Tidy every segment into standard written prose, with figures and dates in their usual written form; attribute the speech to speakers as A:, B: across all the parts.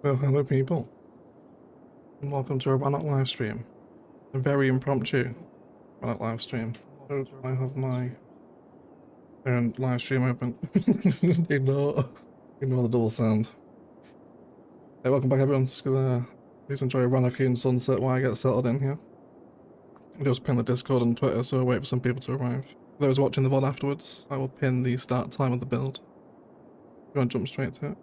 A: Well, hello people, and welcome to a Rannoch live stream. A very impromptu Rannoch live stream. So I have my own live stream open. ignore the double sound. Hey, welcome back everyone. Just gonna please enjoy a Rannochian sunset while I get settled in here. I'll just pin the Discord and Twitter, so I'll wait for some people to arrive. For those watching the VOD afterwards, I will pin the start time of the build. You want to jump straight to it?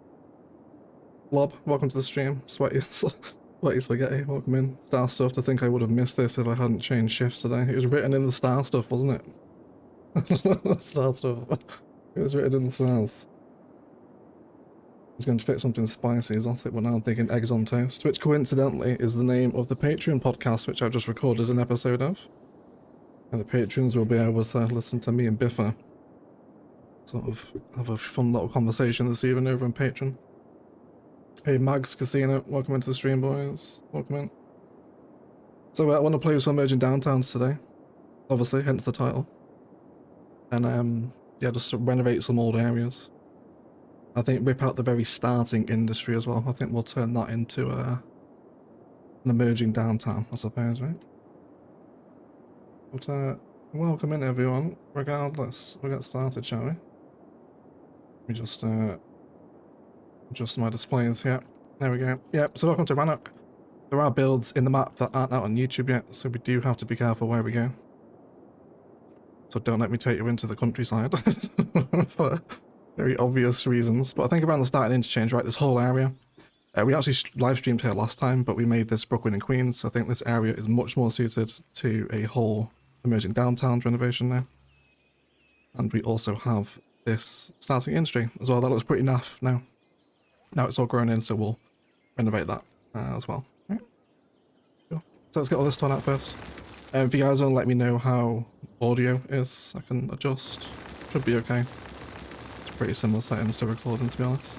A: Lob, welcome to the stream. Sweaty spaghetti, welcome in. Star stuff, to think I would have missed this if I hadn't changed shifts today. It was written in the star stuff, wasn't it? Star stuff. It was written in the stars. I was going to fit something spicy exotic, but now I'm thinking eggs on toast, which coincidentally is the name of the Patreon podcast, which I've just recorded an episode of. And the patrons will be able to listen to me and Biffa sort of have a fun little conversation this evening over on Patreon. Hey Mags Casino, welcome into the stream, boys. Welcome in. So I want to play with some emerging downtowns today, obviously, hence the title. And yeah, just renovate some old areas. I think rip out the very starting industry as well. I think we'll turn that into an emerging downtown, I suppose, right? But welcome in everyone, regardless. We'll get started, shall we? Let me just adjust my displays here. There we go. Yep, so welcome to Rannoch. There are builds in the map that aren't out on YouTube yet, so we do have to be careful where we go. So don't let me take you into the countryside for very obvious reasons. But I think around the starting interchange, right, this whole area, we actually live streamed here last time, but we made this Brooklyn and Queens, so I think this area is much more suited to a whole emerging downtown renovation now. And we also have this starting industry as well. That looks pretty naff now. Now it's all grown in, so we'll renovate that as well. Right. Cool. So let's get all this torn out first. If you guys want to let me know how audio is, I can adjust. Should be okay. It's pretty similar settings to recording, to be honest.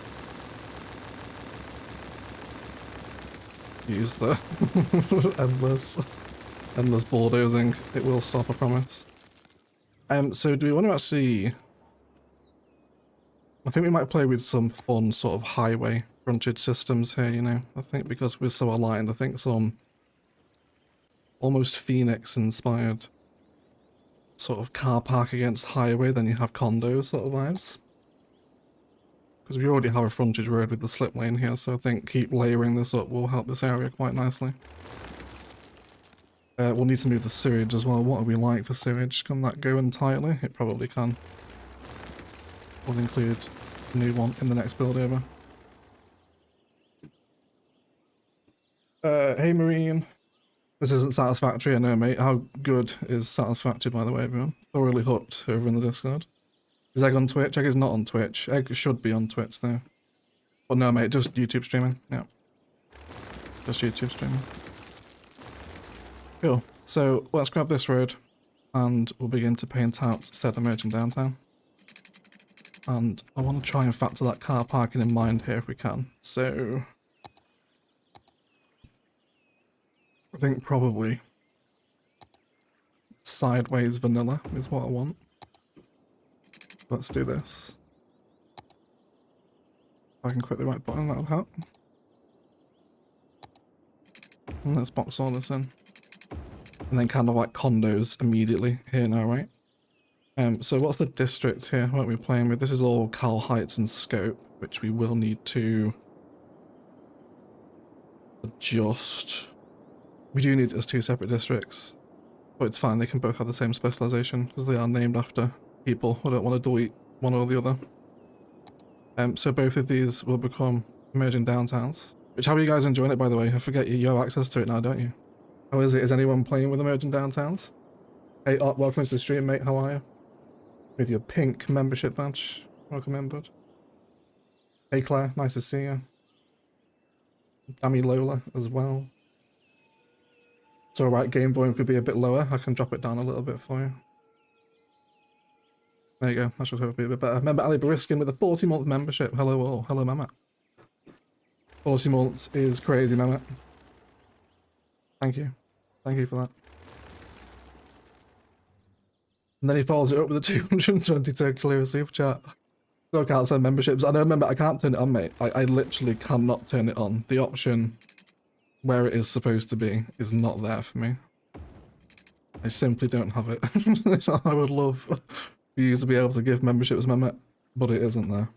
A: Use the endless bulldozing. It will stop, I promise. So do we want to actually... I think we might play with some fun sort of highway frontage systems here, you know. I think because we're so aligned, I think some almost Phoenix inspired sort of car park against highway, then you have condo sort of vibes. Because we already have a frontage road with the slip lane here, so I think keep layering this up will help this area quite nicely. We'll need to move the sewage as well. What are we like for sewage? Can that go entirely? It probably can. We'll include a new one in the next build over. Hey Marine. This isn't satisfactory, I know mate. How good is satisfactory, by the way, everyone? Thoroughly hooked over in the Discord. Is Egg on Twitch? Egg is not on Twitch. Egg should be on Twitch though. But no mate, just YouTube streaming. Yeah. Just YouTube streaming. Cool. So let's grab this road and we'll begin to paint out said emerging downtown. And I want to try and factor that car parking in mind here if we can. So I think probably sideways vanilla is what I want. Let's do this. If I can click the right button, that'll help. And let's box all this in. And then kind of like condos immediately here now, right? So what's the district here? What are we playing with? This is all Cal Heights and Scope, which we will need to adjust. We do need it as two separate districts, but it's fine. They can both have the same specialization because they are named after people. I don't want to delete one or the other. So both of these will become emerging downtowns. Which, how are you guys enjoying it, by the way? I forget you have access to it now, don't you? How is it? Is anyone playing with emerging downtowns? Hey, Art, welcome to the stream, mate. How are you? With your pink membership badge. Welcome in, bud. Hey, Claire. Nice to see you. Dammy Lola as well. It's alright, game volume could be a bit lower. I can drop it down a little bit for you. There you go. That should hopefully be a bit better. Remember Ali Bariskin with a 40-month membership. Hello all. Hello, Mehmet. 40 months is crazy, Mehmet. Thank you. Thank you for that. And then he follows it up with a 222 clear super chat. So I can't send memberships. I know, remember, I can't turn it on, mate. I literally cannot turn it on. The option where it is supposed to be is not there for me. I simply don't have it. I would love for you to be able to give memberships, Mehmet, but it isn't there.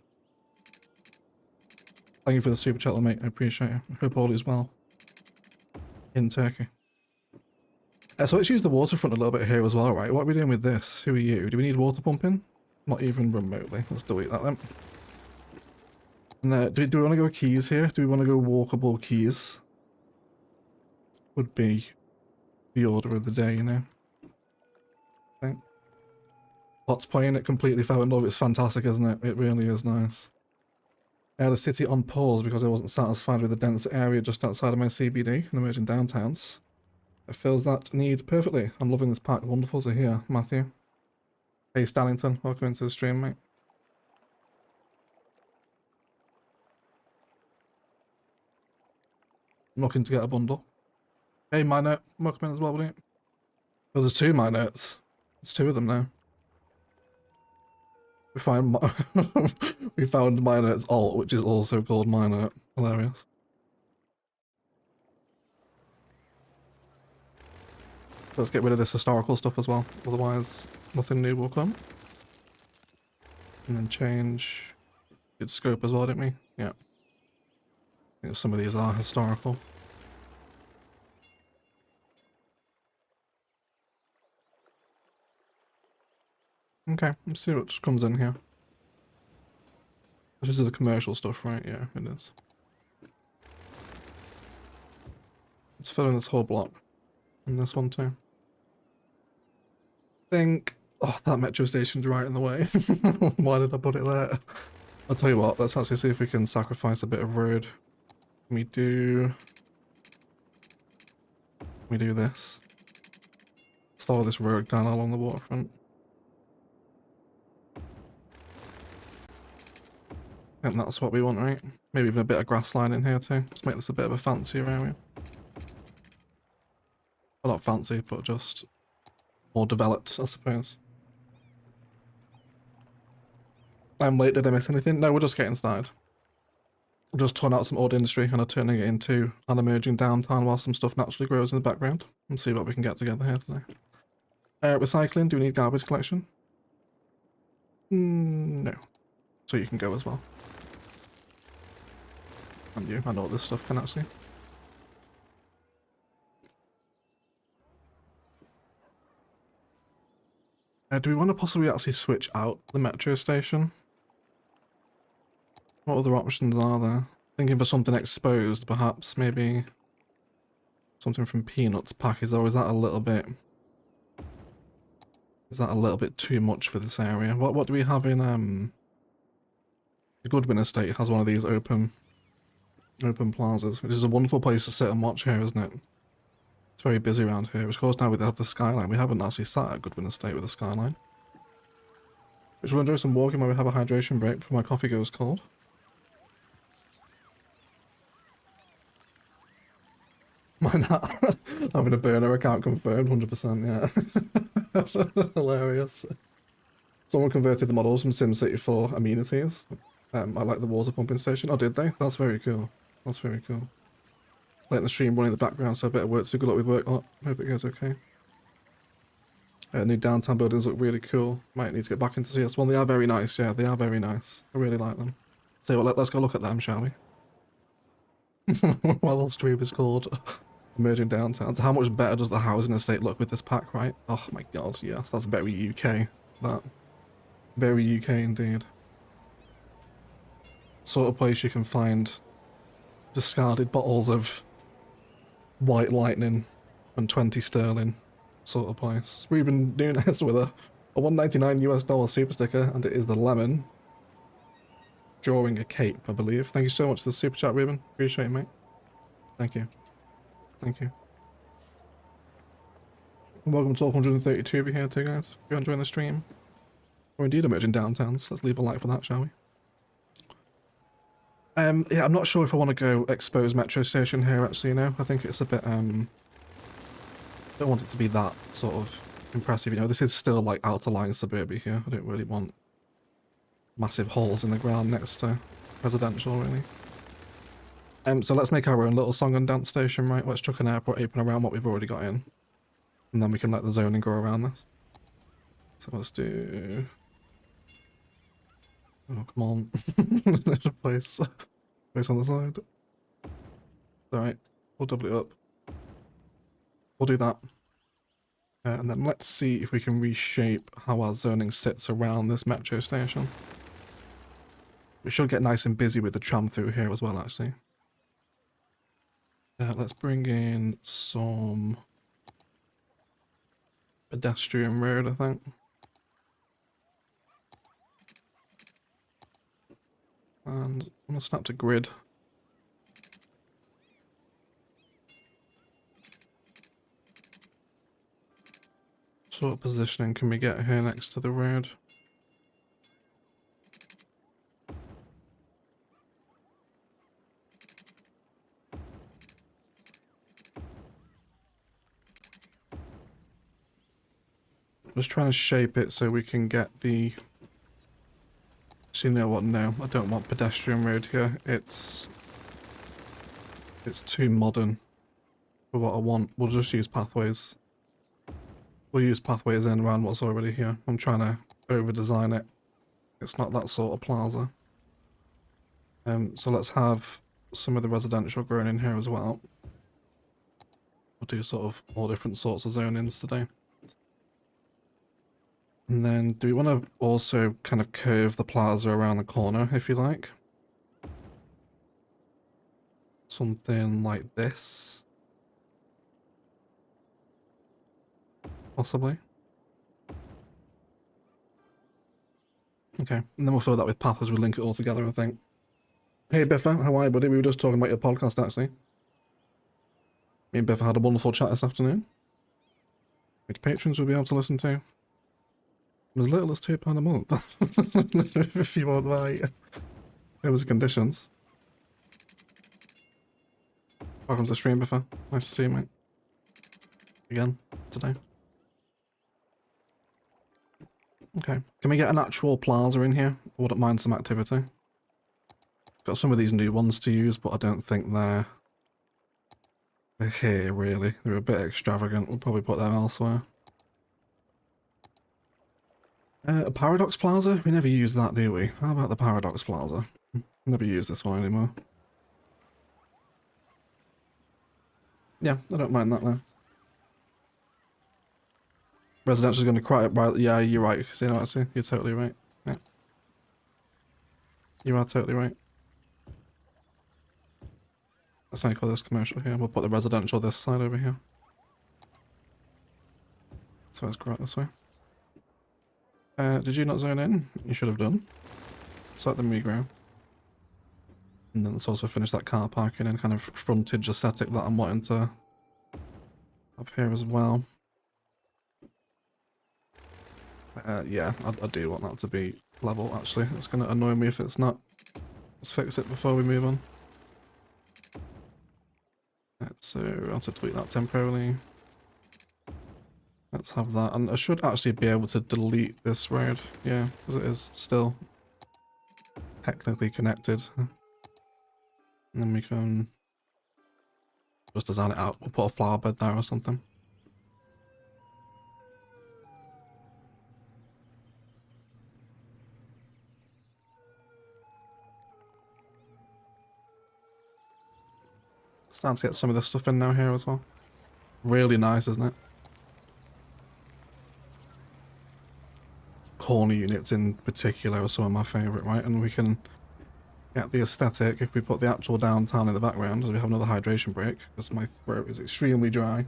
A: Thank you for the super chat, mate. I appreciate it. I hope all is well in Turkey. So let's use the waterfront a little bit here as well, right? What are we doing with this? Who are you? Do we need water pumping? Not even remotely. Let's delete that then. And, do we want to go keys here? Do we want to go walkable keys? Would be the order of the day, you know? I think. Pot's playing it completely fell in love. It's fantastic, isn't it? It really is nice. I had a city on pause because I wasn't satisfied with the dense area just outside of my CBD and emerging downtowns. It fills that need perfectly. I'm loving this pack. Wonderful to hear, Matthew. Hey, Stallington. Welcome into the stream, mate. I'm looking to get a bundle. Hey, Minot. Welcome in as well, buddy. Oh, there's two Minots. There's two of them now. We found we found Minot's alt, which is also called Minot. Hilarious. Let's get rid of this historical stuff as well, otherwise nothing new will come. And then change its scope as well, didn't we? Yeah. I think some of these are historical. Okay, let's see what comes in here. This is the commercial stuff, right? Yeah, it is. Let's fill in this whole block. And this one too. Oh, that metro station's right in the way. Why did I put it there? I'll tell you what, let's actually see if we can sacrifice a bit of road. We do this. Let's follow this road down along the waterfront. I think that's what we want, right? Maybe even a bit of grass line in here too. Just make this a bit of a fancier area. Well, not fancy, but just more developed, I suppose. I'm late, did I miss anything? No, we're just getting started. We'll just turn out some old industry and are turning it into an emerging downtown while some stuff naturally grows in the background. And see what we can get together here today. Recycling, do we need garbage collection? No. So you can go as well. And you, I know what this stuff can actually. Do we want to possibly actually switch out the metro station? What other options are there? Thinking for something exposed, perhaps, maybe something from Peanuts Packers, or is that a little bit... Is that a little bit too much for this area? What do we have in, the Goodwin Estate has one of these open plazas, which is a wonderful place to sit and watch here, isn't it? It's very busy around here. Of course, now we have the skyline. We haven't actually sat at Goodwin Estate with the skyline. Which we'll enjoy some walking while we have a hydration break before my coffee goes cold. Why not? Having a burner account confirmed, 100%, yeah. Hilarious. Someone converted the models from SimCity for amenities. I like the water pumping station. Oh, did they? That's very cool. That's very cool. Letting the stream run in the background, so I better work. So good luck with work. Oh, hope it goes okay. New downtown buildings look really cool. Might need to get back into CS. Well, they are very nice. Yeah, they are very nice. I really like them. So let's go look at them, shall we? Well, the stream is called Emerging Downtowns. How much better does the housing estate look with this pack, right? Oh my god, yes, that's very UK. That. Very UK indeed. Sort of place you can find discarded bottles of white lightning and 20 sterling sort of place. Ruben Nunes with a $1.99 US super sticker, and it is the lemon drawing a cape, I believe. Thank you so much for the super chat, Ruben. Appreciate it, mate. Thank you. Thank you. Welcome to 132 of you here too, guys. If you're enjoying the stream, or indeed emerging downtowns, let's leave a like for that, shall we? Yeah, I'm not sure if I want to go expose metro station here, actually, you know. I think it's a bit, don't want it to be that sort of impressive, you know. This is still like outer line suburbia here. I don't really want massive holes in the ground next to residential, really. So let's make our own little song and dance station, right? Let's chuck an airport apron around what we've already got in. And then we can let the zoning go around this. So let's do... Oh, come on. There's a place on the side. Alright, we'll double it up. We'll do that. And then let's see if we can reshape how our zoning sits around this metro station. We should get nice and busy with the tram through here as well, actually. Let's bring in some pedestrian road, I think. And I'm going to snap to grid. What sort of positioning can we get here next to the road? Just trying to shape it so we can get the... So you know what, no, I don't want pedestrian road here. It's too modern for what I want. We'll just use pathways. We'll use pathways in around what's already here. I'm trying to over-design it. It's not that sort of plaza. So let's have some of the residential grown in here as well. We'll do sort of all different sorts of zonings today. And then, do we want to also kind of curve the plaza around the corner, if you like? Something like this. Possibly. Okay, and then we'll fill that with path as we link it all together, I think. Hey Biffa, how are you, buddy? We were just talking about your podcast, actually. Me and Biffa had a wonderful chat this afternoon, which patrons will be able to listen to. As little as £2 a month. If you want my terms and conditions. Welcome to the stream, Biffa. Nice to see you, mate. Again, today. Okay. Can we get an actual plaza in here? I wouldn't mind some activity. Got some of these new ones to use, but I don't think they're here, really. They're a bit extravagant. We'll probably put them elsewhere. A Paradox Plaza? We never use that, do we? How about the Paradox Plaza? Never use this one anymore. Yeah, I don't mind that now. Residential's going to cry up right. Yeah, you're right. You know, actually, you're totally right. Yeah. You are totally right. Let's not call this commercial here. We'll put the residential this side over here. So let's grow out this way. Did you not zone in? You should have done. Let's let them regrow. And then let's also finish that car parking and kind of frontage aesthetic that I'm wanting to up here as well. Yeah, I do want that to be level, actually. It's going to annoy me if it's not. Let's fix it before we move on. So I'll have to delete that temporarily. Let's have that, and I should actually be able to delete this road, yeah, because it is still technically connected. And then we can just design it out. We'll put a flower bed there or something. Starting to get some of this stuff in now here as well. Really nice, isn't it? Corner units in particular are some of my favourite, right? And we can get the aesthetic if we put the actual downtown in the background, as we have another hydration break, because my throat is extremely dry.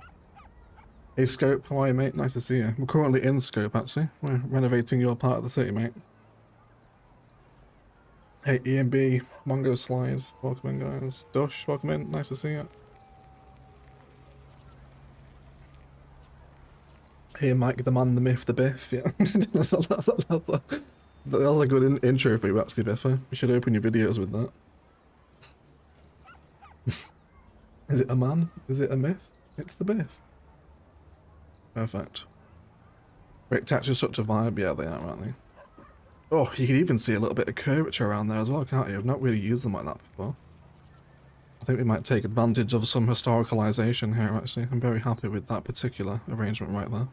A: Hey Scope, how are you, mate? Nice to see you. We're currently in Scope, actually. We're renovating your part of the city, mate. Hey EMB, Mongo Slide, welcome in, guys. Dush, welcome in, nice to see you. Hey Mike, the man, the myth, the biff, yeah. that's a good intro for you actually, Biffa. You should open your videos with that. Is it a man? Is it a myth? It's the biff. Perfect. Rectach is such a vibe, yeah they are, aren't they? Oh, you can even see a little bit of curvature around there as well, can't you? I've not really used them like that before. I think we might take advantage of some historicalization here, actually. I'm very happy with that particular arrangement right there.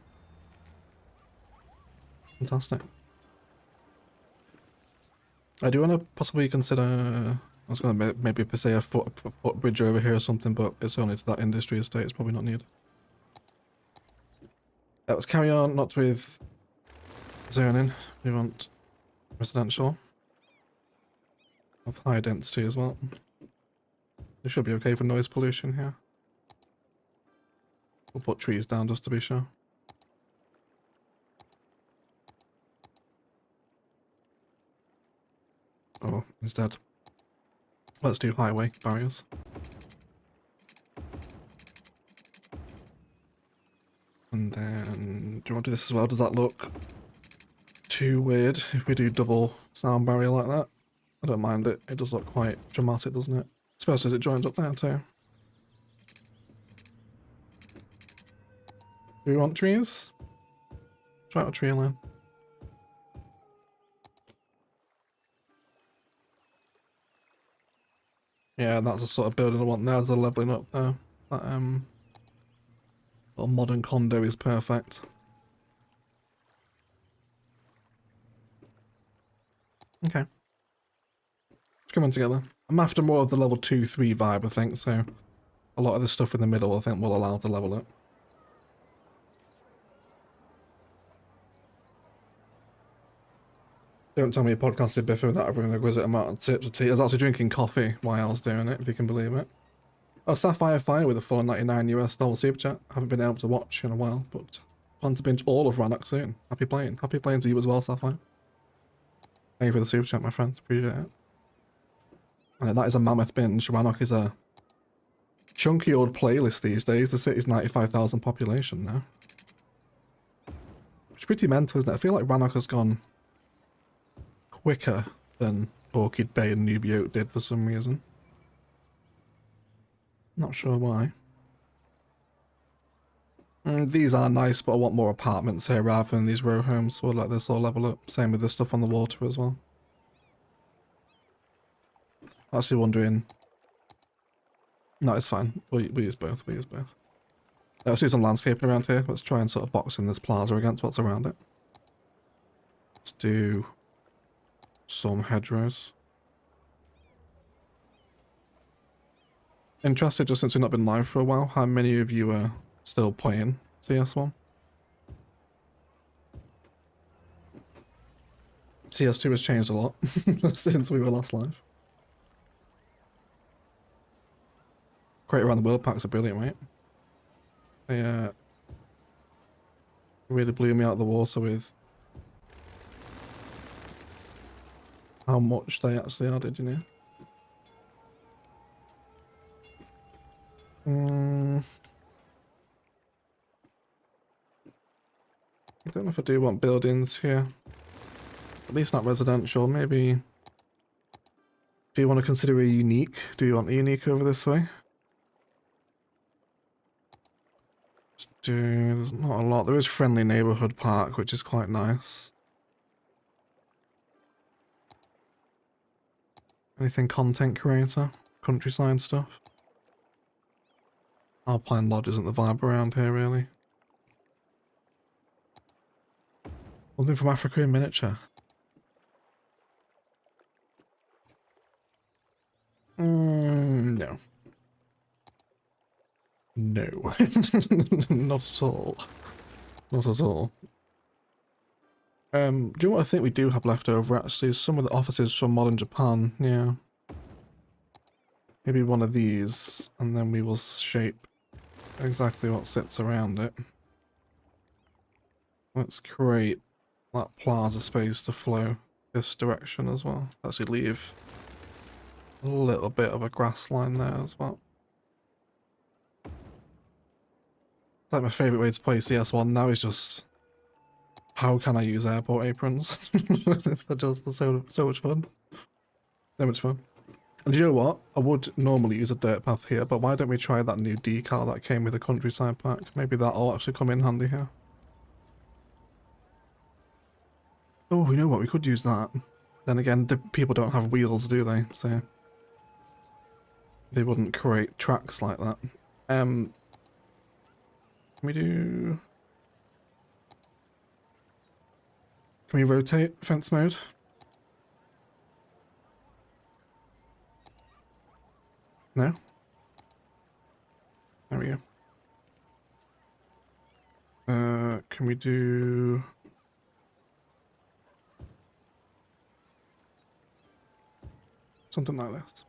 A: Fantastic. I do want to possibly consider... I was going to maybe say a footbridge over here or something, but it's only to that industry estate. It's probably not needed. Let's carry on, not with zoning. We want residential. Of high density as well. It should be okay for noise pollution here. We'll put trees down just to be sure. Oh, instead. Let's do highway barriers. And then, do you want to do this as well? Does that look too weird if we do double sound barrier like that? I don't mind it. It does look quite dramatic, doesn't it? Especially as it joins up there too. Do we want trees? Try out a tree line. Yeah, that's the sort of building I want. There's the leveling up there. That little modern condo is perfect. Okay. It's coming together. I'm after more of the level 2, 3 vibe, I think, so a lot of the stuff in the middle I think will allow to level it. Don't tell me you podcasted before that I've been a exquisite amount of tips of tea. I was actually drinking coffee while I was doing it, if you can believe it. Oh, Sapphire Fire with a $4.99 US super chat. Haven't been able to watch in a while, but plan to binge all of Rannoch soon. Happy playing. Happy playing to you as well, Sapphire. Thank you for the super chat, my friend. Appreciate it. And that is a mammoth binge. Rannoch is a chunky old playlist these days. The city's 95,000 population now. It's pretty mental, isn't it? I feel like Rannoch has gone quicker than Orchid Bay and Nubia Oak did for some reason. Not sure why. These are nice, but I want more apartments here rather than these row homes. We'll let this all level up. Same with the stuff on the water as well. Actually wondering... No, it's fine. We use both. We use both. Let's do some landscaping around here. Let's try and sort of box in this plaza against what's around it. Let's do some hedgerows. Interested, just since we've not been live for a while, how many of you are still playing CS1? CS2 has changed a lot since we were last live. Great Around the World packs are brilliant, right? They really blew me out of the water with how much they actually added, you know? I don't know if I do want buildings here. At least not residential, maybe. Do you want to consider a unique? Do you want a unique over this way? There's not a lot. There is Friendly Neighborhood Park, which is quite nice. Anything content creator? Countryside stuff? Alpine Lodge isn't the vibe around here, really. Something from Africa in miniature. No. No. Not at all. Not at all. Do you know what I think we do have left over, actually? Some of the offices from modern Japan, yeah. Maybe one of these, and then we will shape exactly what sits around it. Let's create that plaza space to flow this direction as well. Actually leave a little bit of a grass line there as well. Like my favourite way to play CS1 now is just how can I use airport aprons? They're just so much fun. So much fun. And you know what? I would normally use a dirt path here, but why don't we try that new decal that came with the countryside pack? Maybe that'll actually come in handy here. Oh, you know what? We could use that. Then again, people don't have wheels, do they? So they wouldn't create tracks like that. Can we do... Can we rotate fence mode? No? There we go. Can we do... something like this?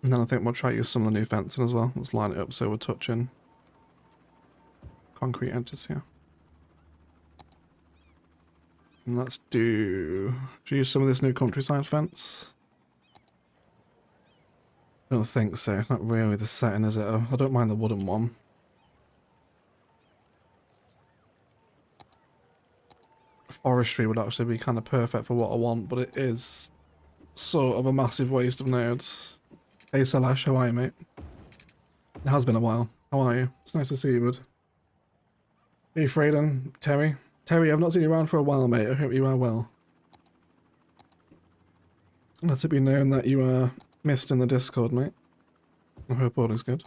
A: And then I think we'll try to use some of the new fencing as well. Let's line it up so we're touching concrete edges here. And let's do... Should we use some of this new countryside fence? I don't think so. It's not really the setting, is it? I don't mind the wooden one. Forestry would actually be kind of perfect for what I want, but it is sort of a massive waste of nodes. Hey Salash, how are you, mate? It has been a while. How are you? It's nice to see you, bud. Hey Freyden, Terry. Terry, I've not seen you around for a while, mate. I hope you are well. Let it be known that you are missed in the Discord, mate. I hope all is good.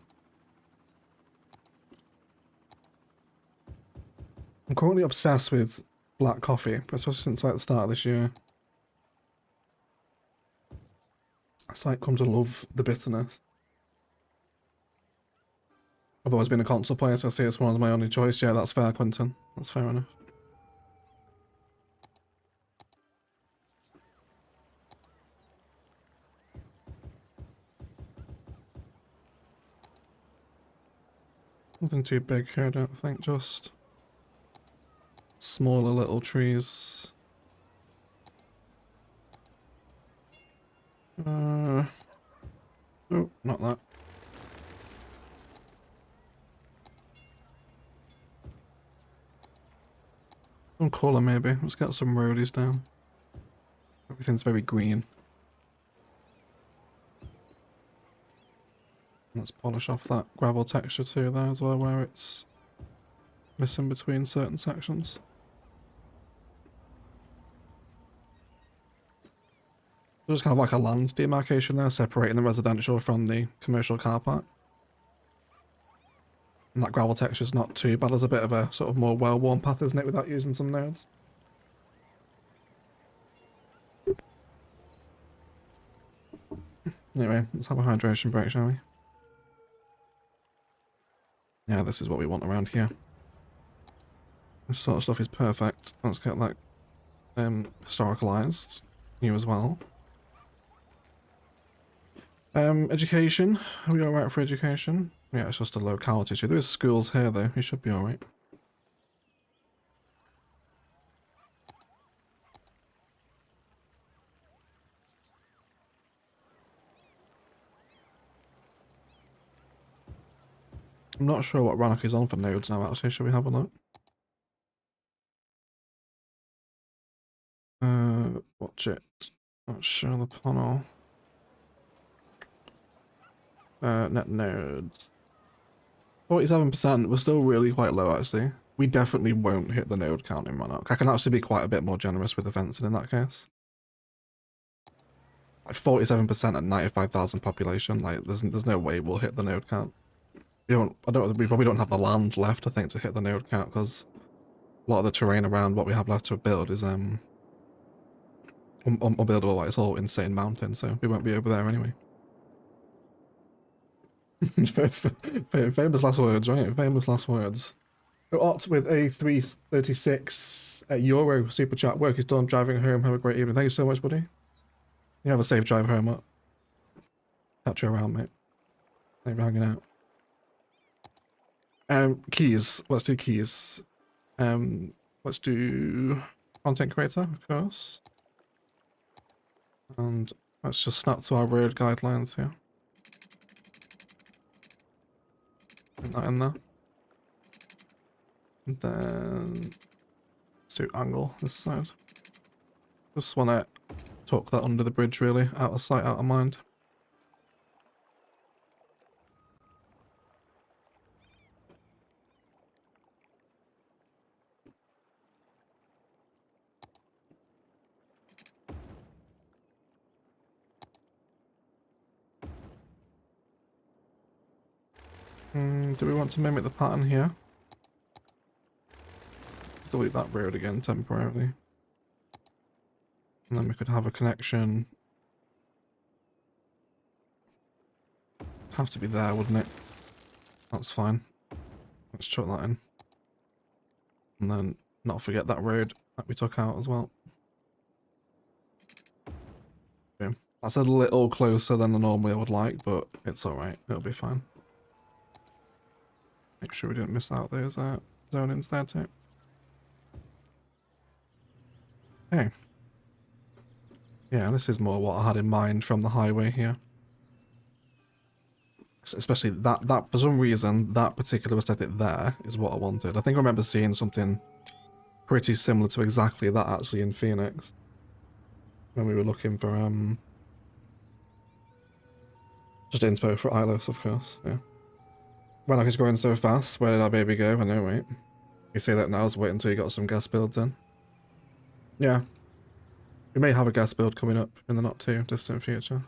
A: I'm currently obsessed with black coffee, especially since like the start of this year. It's like come to love the bitterness. I've always been a console player, so I see it's one of my only choice. Yeah, that's fair, Quentin. That's fair enough. Nothing too big here, I don't think, just smaller little trees. Oh, not that. Some colour maybe. Let's get some roadies down. Everything's very green. Let's polish off that gravel texture too there as well, where it's missing between certain sections. There's kind of like a land demarcation there, separating the residential from the commercial car park. And that gravel texture's not too bad as a bit of a sort of more well-worn path, isn't it, without using some nodes? Anyway, let's have a hydration break, shall we? Yeah, this is what we want around here. This sort of stuff is perfect. Let's get that historicalized. You as well. Education. Are we alright for education? Yeah, it's just a locality issue. There is schools here though. We should be alright. I'm not sure what Rannoch is on for nodes now actually. Should we have a look? Watch it. Let's show the panel. Net nodes. 47%. We're still really quite low actually. We definitely won't hit the node count in Rannoch. I can actually be quite a bit more generous with the fencing in that case. Like 47% at 95,000 population. Like there's no way we'll hit the node count. We probably don't have the land left I think to hit the node count because a lot of the terrain around what we have left to build is unbuildable. Like it's all insane mountain, so we won't be over there anyway. Famous last words, right? Famous last words. Opt with a 336 euro super chat. Work is done. Driving home. Have a great evening. Thank you so much, buddy. You have a safe drive home. Up. Catch you around, mate. Thank you for hanging out. Keys. Let's do keys. Let's do content creator, of course. And let's just snap to our road guidelines here. Put that in there. And then let's do angle this side. Just want to tuck that under the bridge really, out of sight, out of mind. Do we want to mimic the pattern here? Delete that road again temporarily. And then we could have a connection. Have to be there, wouldn't it? That's fine. Let's chuck that in. And then not forget that road that we took out as well. Okay. That's a little closer than I normally would like, but it's alright. It'll be fine. Make sure we didn't miss out those zonings there too. Okay. Yeah, this is more what I had in mind from the highway here. Especially that for some reason, that particular aesthetic there is what I wanted. I think I remember seeing something pretty similar to exactly that actually in Phoenix. When we were looking for, just inspo for Ilos, of course, yeah. Rannoch is growing so fast, where did our baby go? I know, wait. You say that now, I was waiting until you got some gas builds in. Yeah. We may have a gas build coming up in the not too distant future.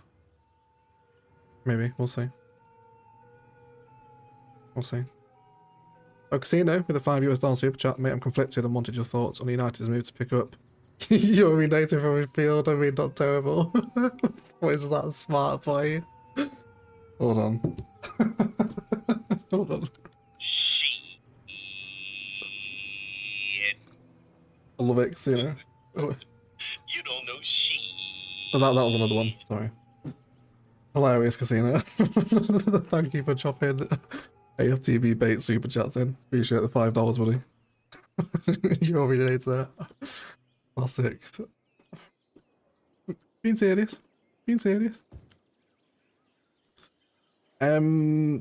A: Maybe, we'll see. We'll see. Oh, Casino with a $5 super chat. Mate, I'm conflicted and wanted your thoughts on United's move to pick up your redated from midfield. I mean, not terrible. What is that smart for you? Hold on. Hold on.
B: Shit.
A: I love it, Casino. Oh.
B: You don't know shit.
A: Oh, that was another one. Sorry. Hilarious, Casino. Thank you for chopping AFTV bait super chats in. Appreciate the $5, buddy. You already know that. Classic. Being serious. Being serious.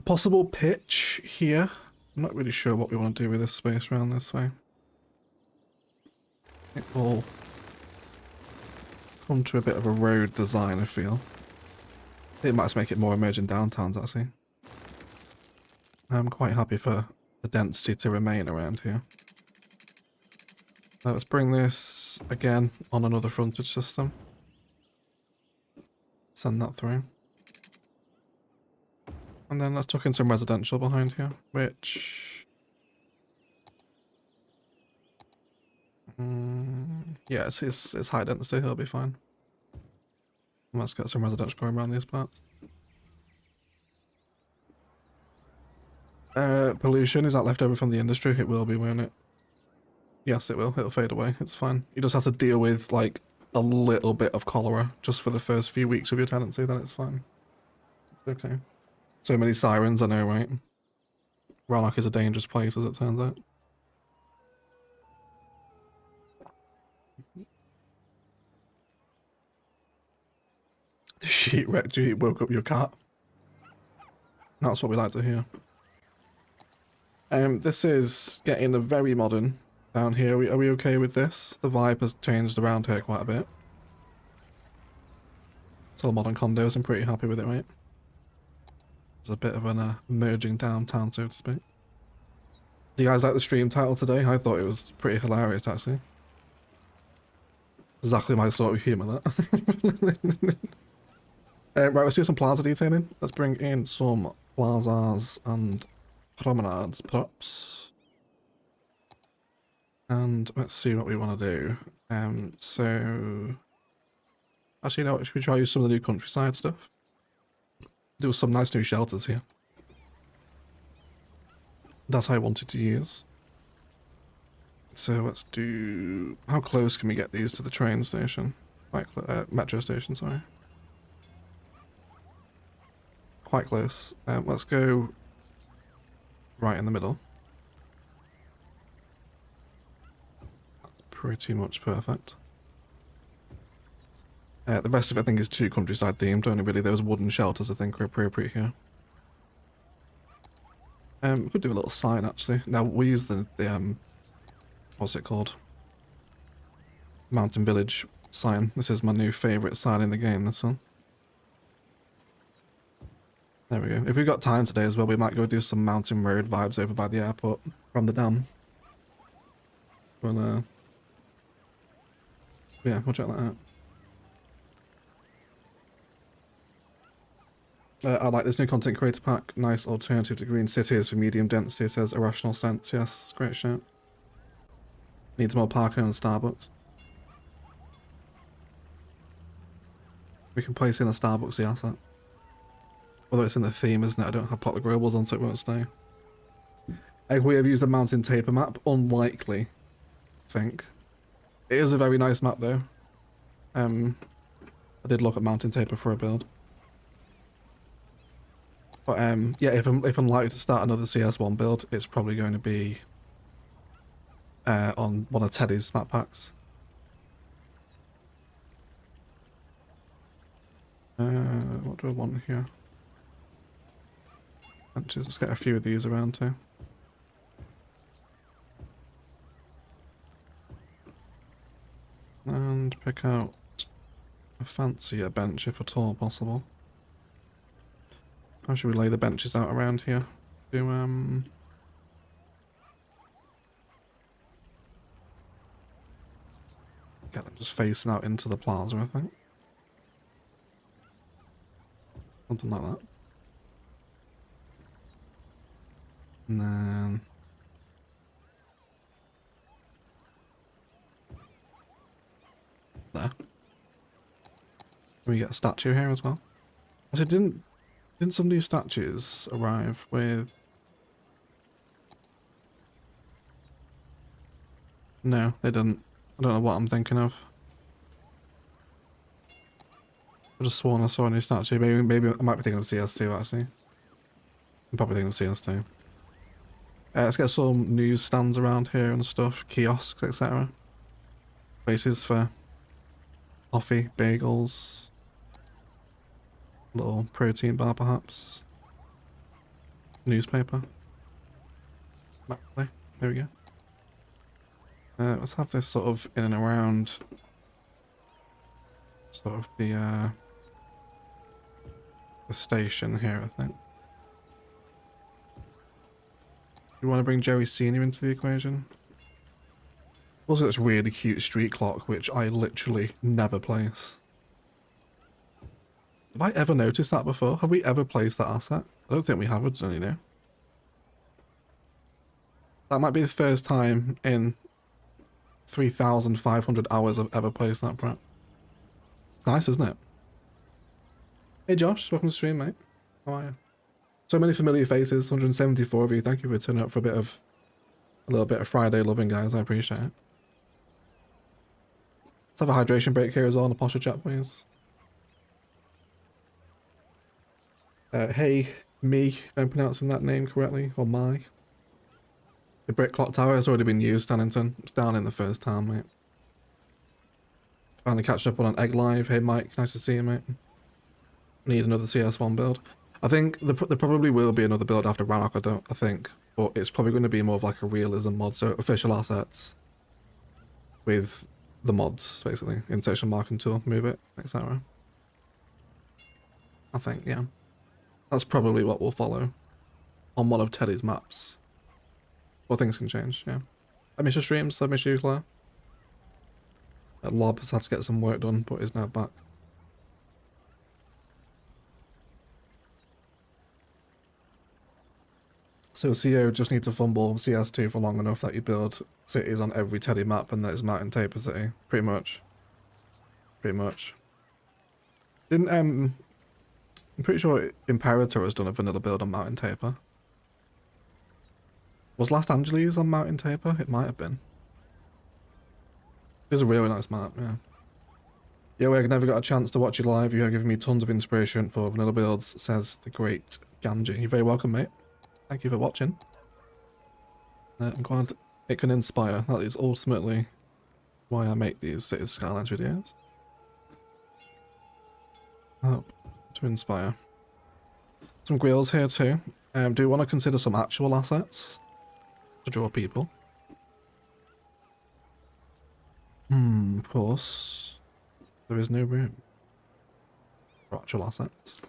A: Possible pitch here. I'm not really sure what we want to do with this space around this way. It will come to a bit of a road design, I feel. It might make it more emerging downtowns, actually. I'm quite happy for the density to remain around here. Let's bring this again on another frontage system. Send that through. And then let's tuck in some residential behind here, which... yeah, it's high density, it'll be fine. And let's get some residential going around these parts. Pollution, is that left over from the industry? It will be, won't it? Yes, it will. It'll fade away. It's fine. You just have to deal with, like, a little bit of cholera just for the first few weeks of your tenancy, then it's fine. It's okay. So many sirens, I know, right? Rannoch is a dangerous place, as it turns out. The sheet wrecked you, it woke up your cat. That's what we like to hear. This is getting a very modern down here. Are we okay with this? The vibe has changed around here quite a bit. It's all modern condos, I'm pretty happy with it, right? It's a bit of an emerging downtown, so to speak. Do you guys like the stream title today? I thought it was pretty hilarious, actually. Exactly my sort of humour, that. Right, let's do some plaza detailing. Let's bring in some plazas and promenades, perhaps. And let's see what we want to do. So... Actually, no, should we try use some of the new countryside stuff? There was some nice new shelters here. That's how I wanted to use. So let's do... How close can we get these to the train station? Like, metro station, sorry. Quite close. Let's go right in the middle. That's pretty much perfect. The rest of it I think is too countryside themed, only really those wooden shelters I think are appropriate here. We could do a little sign actually. Now we use the what's it called? Mountain Village sign. This is my new favourite sign in the game, this one. There we go. If we've got time today as well, we might go do some mountain road vibes over by the airport from the dam. But yeah, we'll check that out. I like this new content creator pack. Nice alternative to green cities for medium density, says Irrational Sense. Yes, great shout. Needs more parking and Starbucks. We can place in a Starbucks the asset. Although it's in the theme, isn't it? I don't have plot the globals on, so it won't stay. Have we ever used a mountain taper map? Unlikely, I think. It is a very nice map though. I did look at mountain taper for a build. But yeah, if I'm likely to start another CS1 build, it's probably going to be on one of Teddy's map packs. What do I want here? Let's get a few of these around too. And pick out a fancier bench if at all possible. How should we lay the benches out around here? Do get them just facing out into the plaza, I think. Something like that. And then there. We get a statue here as well. Actually, didn't some new statues arrive with? No, they didn't. I don't know what I'm thinking of. I just sworn I saw a new statue. Maybe I might be thinking of CS2 actually. I'm probably thinking of CS2. Let's get some news stands around here and stuff, kiosks, etc. Places for coffee, bagels, little protein bar perhaps. Newspaper. There we go. Let's have this sort of in and around sort of the station here, I think. You want to bring Jerry Senior into the equation? Also, this really cute street clock, which I literally never place. Have I ever noticed that before? Have we ever placed that asset? I don't think we have, don't you know? That might be the first time in 3,500 hours I've ever placed that prep. It's nice, isn't it? Hey Josh, welcome to the stream, mate. How are you? So many familiar faces, 174 of you. Thank you for turning up for a little bit of Friday loving, guys. I appreciate it. Let's have a hydration break here as well on the posture chat, please. Hey, me, if I'm pronouncing that name correctly, or my. The brick clock tower has already been used, Stannington. It's down in the first town, mate. Finally catching up on an egg live. Hey Mike, nice to see you, mate. Need another CS1 build. I think there probably will be another build after Rannoch, I think. But it's probably going to be more of like a realism mod, so official assets with the mods, basically. Insertion marking tool, move it, etc. I think, yeah. That's probably what will follow on one of Teddy's maps. Well, things can change, yeah. I miss your streams, I miss you, Claire. Lob has had to get some work done, but is now back. So CO just needs to fumble CS2 for long enough that you build cities on every Teddy map and that is mountain taper city. Pretty much. Pretty much. Didn't, I'm pretty sure Imperator has done a vanilla build on mountain taper. Was Last Angeles on mountain taper? It might have been. It was a really nice map, yeah. Yo, I never got a chance to watch you live. You have given me tons of inspiration for vanilla builds, says the great Ganji. You're very welcome, mate. Thank you for watching. I'm glad it can inspire. That is ultimately why I make these Cities Skylines videos. Oh, to inspire. Some grills here too. Do we want to consider some actual assets to draw people? Of course. There is no room for actual assets.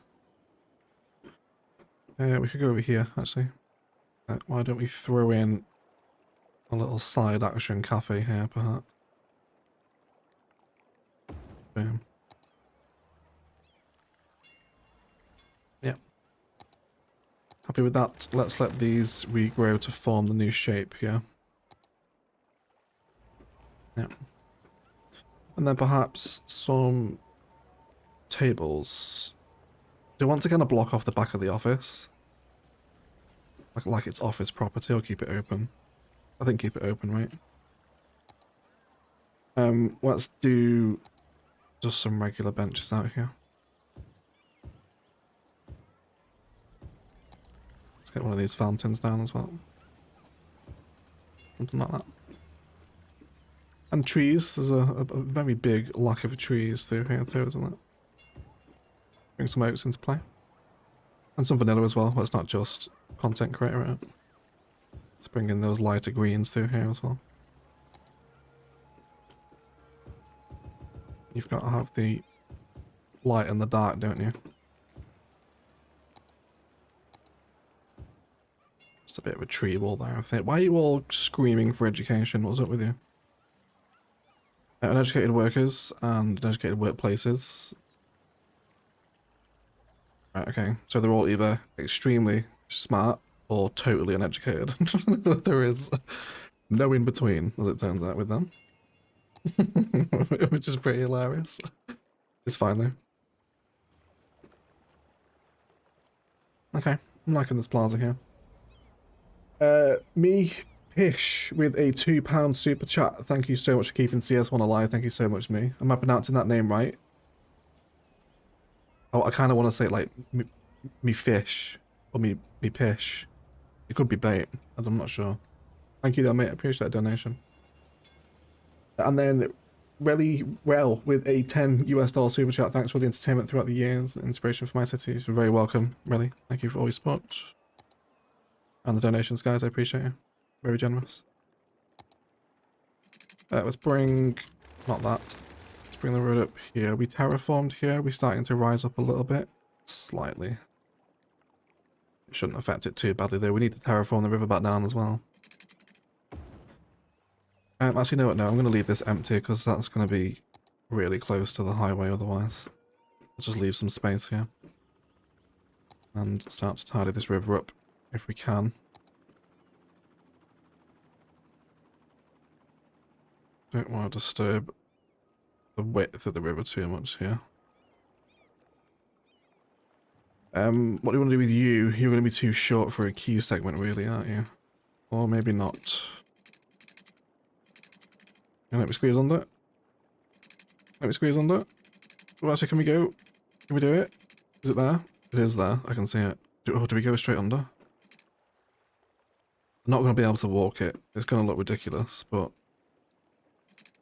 A: We could go over here, actually. Why don't we throw in a little side action cafe here, perhaps? Boom. Yeah, Happy with that? Let's let these regrow to form the new shape here. Yeah. And then perhaps some tables. Do you want to kind of block off the back of the office? Like it's office property, or keep it open? I think keep it open, right? Let's do just some regular benches out here. Let's get one of these fountains down as well. Something like that. And trees, there's a very big lack of trees through here too, isn't it? Bring some oaks into play. And some vanilla as well, but it's not just content creator, right? Let's bring in those lighter greens through here as well. You've got to have the light and the dark, don't you? Just a bit of a tree wall there, I think. Why are you all screaming for education? What's up with you? Uneducated workers and uneducated workplaces. Right, okay. So they're all either extremely smart or totally uneducated. There is no in between, as it turns out, with them. Which is pretty hilarious. It's fine though. Okay, I'm liking this plaza here. Me Pish with a £2 super chat. Thank you so much for keeping CS1 alive. Thank you so much, me. Am I pronouncing that name right? Oh, I kind of want to say it like me fish or me pish. It could be bait. I'm not sure. Thank you though, mate. I appreciate that donation. And then Relly Rel with a $10 super chat. Thanks for the entertainment throughout the years. Inspiration for my city. You're very welcome, Relly. Thank you for all your support. And the donations, guys. I appreciate you. Very generous. Let's bring... not that. Let's bring the road up here. We terraformed here. We're starting to rise up a little bit. Slightly. It shouldn't affect it too badly though. We need to terraform the river back down as well. Actually, no, I'm going to leave this empty because that's going to be really close to the highway otherwise. Let's just leave some space here. And start to tidy this river up if we can. Don't want to disturb the width of the river too much here. What do you want to do with you? You're going to be too short for a key segment really, aren't you? Or maybe not. Let me squeeze under it. Let me squeeze under it. Oh, actually, can we go? Can we do it? Is it there? It is there. I can see it. Do we go straight under? I'm not going to be able to walk it. It's going to look ridiculous, but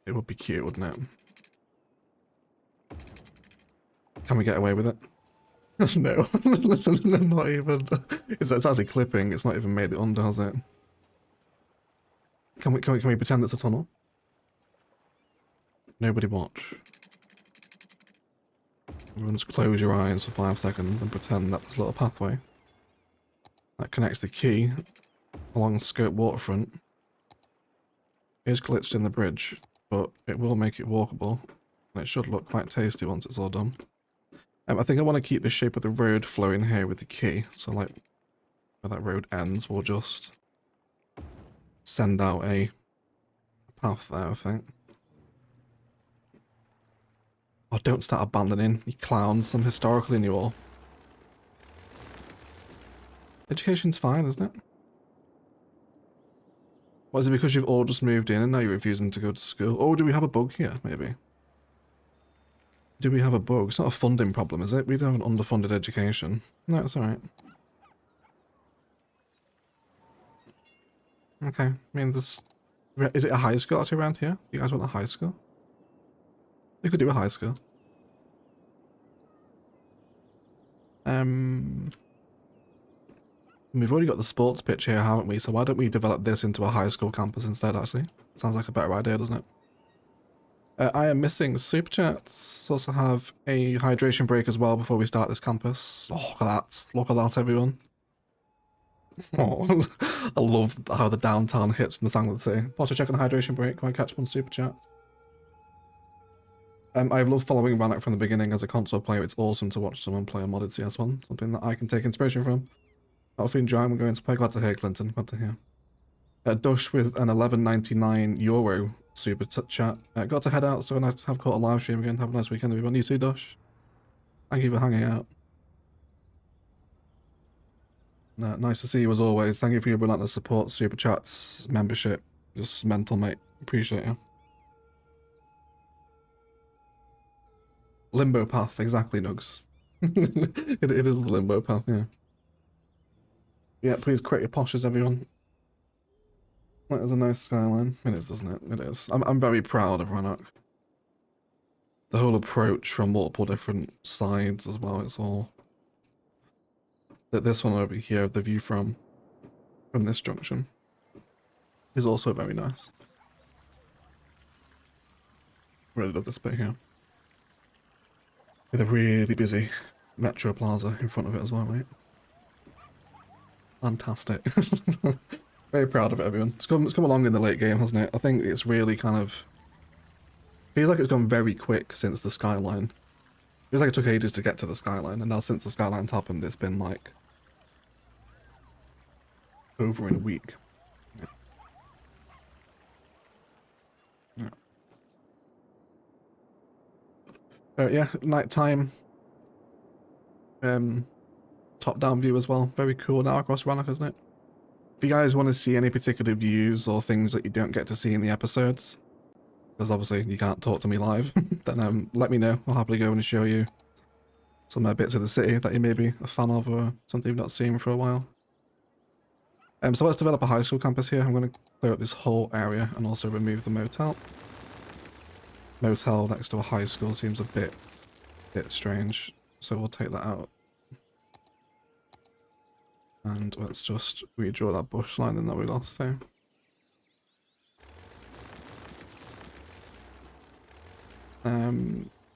A: it would be cute, wouldn't it? Can we get away with it? No. Not even. It's actually clipping. It's not even made it under, has it? Can we pretend it's a tunnel? Nobody watch. Everyone just close your eyes for 5 seconds and pretend that there's a little pathway that connects the quay along Scope waterfront. It is glitched in the bridge, but it will make it walkable, and it should look quite tasty once it's all done. I think I want to keep the shape of the road flowing here with the quay, so like where that road ends, we'll just send out a path there, I think. Oh, don't start abandoning, you clowns, some historical in you all. Education's fine, isn't it? What, is it because you've all just moved in and now you're refusing to go to school? Oh, do we have a bug here, maybe? Do we have a bug? It's not a funding problem, is it? We don't have an underfunded education. No, it's alright. Okay, I mean, there's... Is it a high school actually around here? You guys want a high school? You could do a high school. We've already got the sports pitch here, haven't we? So why don't we develop this into a high school campus instead, actually? Sounds like a better idea, doesn't it? I am missing Superchats. Also have a hydration break as well before we start this campus. Oh, look at that. Look at that, everyone. Oh, I love how the downtown hits in the song of the sea. Potter, check on the hydration break. Can I catch up on Superchat? I've loved following Rannoch from the beginning as a console player. It's awesome to watch someone play a modded CS1, something that I can take inspiration from. I'll enjoy. I'm going to play. Glad to hear, Clinton. Glad to hear. Dush with an 11.99 euro super chat. Got to head out, so nice to have caught a live stream again. Have a nice weekend, everyone. You too, Dush. Thank you for hanging out. Nice to see you as always. Thank you for your relentless support, super chats, membership. Just mental, mate. Appreciate you. Limbo path, exactly, Nugs. it is the limbo path, yeah. Yeah, please create your poshes, everyone. That is a nice skyline. It is, isn't it? It is. I'm very proud of Rannoch. The whole approach from multiple different sides as well. It's all that this one over here, the view from this junction, is also very nice. Really love this bit here. With a really busy metro plaza in front of it as well, mate. Fantastic. Very proud of it, everyone. It's come along in the late game, hasn't it? I think it's really kind of... feels like it's gone very quick since the skyline. Feels like it took ages to get to the skyline, and now since the skyline's happened, it's been like... over in a week. Yeah, nighttime. Top-down view as well. Very cool now across Rannoch, isn't it? If you guys want to see any particular views or things that you don't get to see in the episodes, because obviously you can't talk to me live, then let me know. I'll happily go and show you some bits of the city that you may be a fan of or something you've not seen for a while. So let's develop a high school campus here. I'm going to clear up this whole area and also remove the motel. Motel next to a high school seems a bit strange, so we'll take that out. And let's just redraw that bush line that we lost there.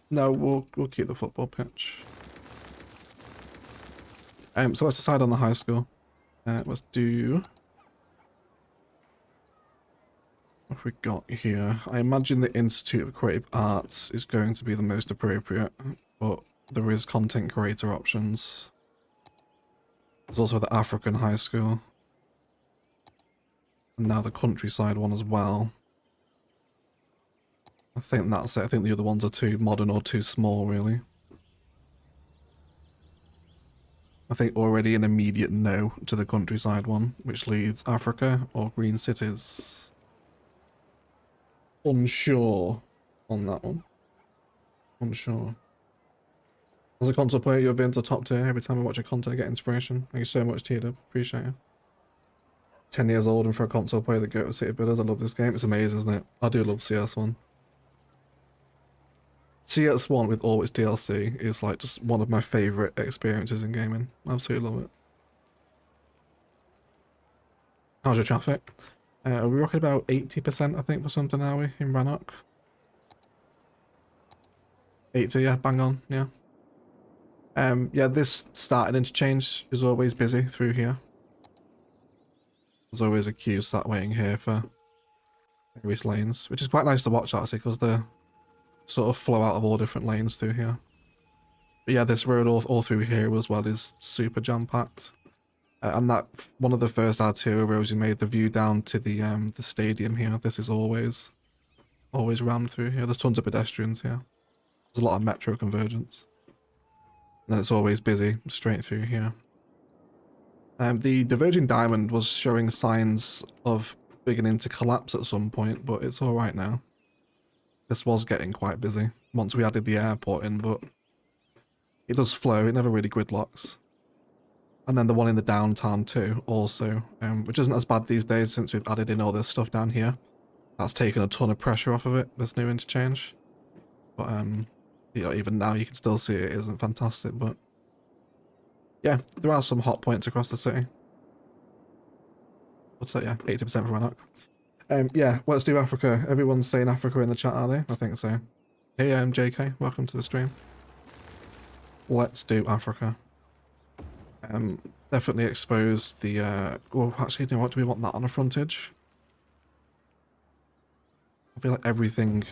A: No, we'll keep the football pitch. So let's decide on the high school. Let's do... what have we got here? I imagine the Institute of Creative Arts is going to be the most appropriate, but there is content creator options. There's also the African High School. And now the countryside one as well. I think that's it. I think the other ones are too modern or too small, really. I think already an immediate no to the countryside one, which leads Africa or Green Cities. Unsure on that one. Unsure. As a console player, you've been to top tier. Every time I watch your content, I get inspiration. Thank you so much, T-Dub. Appreciate it. 10 years old and for a console player that go to City Builders. I love this game. It's amazing, isn't it? I do love CS1. CS1 with all its DLC is like just one of my favourite experiences in gaming. Absolutely love it. How's your traffic? Are we rocking about 80%, I think, for something, are we, in Rannoch? 80, yeah, bang on, yeah. Yeah, this starting interchange is always busy through here. There's always a queue sat waiting here for various lanes, which is quite nice to watch actually, because they sort of flow out of all different lanes through here. But yeah, this road all through here as well is super jam-packed. And that one of the first arterial roads you made, the view down to the stadium here, this is always rammed through here. There's tons of pedestrians here. There's a lot of metro convergence. And then it's always busy straight through here. The diverging diamond was showing signs of beginning to collapse at some point, but it's alright now. This was getting quite busy once we added the airport in, but it does flow, it never really gridlocks. And then the one in the downtown too, also, which isn't as bad these days since we've added in all this stuff down here. That's taken a ton of pressure off of it, this new interchange. But you know, even now you can still see it isn't fantastic, but yeah, there are some hot points across the city. What's that? Yeah, 80% for Rannoch. Yeah, let's do Africa. Everyone's saying Africa in the chat, are they? I think so. Hey, JK, welcome to the stream. Let's do Africa. Definitely expose the, well, actually, you know what, do we want that on a frontage? I feel like everything,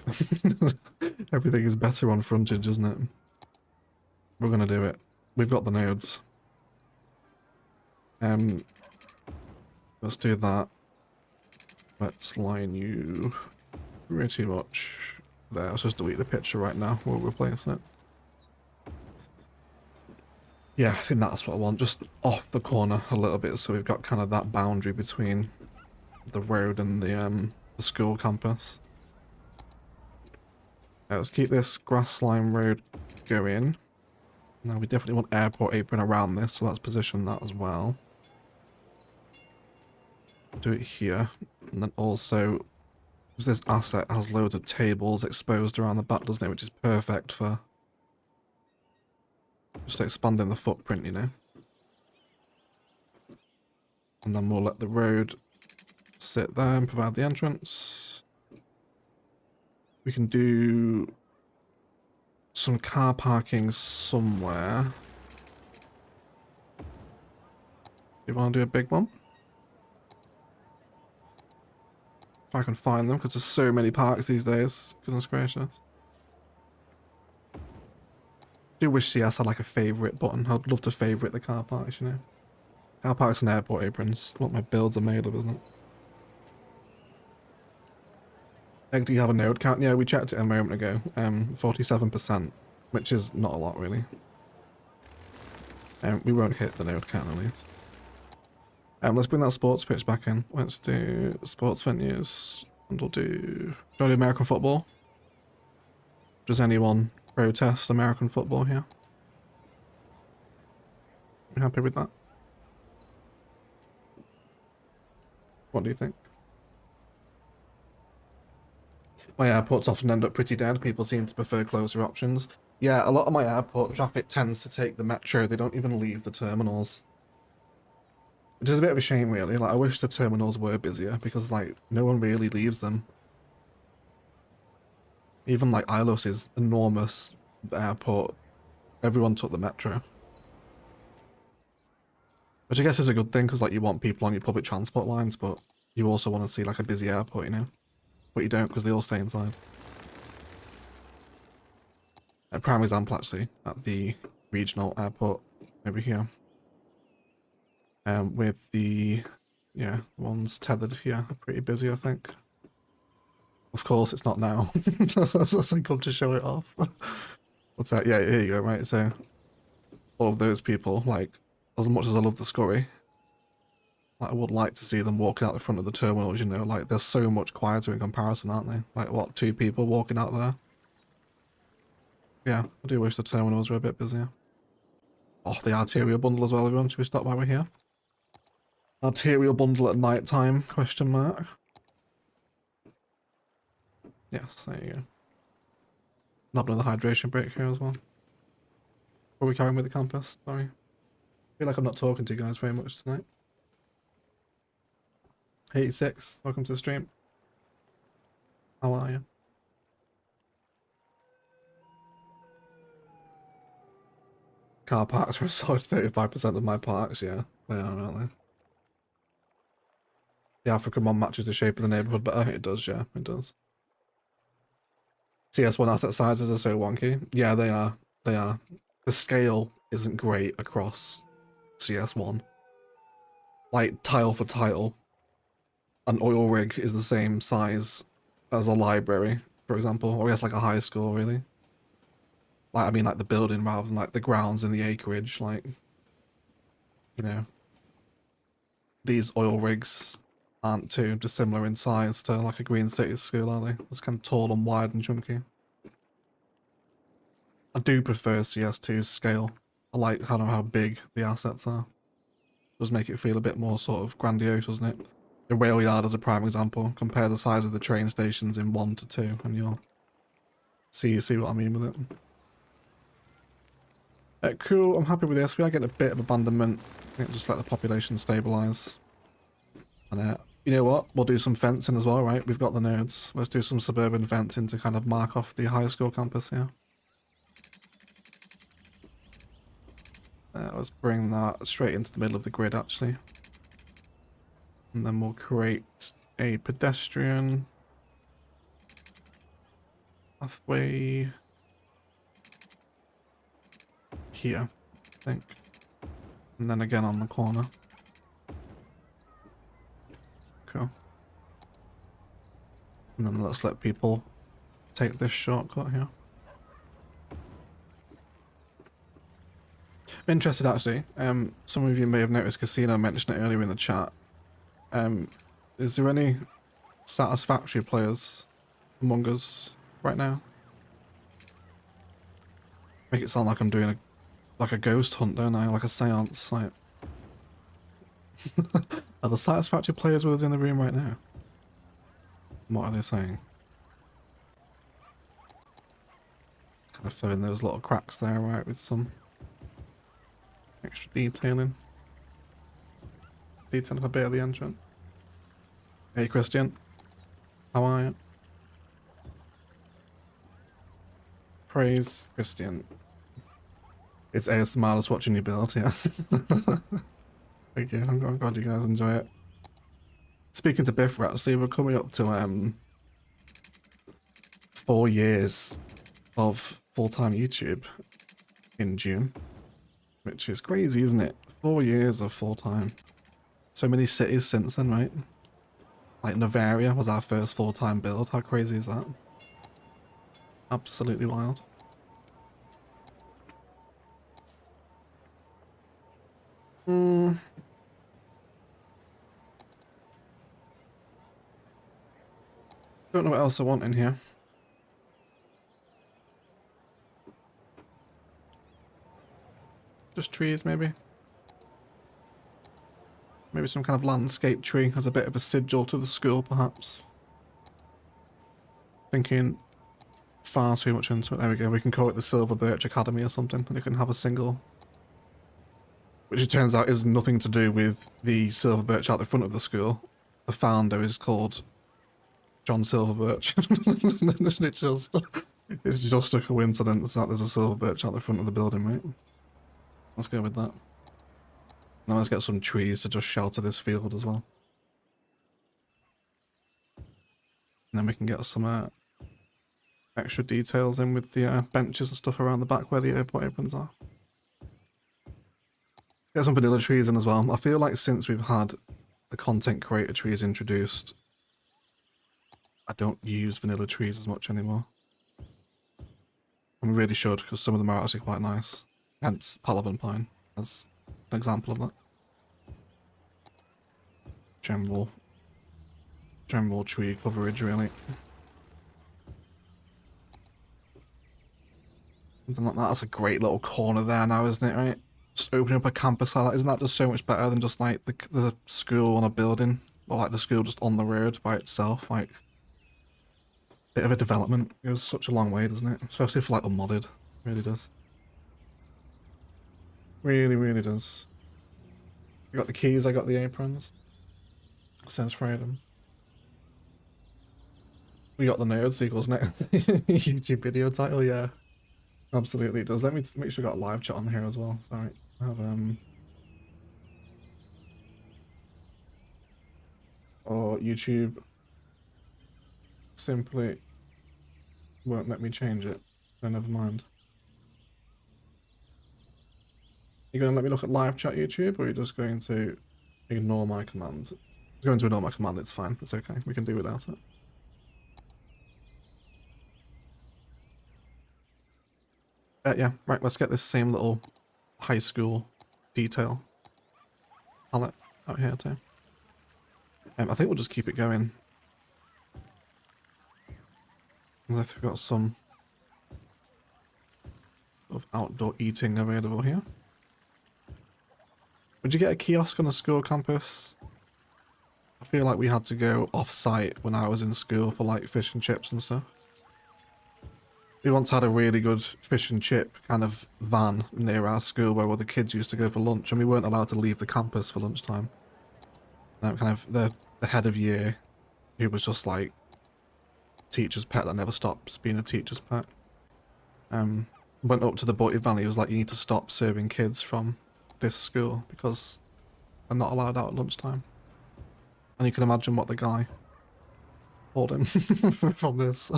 A: everything is better on frontage, isn't it? We're gonna do it. We've got the nodes. Let's do that. Let's line you pretty much there. Let's just delete the picture right now. We'll replace it. Yeah, I think that's what I want. Just off the corner a little bit, so we've got kind of that boundary between the road and the school campus. Let's keep this grass line road going. Now we definitely want airport apron around this, so let's position that as well. Do it here, and then also, because this asset has loads of tables exposed around the back, doesn't it? Which is perfect for just expanding the footprint, you know. And then we'll let the road sit there and provide the entrance. We can do some car parking somewhere. Do you want to do a big one? If I can find them, because there's so many parks these days. Goodness gracious. I do wish CS had like a favourite button. I'd love to favourite the car parks, you know. Car parks and airport aprons. What my builds are made of, isn't it? Egg, do you have a node count? Yeah, we checked it a moment ago. 47%, which is not a lot really. We won't hit the node count at least. Let's bring that sports pitch back in. Let's do sports venues, and we'll do American football. Does anyone protest American football here? You happy with that? What do you think? My airports often end up pretty dead. People seem to prefer closer options. Yeah, a lot of my airport traffic tends to take the metro. They don't even leave the terminals. Which is a bit of a shame, really. Like, I wish the terminals were busier, because, like, no one really leaves them. Even, like, Ilos's enormous airport, everyone took the metro. Which I guess is a good thing, because, like, you want people on your public transport lines, but you also want to see, like, a busy airport, you know? But you don't, because they all stay inside. A prime example, actually, at the regional airport over here. With the, yeah, ones tethered here are pretty busy, I think. Of course, it's not now. That's like come to show it off. What's that? Yeah, here you go, right? So, all of those people, like, as much as I love the scurry, like, I would like to see them walking out the front of the terminals, you know? Like, they're so much quieter in comparison, aren't they? Like, what, 2 people walking out there? Yeah, I do wish the terminals were a bit busier. Oh, the arterial bundle as well, everyone. Should we stop while we're here? Arterial bundle at night time, question mark. Yes, there you go. Not another hydration break here as well. Are we carrying with the campus? Sorry. I feel like I'm not talking to you guys very much tonight. 86, welcome to the stream. How are you? Car parks are a solid 35% of my parks, yeah. They are, aren't they? The African one matches the shape of the neighbourhood better. It does, yeah, it does. CS1 asset sizes are so wonky. Yeah, they are. They are. The scale isn't great across CS1. Like, tile for tile, an oil rig is the same size as a library, for example, or I guess like a high school, really. Like, I mean, like the building rather than like the grounds and the acreage, like, you know. These oil rigs aren't too dissimilar in size to like a Green City school, are they? It's kind of tall and wide and chunky. I do prefer CS2's scale. I like kind of how big the assets are. Does make it feel a bit more sort of grandiose, doesn't it? The rail yard is a prime example. Compare the size of the train stations in 1 to 2 and you'll see what I mean with it. Cool, I'm happy with this. We are getting a bit of abandonment. I think just let the population stabilise. And you know what? We'll do some fencing as well, right? We've got the nodes. Let's do some suburban fencing to kind of mark off the high school campus here. Let's bring that straight into the middle of the grid, actually. And then we'll create a pedestrian pathway here, I think. And then again on the corner. cool. And then let's let people take this shortcut here. I'm interested actually. Some of you may have noticed Casino mentioned it earlier in the chat. Is there any satisfactory players among us right now? Make it sound like I'm doing a ghost hunt, don't I? Like a seance. Like, are the satisfactory players with us in the room right now? What are they saying? Kind of filling those little cracks there, right, with some extra detailing. Detailing a bit of the entrance. Hey Christian, how are you? Praise Christian. It's ASMR just watching you build, yeah. Thank you, I'm glad you guys enjoy it. Speaking to Biff, actually, we're coming up to 4 years of full-time YouTube in June, which is crazy, isn't it? 4 years of full-time. So many cities since then, right? Like Novaria was our first full-time build. How crazy is that? Absolutely wild. Don't know what else I want in here. Just trees, maybe. Maybe some kind of landscape tree as a bit of a sigil to the school, perhaps. Thinking far too much into it. There we go. We can call it the Silver Birch Academy or something. And it can have a single, which it turns out is nothing to do with the Silver Birch out the front of the school. The founder is called John Silver Birch. It's just a coincidence that there's a Silver Birch out the front of the building, right? Let's go with that. Now let's get some trees to just shelter this field as well. And then we can get some extra details in with the benches and stuff around the back where the airport aprons are. Get some vanilla trees in as well. I feel like since we've had the content creator trees introduced, I don't use vanilla trees as much anymore. I really should, because some of them are actually quite nice. Hence Palavan Pine as an example of that. General tree coverage, really. Something like that. That's a great little corner there now, isn't it, right? Just opening up a campus like that, isn't that just so much better than just like the school on a building? Or like the school just on the road by itself, like bit of a development. It goes such a long way, doesn't it? Especially for like unmodded. It really does. Really, really does. You got the keys, I got the aprons. Says freedom. We got the nerds equals next YouTube video title, yeah. Absolutely it does. Let me make sure we got a live chat on here as well. Sorry. I have or YouTube simply won't let me change it. So never mind. You're gonna let me look at live chat YouTube, or you're just going to ignore my command? It's going to ignore my command, it's fine. It's okay. We can do without it. Yeah, right, let's get this same little high school detail palette out here too. I think we'll just keep it going. I think we've got some sort of outdoor eating available here. Would you get a kiosk on a school campus? I feel like we had to go off-site when I was in school for like fish and chips and stuff. We once had a really good fish and chip kind of van near our school where all the kids used to go for lunch, and we weren't allowed to leave the campus for lunchtime. Kind of the head of year, who was just like teacher's pet that never stops being a teacher's pet, went up to the Butty Valley. He was like, you need to stop serving kids from this school because they're not allowed out at lunchtime. And you can imagine what the guy told him from this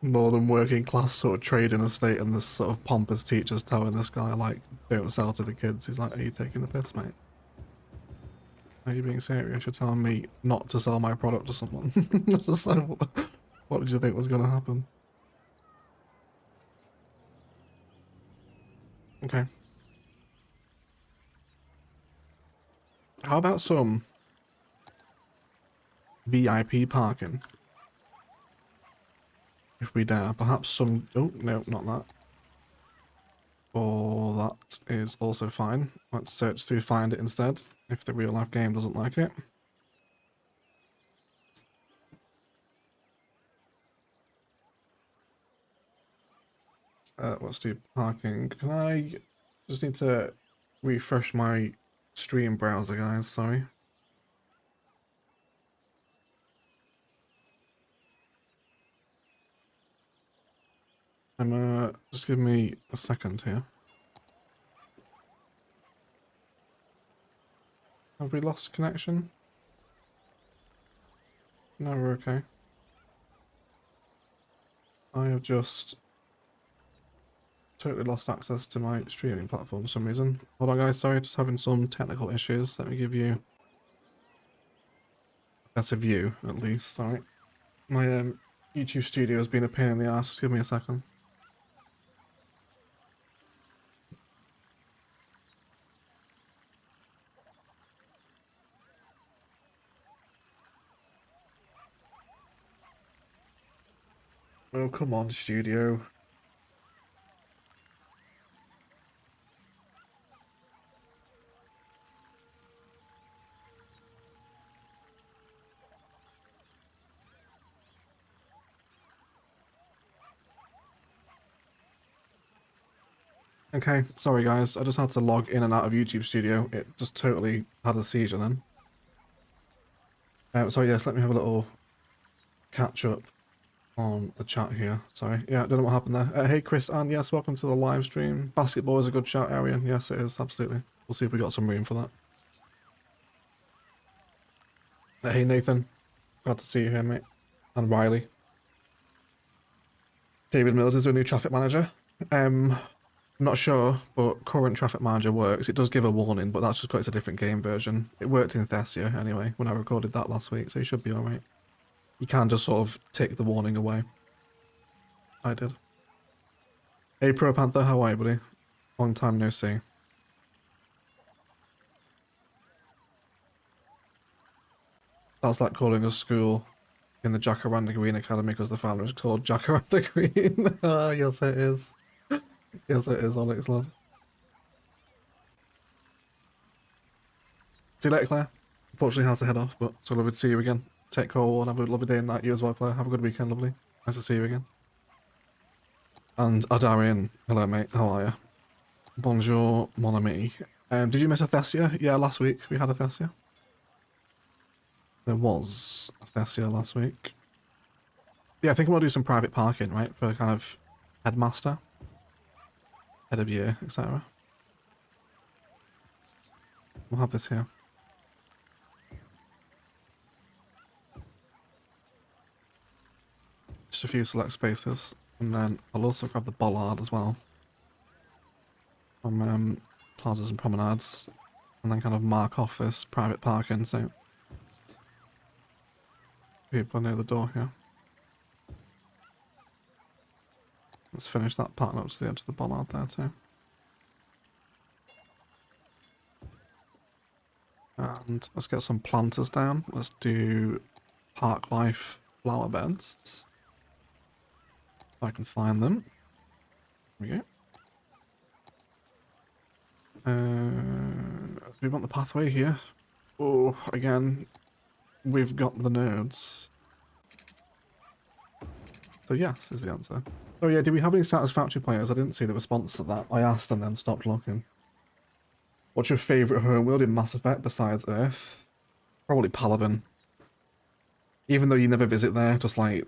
A: northern working class sort of trading estate, and this sort of pompous teacher's telling this guy like, don't sell to the kids. He's like, are you taking the piss, mate? Are you being serious? You're telling me not to sell my product to someone? So, what did you think was going to happen? Okay. How about some VIP parking? If we dare. Perhaps some... Oh, no, not that. Or that is also fine. Let's search through Find It instead, if the real life game doesn't like it. Let's do parking. Can I just need to refresh my stream browser, guys? Sorry. Just give me a second here. Have we lost connection? No, we're okay. I have just totally lost access to my streaming platform for some reason. Hold on, guys. Sorry, just having some technical issues. Let me give you a better view, at least. Sorry. My YouTube studio has been a pain in the ass. Just give me a second. Oh, come on, studio. Okay, sorry guys, I just had to log in and out of YouTube Studio. It just totally had a seizure then. So yes, let me have a little catch up on the chat here. Sorry, yeah, I don't know what happened there. Hey Chris, and yes, welcome to the live stream. Basketball is a good chat area. Yes, it is, absolutely. We'll see if we got some room for that. Hey Nathan, glad to see you here, mate. And Riley. David Mills is our new traffic manager. I'm not sure, but current traffic manager works. It does give a warning, but that's just because it's a different game version. It worked in Thessia anyway, when I recorded that last week, so you should be alright. You can just sort of take the warning away. I did. Hey Pro Panther, how are you, buddy? Long time no see. That's like calling a school in the Jacaranda Green Academy because the founder is called Jacaranda Green. Ah, yes it is. Yes it is, Onyx lad. See you later, Claire. Unfortunately, I have to head off, but so lovely to see you again. Take care and have a lovely day and night. You as well, Claire. Have a good weekend, lovely. Nice to see you again. And Adarian, hello mate, how are you? Bonjour, mon ami. Did you miss a Thessia? Yeah, last week we had a Thessia. There was a Thessia last week. Yeah, I think we'll do some private parking, right? For kind of headmaster, head of year, etc. We'll have this here. Just a few select spaces. And then I'll also grab the bollard as well. From plazas and promenades. And then kind of mark off this private parking, so people near the door here. Let's finish that part up to the edge of the bollard there too. And let's get some planters down. Let's do park life flower beds. If I can find them. There we go. We want the pathway here. Oh, again, we've got the nodes. So yes, is the answer. Oh yeah, did we have any satisfactory players? I didn't see the response to that. I asked and then stopped looking. What's your favourite homeworld in Mass Effect besides Earth? Probably Palaven. Even though you never visit there, just like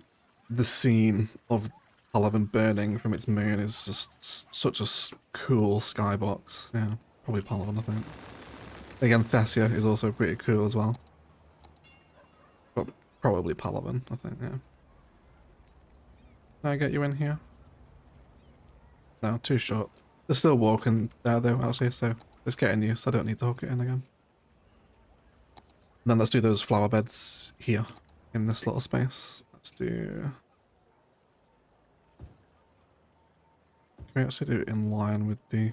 A: the scene of Palaven burning from its moon is just such a cool skybox. Yeah, probably Palaven, I think. Again, Thessia is also pretty cool as well. But probably Palaven, I think, yeah. Can I get you in here? No, too short. They're still walking there though, actually, so it's getting used. I don't need to hook it in again. Then let's do those flower beds here in this little space. Let's do... Can we actually do it in line with the...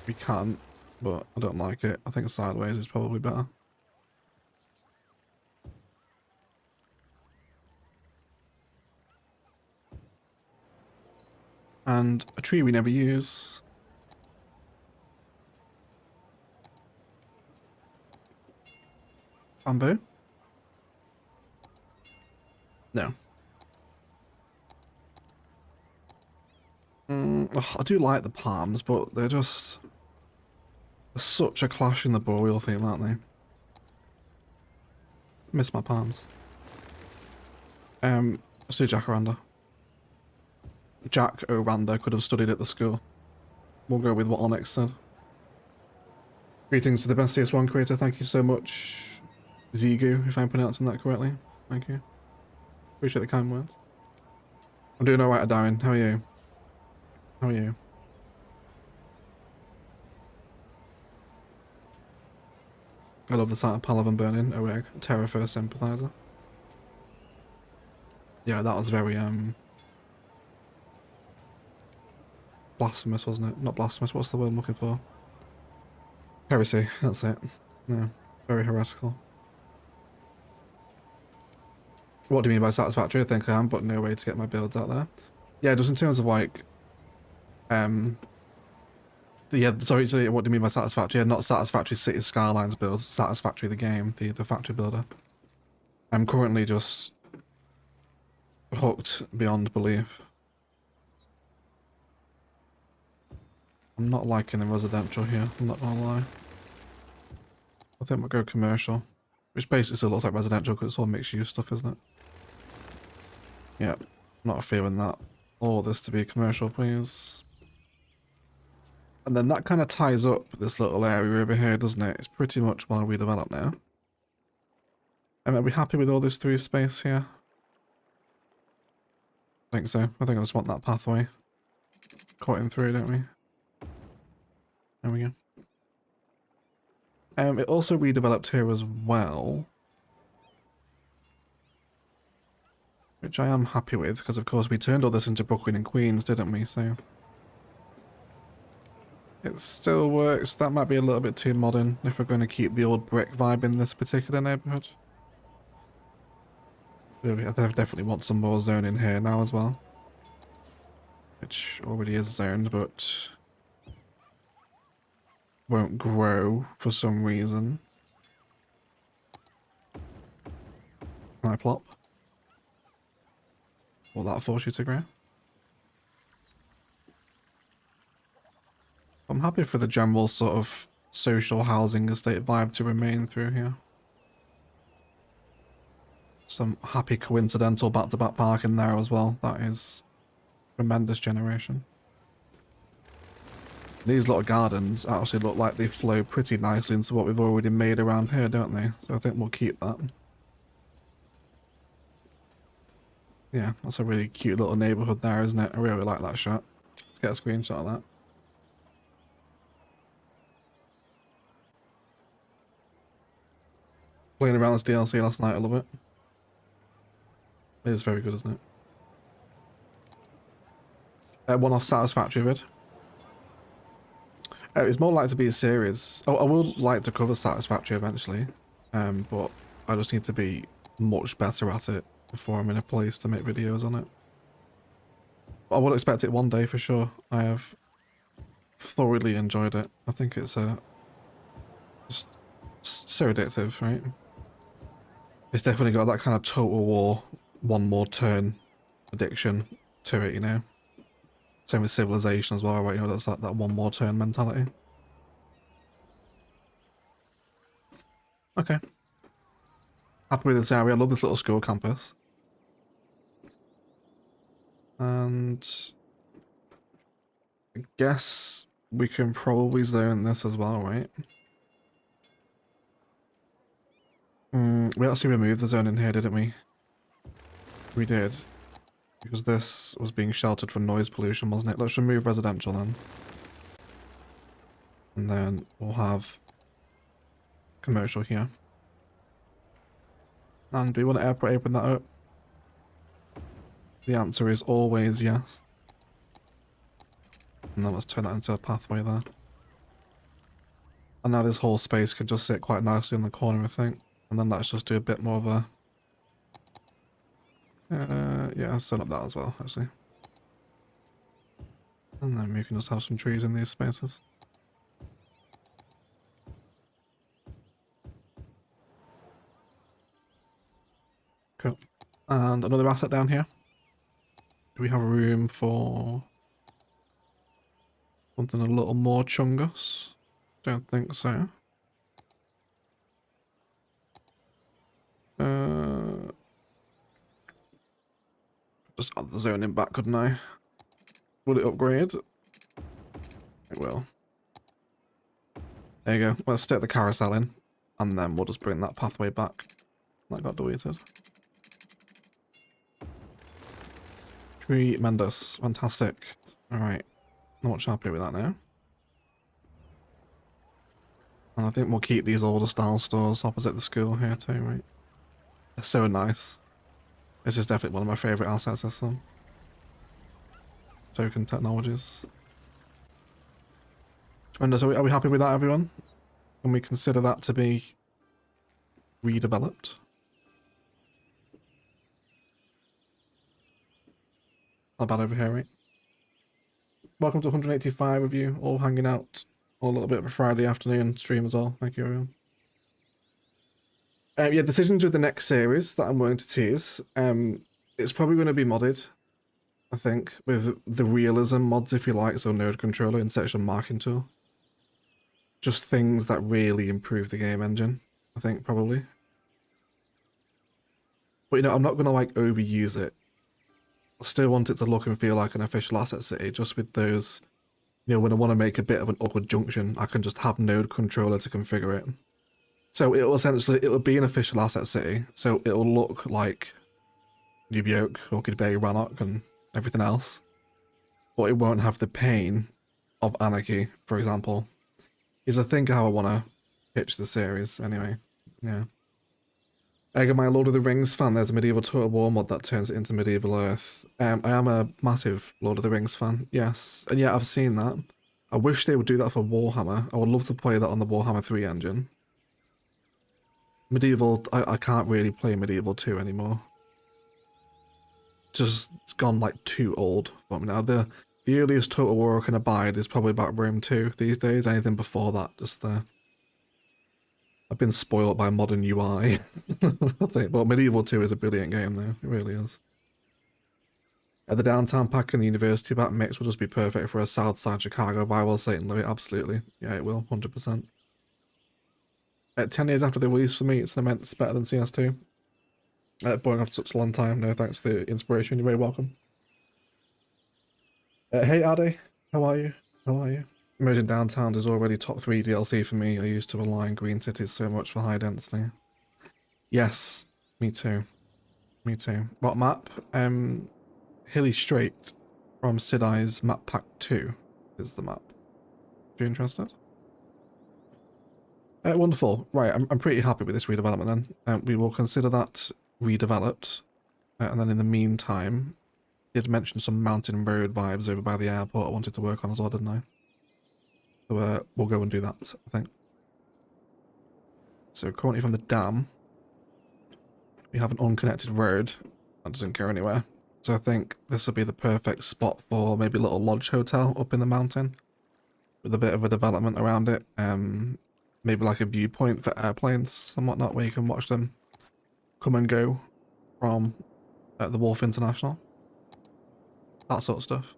A: we can't, but I don't like it. I think sideways is probably better. And a tree we never use. Bamboo? No. I do like the palms, but they're just... There's such a clash in the boreal theme, aren't they? Miss my palms. Let's do Jacaranda. Jack O'Randa could have studied at the school. We'll go with what Onyx said. Greetings to the best CS1 creator. Thank you so much, Zigu, if I'm pronouncing that correctly. Thank you. Appreciate the kind words. I'm doing alright, Darren. How are you? How are you? I love the sight of Palavan burning. Aweg. Terror first sympathizer. Yeah, that was very, blasphemous, wasn't it? Not blasphemous, what's the word I'm looking for? Heresy, that's it. No, very heretical. What do you mean by satisfactory? I think I am, but no way to get my builds out there. Yeah, just in terms of like, yeah, sorry, what do you mean by satisfactory? Yeah, not satisfactory City Skylines builds, satisfactory the game, the factory builder. I'm currently just hooked beyond belief. I'm not liking the residential here, I'm not gonna lie. I think we'll go commercial. Which basically still looks like residential because it's all mixed use stuff, isn't it? Yeah, not feeling that. All this to be commercial, please. And then that kind of ties up this little area over here, doesn't it? It's pretty much well redeveloped now. And are we happy with all this through space here? I think so. I think I just want that pathway cutting through, don't we? There we go. It also redeveloped here as well. Which I am happy with, because of course we turned all this into Brooklyn and Queens, didn't we? So it still works. That might be a little bit too modern if we're going to keep the old brick vibe in this particular neighborhood. I definitely want some more zoning here now as well. Which already is zoned, but won't grow for some reason. Can I plop? Will that force you to grow? I'm happy for the general sort of social housing estate vibe to remain through here. Some happy coincidental back-to-back parking there as well. That is tremendous generation. These little gardens actually look like they flow pretty nicely into what we've already made around here, don't they? So I think we'll keep that. Yeah, that's a really cute little neighborhood there, isn't it? I really like that shot. Let's get a screenshot of that. Playing around this DLC last night, I love it. It is very good, isn't it? One-off satisfactory vid. It's more likely to be a series. Oh, I would like to cover Satisfactory eventually, but I just need to be much better at it before I'm in a place to make videos on it. But I would expect it one day for sure. I have thoroughly enjoyed it. I think it's just so addictive, right? It's definitely got that kind of Total War, one more turn addiction to it, you know? Same with Civilization as well, right? You know, that's that one more turn mentality. Okay. Happy with this area. I love this little school campus. And I guess we can probably zone this as well, right? We actually removed the zone in here, didn't we? We did. Because this was being sheltered from noise pollution, wasn't it? Let's remove residential then. And then we'll have commercial here. And do we want to open that up? The answer is always yes. And then let's turn that into a pathway there. And now this whole space can just sit quite nicely in the corner, I think. And then let's just do a bit more of a... yeah, set up that as well, actually. And then we can just have some trees in these spaces. Cool. And another asset down here. Do we have room for something a little more chungus? Don't think so. Just add the zoning back, couldn't I? Will it upgrade? It will. There you go. Let's stick the carousel in, and then we'll just bring that pathway back. That got deleted. Tremendous. Fantastic. Alright. Not much happy with that now. And I think we'll keep these older style stores opposite the school here too, right? They're so nice. This is definitely one of my favourite assets, this one. Token technologies. Tremendous. Are we happy with that, everyone? Can we consider that to be redeveloped? Not bad over here, right? Welcome to 185 of you, all hanging out. All a little bit of a Friday afternoon stream as well. Thank you, everyone. Yeah, decisions with the next series that I'm willing to tease. It's probably going to be modded, I think, with the realism mods, if you like, so node controller and section marking tool. Just things that really improve the game engine, I think, probably. But, you know, I'm not going to, like, overuse it. I still want it to look and feel like an official asset city, just with those, you know, when I want to make a bit of an awkward junction, I can just have node controller to configure it. So it'll be an official asset city, so it'll look like New York, Orchid Bay, Rannoch, and everything else. But it won't have the pain of Anarchy, for example. Is I think how I want to pitch the series, anyway. Yeah. Egg, am I a Lord of the Rings fan? There's a medieval Total War mod that turns it into medieval Earth. I am a massive Lord of the Rings fan, yes. And yeah, I've seen that. I wish they would do that for Warhammer. I would love to play that on the Warhammer 3 engine. Medieval, I can't really play Medieval 2 anymore. Just, it's gone like too old for me now. The earliest Total War I can abide is probably about Rome 2 these days. Anything before that, just I've been spoiled by modern UI. I think, but Medieval 2 is a brilliant game though, it really is. The downtown pack and the university pack mix will just be perfect for a south side Chicago viral St. Louis, absolutely. Yeah, it will, 100%. 10 years after the release for me, it's an immense better than CS2. Boring after such a long time, no thanks for the inspiration, you're very welcome. Hey Ade, how are you? How are you? Emerging Downtown is already top 3 DLC for me. I used to rely on green cities so much for high density. Yes, me too. Me too. What map? Hilly Strait from Sidai's Map Pack 2 is the map. Are you interested? Wonderful. Right, I'm pretty happy with this redevelopment then. We will consider that redeveloped. And then in the meantime, I did mention some mountain road vibes over by the airport I wanted to work on as well, didn't I? So we'll go and do that, I think. So currently from the dam, we have an unconnected road that doesn't go anywhere. So I think this will be the perfect spot for maybe a little lodge hotel up in the mountain with a bit of a development around it. Maybe like a viewpoint for airplanes and whatnot where you can watch them come and go from the Wharf International. That sort of stuff.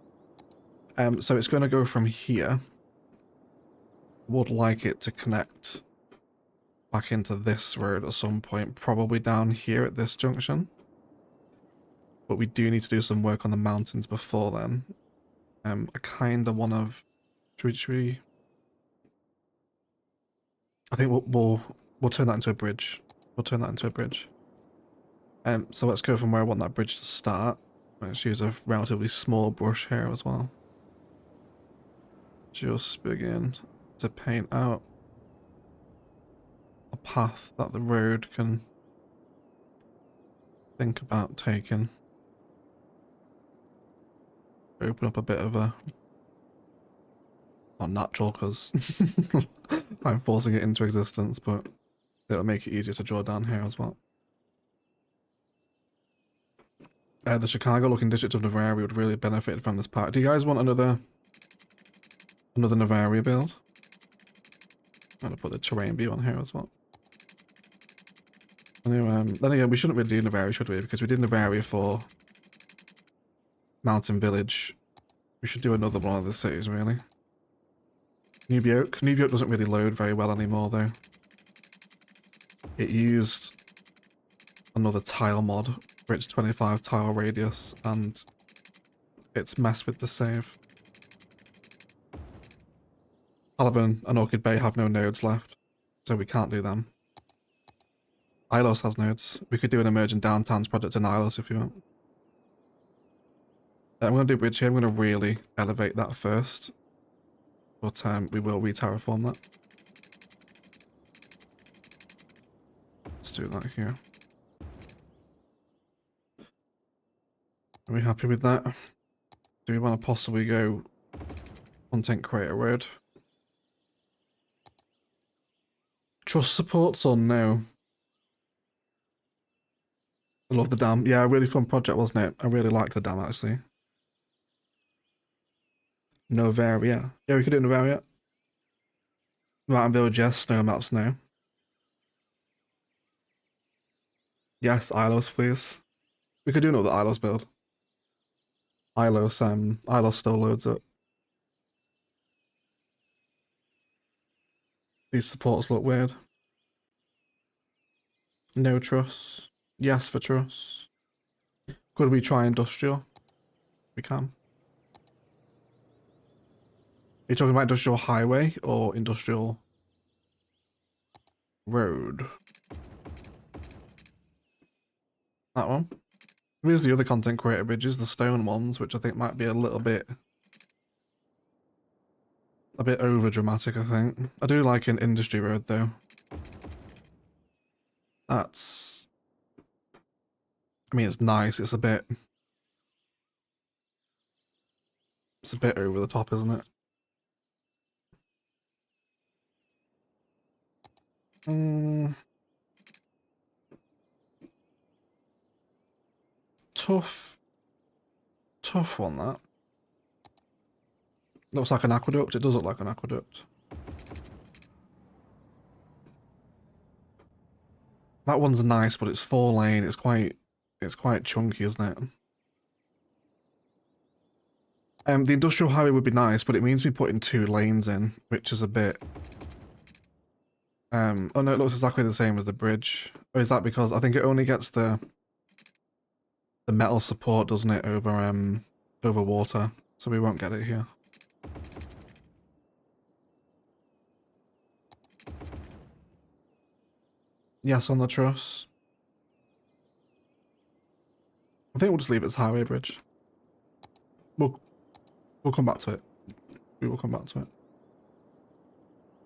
A: So it's going to go from here. Would like it to connect back into this road at some point, probably down here at this junction. But we do need to do some work on the mountains before then. I kind of want to... Should we... I think we'll turn that into a bridge. We'll turn that into a bridge. So let's go from where I want that bridge to start. Let's use a relatively small brush here as well. Just begin to paint out a path that the road can think about taking. Open up a bit of a, not natural because I'm forcing it into existence, but it'll make it easier to draw down here as well. The Chicago looking district of Navaria would really benefit from this part. Do you guys want another Navaria build? I'm gonna put the terrain view on here as well. Anyway, then again, we shouldn't really do Navaria, should we? Because we did Navaria for Mountain Village. We should do another one of the cities, really. Nubiok. Nubiok doesn't really load very well anymore, though. It used another tile mod for its 25 tile radius, and it's messed with the save. Sullivan and Orchid Bay have no nodes left, so we can't do them. Ilos has nodes. We could do an emerging downtowns project in Ilos if you want. I'm going to do bridge here. I'm going to really elevate that first. But we will re-terraform that. Let's do that here. Are we happy with that? Do we want to possibly go content creator road? Trust supports or no? I love the dam. Yeah, a really fun project, wasn't it? I really liked the dam, actually. Novaria. Yeah, we could do Novaria. Mountain Village, yes. Snow maps, no. Yes, Ilos, please. We could do another Ilos build. Ilos still loads up. These supports look weird. No truss. Yes for truss. Could we try industrial? We can. Are you talking about industrial highway or industrial road? That one. Here's the other content creator bridges, the stone ones, which I think might be a little bit over dramatic, I think. I do like an industry road though. That's, I mean, it's nice. It's a bit over the top, isn't it? Tough one, that. Looks like an aqueduct. It does look like an aqueduct. That one's nice, but it's 4-lane. It's quite chunky, isn't it? The industrial highway would be nice, but it means we putting 2 lanes in, which is a bit. Oh no, it looks exactly the same as the bridge. Or is that because I think it only gets the metal support, doesn't it, over water? So we won't get it here. Yes on the truss. I think we'll just leave it as highway bridge. We'll come back to it. We will come back to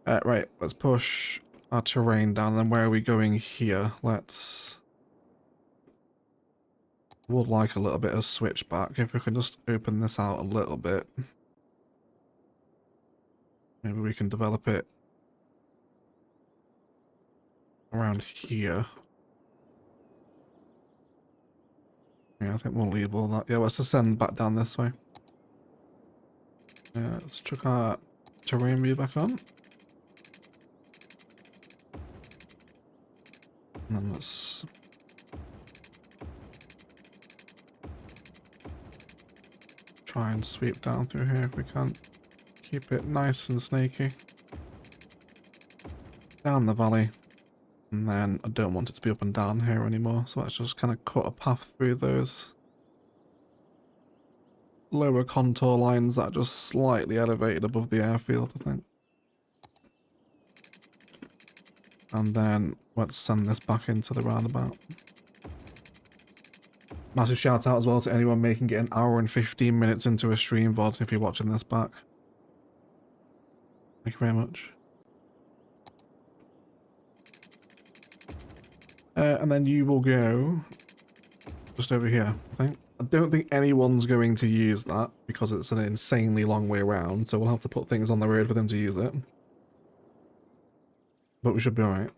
A: it. Right, let's push our terrain down. Then where are we going here? Would like a little bit of switchback. If we can just open this out a little bit. Maybe we can develop it around here. Yeah, I think we'll leave all that. Yeah, let's descend back down this way. Yeah, let's chuck our terrain view back on. And then let's try and sweep down through here if we can. Keep it nice and snaky. Down the valley. And then I don't want it to be up and down here anymore, so let's just kind of cut a path through those lower contour lines that are just slightly elevated above the airfield, I think. And then let's send this back into the roundabout. Massive shout out as well to anyone making it an hour and 15 minutes into a stream VOD if you're watching this back. Thank you very much. And then you will go just over here, I think. I don't think anyone's going to use that because it's an insanely long way around, so we'll have to put things on the road for them to use it. But we should be alright.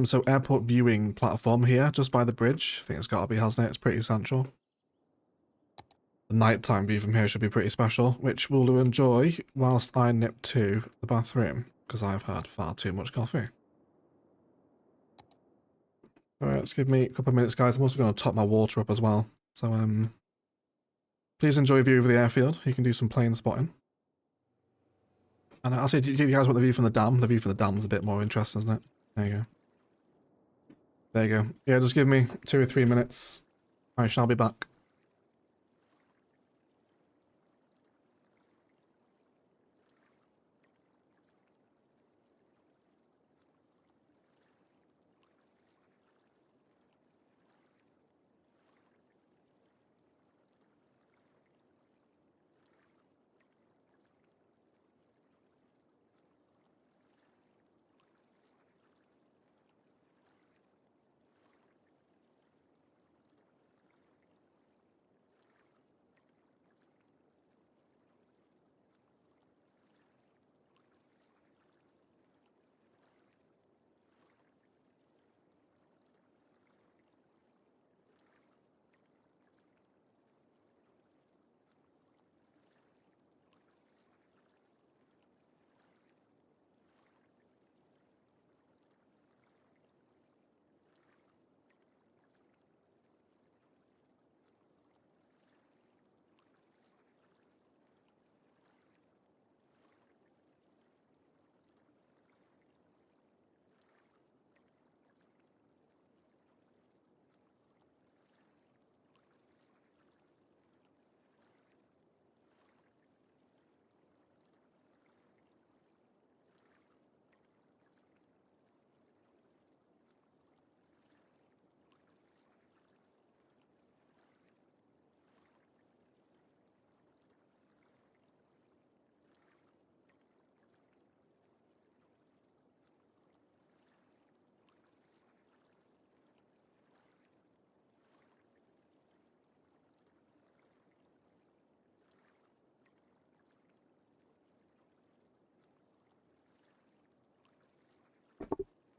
A: So airport viewing platform here, just by the bridge. I think it's gotta be, hasn't it? It's pretty essential. The nighttime view from here should be pretty special, which we'll enjoy whilst I nip to the bathroom, because I've had far too much coffee. Alright, let's give me a couple of minutes, guys. I'm also going to top my water up as well. So, please enjoy a view of the airfield. You can do some plane spotting. And I'll say, do you guys want the view from the dam? The view from the dam's a bit more interesting, isn't it? There you go. There you go. Yeah, just give me 2 or 3 minutes. I shall be back.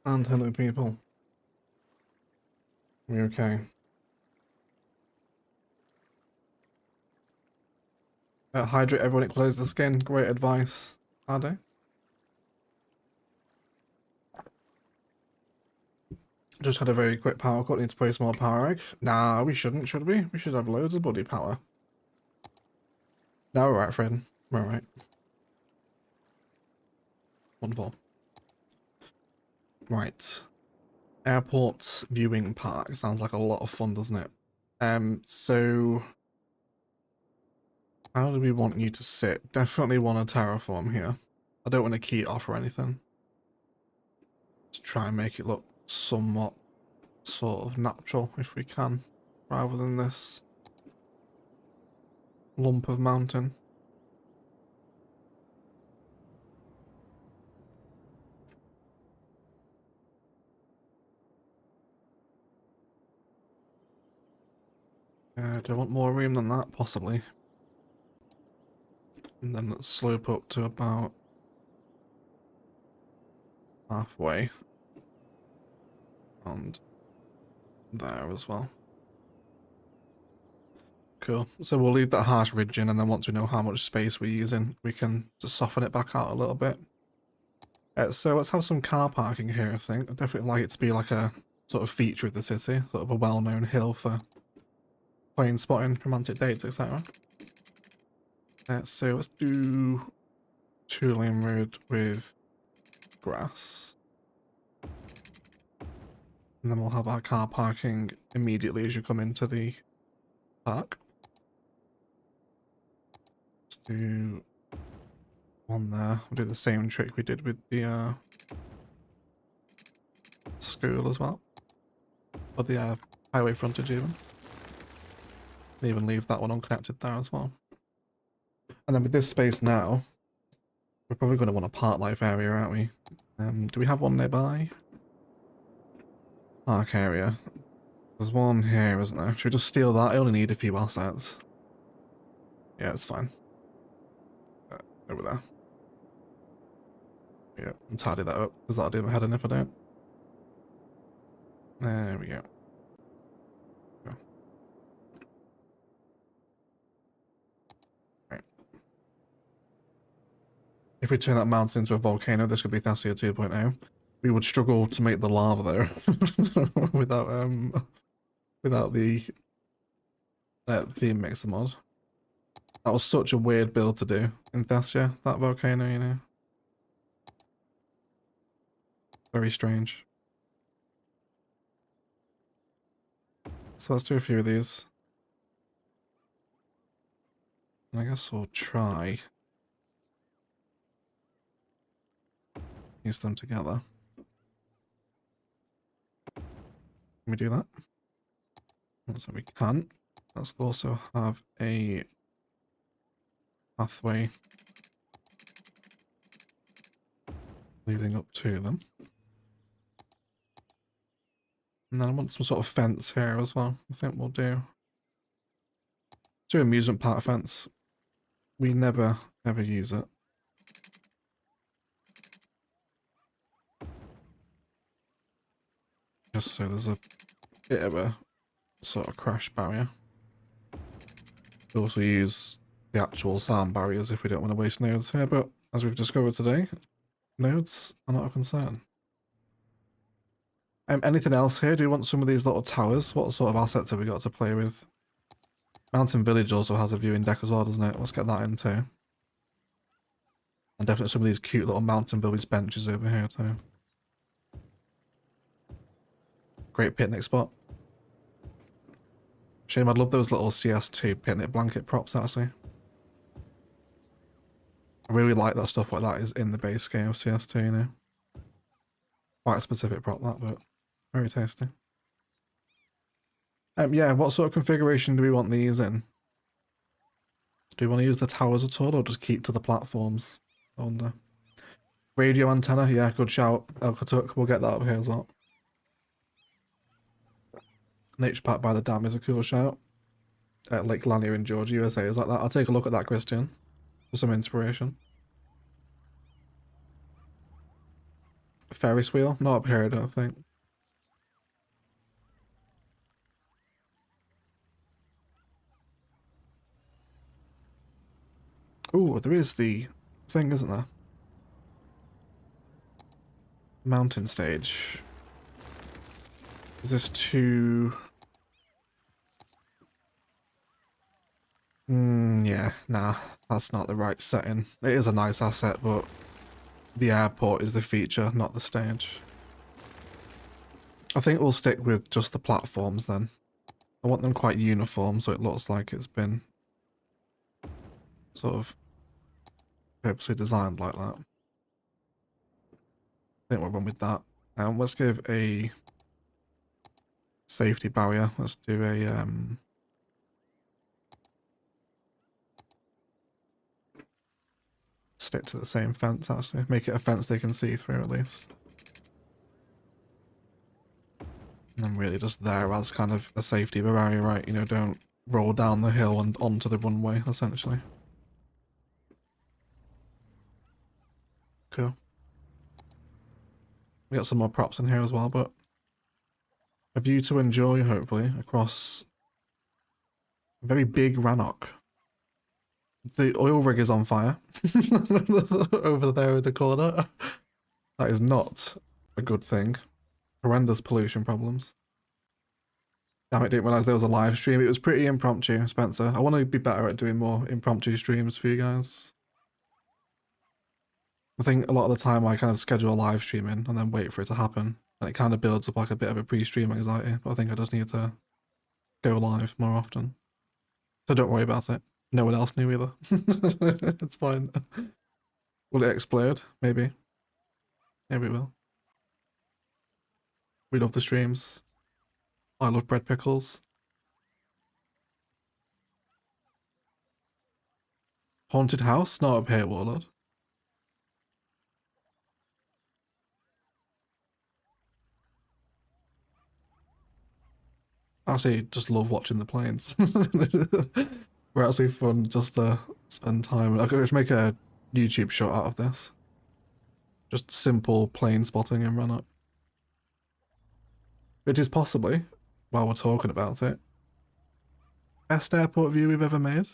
A: And hello, people. We okay? Hydrate everyone, it closes the skin. Great advice, Ade. Just had a very quick power cut. Need to place more power egg. Nah, we shouldn't, should we? We should have loads of body power. No, we're right, Fred. We're alright. Wonderful. Right. Airport viewing park. Sounds like a lot of fun, doesn't it? So how do we want you to sit? Definitely want to terraform here. I don't want to key it off or anything. Let's try and make it look somewhat sort of natural if we can, rather than this lump of mountain. Do I want more room than that? Possibly. And then let's slope up to about halfway. And there as well. Cool. So we'll leave that harsh ridge in, and then once we know how much space we're using, we can just soften it back out a little bit. So let's have some car parking here, I think. I'd definitely like it to be like a sort of feature of the city, sort of a well-known hill for plane spotting, romantic dates, etc. So let's do 2-lane road with grass. And then we'll have our car parking immediately as you come into the park. Let's do one there. We'll do the same trick we did with the school as well. Or the highway frontage even. Even leave that one unconnected there as well. And then with this space now, We're probably going to want a park life area, aren't we? Do we have one nearby? Park area. There's one here, isn't there? Should we just steal that? I only need a few assets. Yeah, it's fine. Over there. Yeah, and tidy that up, because that'll do my head in if I don't. There we go. Right. If we turn that mountain into a volcano, this could be Thessia 2.0. We would struggle to make the lava there without the theme mixer mod. That was such a weird build to do in Thessia, that volcano, you know. Very strange. So let's do a few of these. I guess we'll try use them together. Can we do that? So we can. Let's also have a pathway leading up to them. And then I want some sort of fence here as well. I think we'll do amusement park fence. We never ever use it. Just so there's a bit of a sort of crash barrier. We also use the actual sound barriers if we don't want to waste nodes here, but as we've discovered today, nodes are not a concern. Anything else here? Do you want some of these little towers? What sort of assets have we got to play with? Mountain Village also has a viewing deck as well, doesn't it? Let's get that in too. And definitely some of these cute little Mountain Village benches over here too. Great picnic spot. Shame, I'd love those little CS2 picnic blanket props actually. I really like that stuff like that is in the base game of CS2, you know. Quite a specific prop that, but very tasty. Yeah, what sort of configuration do we want these in? Do we want to use the towers at all, or just keep to the platforms? I wonder. Radio antenna, yeah, good shout. Elkatuk, we'll get that up here as well. Nature Park by the Dam is a cool shout. Lake Lanier in Georgia, USA is like that. I'll take a look at that, Christian, for some inspiration. Ferris wheel? Not up here, I don't think. Ooh, there is the thing, isn't there? Mountain stage. Is this too... yeah, nah, that's not the right setting. It is a nice asset, but the airport is the feature, not the stage. I think we'll stick with just the platforms then. I want them quite uniform so it looks like it's been sort of purposely designed like that. I think we'll run with that. Let's give a safety barrier. Let's do a stick to the same fence actually. Make it a fence they can see through at least. And then really just there as kind of a safety barrier, right? You know, don't roll down the hill and onto the runway essentially. Cool. We got some more props in here as well, but a view to enjoy hopefully across a very big Rannoch. The oil rig is on fire over there in the corner. That is not a good thing. Horrendous pollution problems. Damn it, didn't realise there was a live stream. It was pretty impromptu, Spencer. I want to be better at doing more impromptu streams for you guys. I think a lot of the time I kind of schedule a live stream in and then wait for it to happen. And it kind of builds up like a bit of a pre-stream anxiety. But I think I just need to go live more often. So don't worry about it. No one else knew either. It's fine. Will it explode? Maybe. Maybe it will. We love the streams. I love bread pickles. Haunted house? Not up here, Warlord. I actually just love watching the planes. We're actually fun just to spend time. I could just make a YouTube short out of this. Just simple plane spotting in Rannoch. Which is possibly, while we're talking about it, best airport view we've ever made.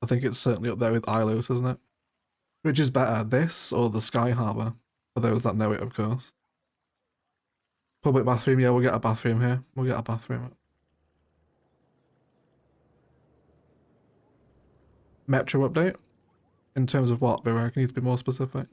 A: I think it's certainly up there with Ilos, isn't it? Which is better, this or the Sky Harbour? For those that know it, of course. Public bathroom, yeah, we'll get a bathroom here. We'll get a bathroom. Metro update? In terms of what, Vero? Can you be more specific?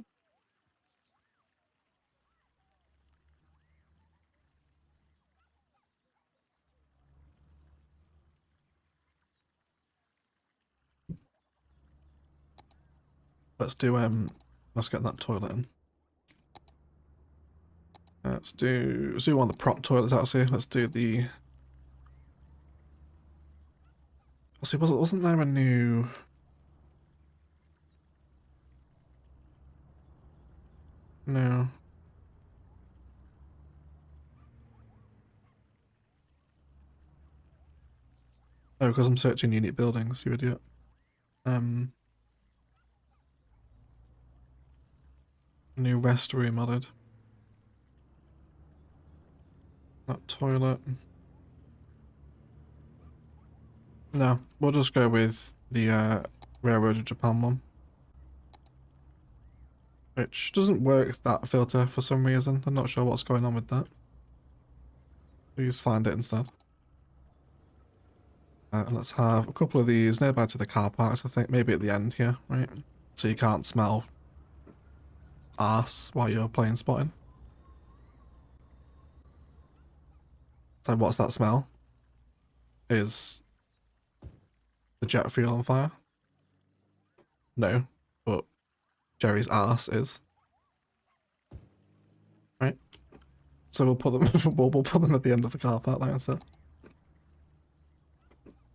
A: Let's do, let's get that toilet in. Let's do one of the prop toilets actually. Let's do the... Let's see, wasn't there a new... No. Oh, because I'm searching unit buildings, you idiot. New rest room added. That toilet. No, we'll just go with the Railroad of Japan one. Which doesn't work, that filter, for some reason. I'm not sure what's going on with that. Please find it instead. Let's have a couple of these nearby to the car parks, I think. Maybe at the end here, right? So you can't smell arse while you're playing spotting. So what's that smell? Is the jet fuel on fire? No, but Jerry's arse is. Right? So we'll put them we'll put them at the end of the car park like I said.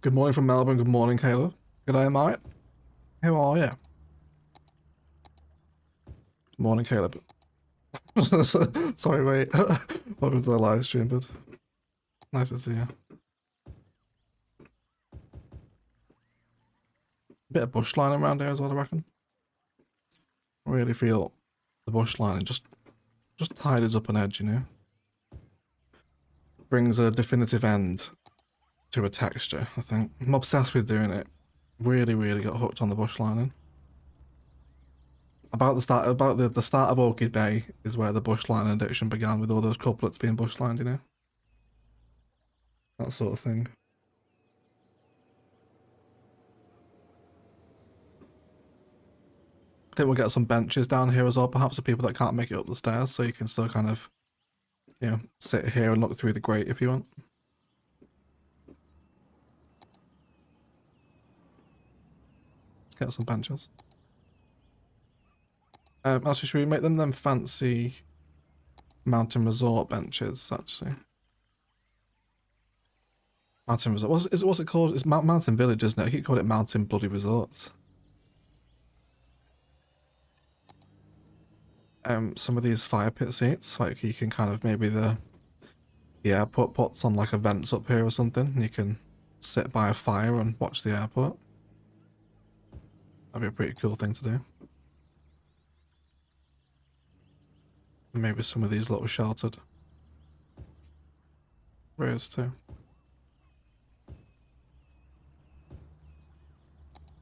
A: Good morning from Melbourne, good morning Caleb. Good day, mate. How are you? Good morning, Caleb. Sorry, mate. Welcome to the live stream, bud. Nice to see you. Bit of bush lining around here as well, I reckon. I really feel the bush lining just tidies up an edge, you know. Brings a definitive end to a texture, I think. I'm obsessed with doing it. Really got hooked on the bush lining. About the start of Orchid Bay is where the bush lining addiction began, with all those couplets being bush lined, you know. That sort of thing. I think we'll get some benches down here as well, perhaps for people that can't make it up the stairs, so you can still kind of, you know, sit here and look through the grate if you want. Let's get some benches. Actually, should we make them fancy mountain resort benches, actually? Mountain resort. What's it called? It's Mountain Village, isn't it? I keep calling it Mountain Bloody Resorts. Some of these fire pit seats, like you can kind of maybe the airport puts on like events up here or something, and you can sit by a fire and watch the airport. That'd be a pretty cool thing to do. And maybe some of these little sheltered areas too.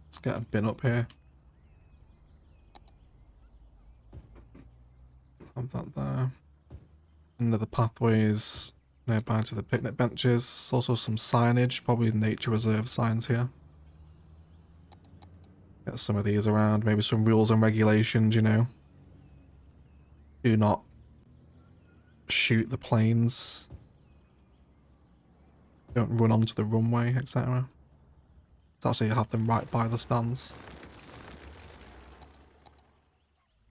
A: Let's get a bin up here. Have that there. Another pathways nearby to the picnic benches. Also some signage, probably nature reserve signs here. Get some of these around, maybe some rules and regulations, you know. Do not shoot the planes. Don't run onto the runway, etc. Actually have them right by the stands.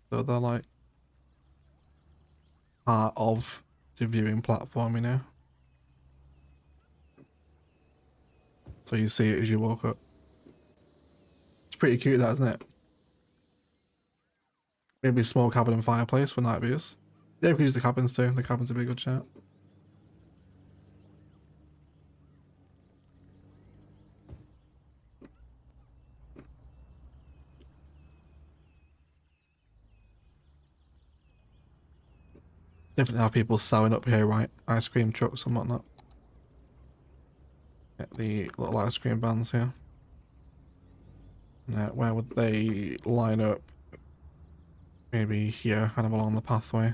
A: So they're like part of the viewing platform, you know. So you see it as you walk up. It's pretty cute, that, isn't it? Maybe a small cabin and fireplace for night views. Yeah, we could use the cabins too. The cabins would be a good shout. Definitely have people selling up here, right? Ice cream trucks and whatnot. Get the little ice cream vans here. Now, where would they line up? Maybe here, kind of along the pathway.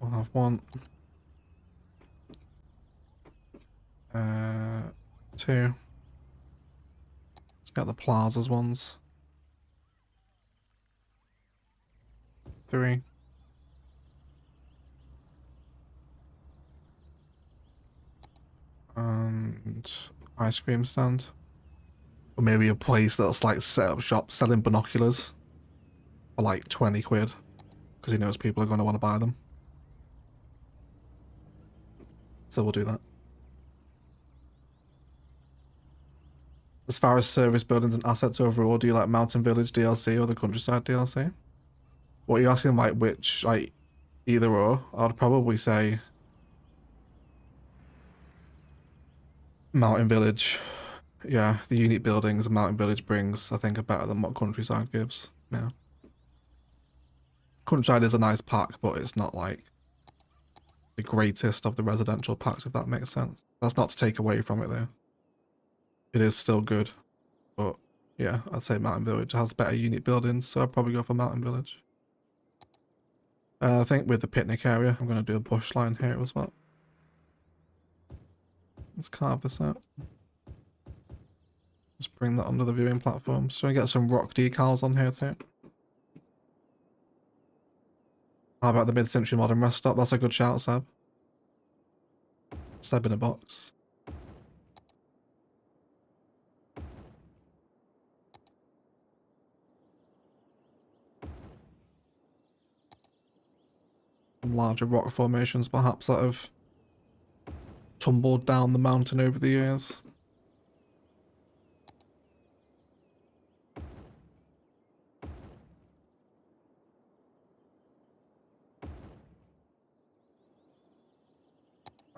A: We'll have one. Two. Let's get the plazas ones. 3. And ice cream stand. Or maybe a place that's like set up shop selling binoculars for like 20 quid. Because he knows people are going to want to buy them. So we'll do that. As far as service buildings and assets overall, do you like Mountain Village DLC or the Countryside DLC? What are you asking, like which, like either or? I'd probably say Mountain Village. Yeah, the unique buildings Mountain Village brings, I think, are better than what Countryside gives. Yeah. Countryside is a nice pack, but it's not like the greatest of the residential packs, if that makes sense. That's not to take away from it, though. It is still good, but yeah, I'd say Mountain Village has better unique buildings, so I'd probably go for Mountain Village. I think with the picnic area, I'm going to do a bush line here as well. Let's carve this out. Just bring that under the viewing platform. So we get some rock decals on here too. How about the mid-century modern rest stop? That's a good shout, Seb. Seb in a box. Some larger rock formations perhaps that have tumbled down the mountain over the years.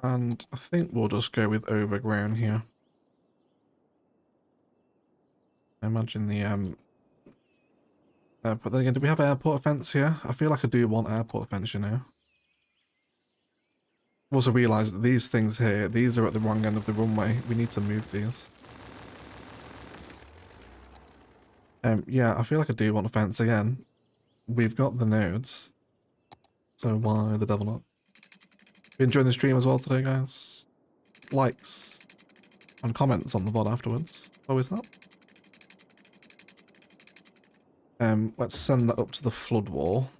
A: And I think we'll just go with overgrown here. I imagine the but then again, do we have airport fence here? I feel like I do want airport fence, you know. I've also realised that these things here, these are at the wrong end of the runway. We need to move these. Yeah, I feel like I do want a fence again. We've got the nodes. So why the devil not? You enjoying the stream as well today, guys? Likes and comments on the VOD afterwards. Always that. Let's send that up to the flood wall.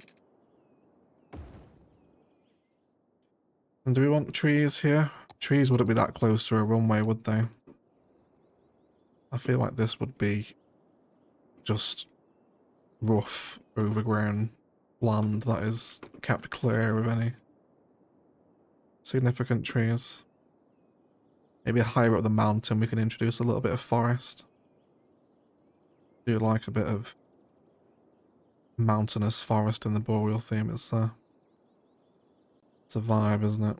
A: And do we want trees here? Trees wouldn't be that close to a runway, would they? I feel like this would be just rough, overgrown land that is kept clear of any significant trees. Maybe higher up the mountain we can introduce a little bit of forest. Do like a bit of mountainous forest in the boreal theme. It's a vibe, isn't it?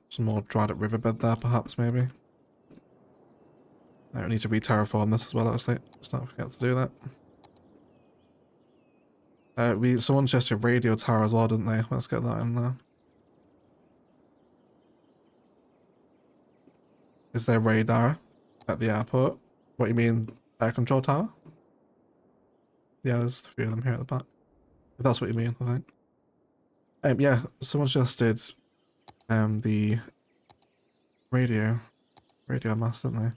A: Some more dried up riverbed there, perhaps, maybe. I need to re-terraform this as well, actually. Let's not forget to do that. Someone suggested radio tower as well, didn't they? Let's get that in there. Is there radar at the airport? What you mean, air control tower? Yeah, there's a few of them here at the back. If that's what you mean, I think. Yeah, someone suggested the radio mast, didn't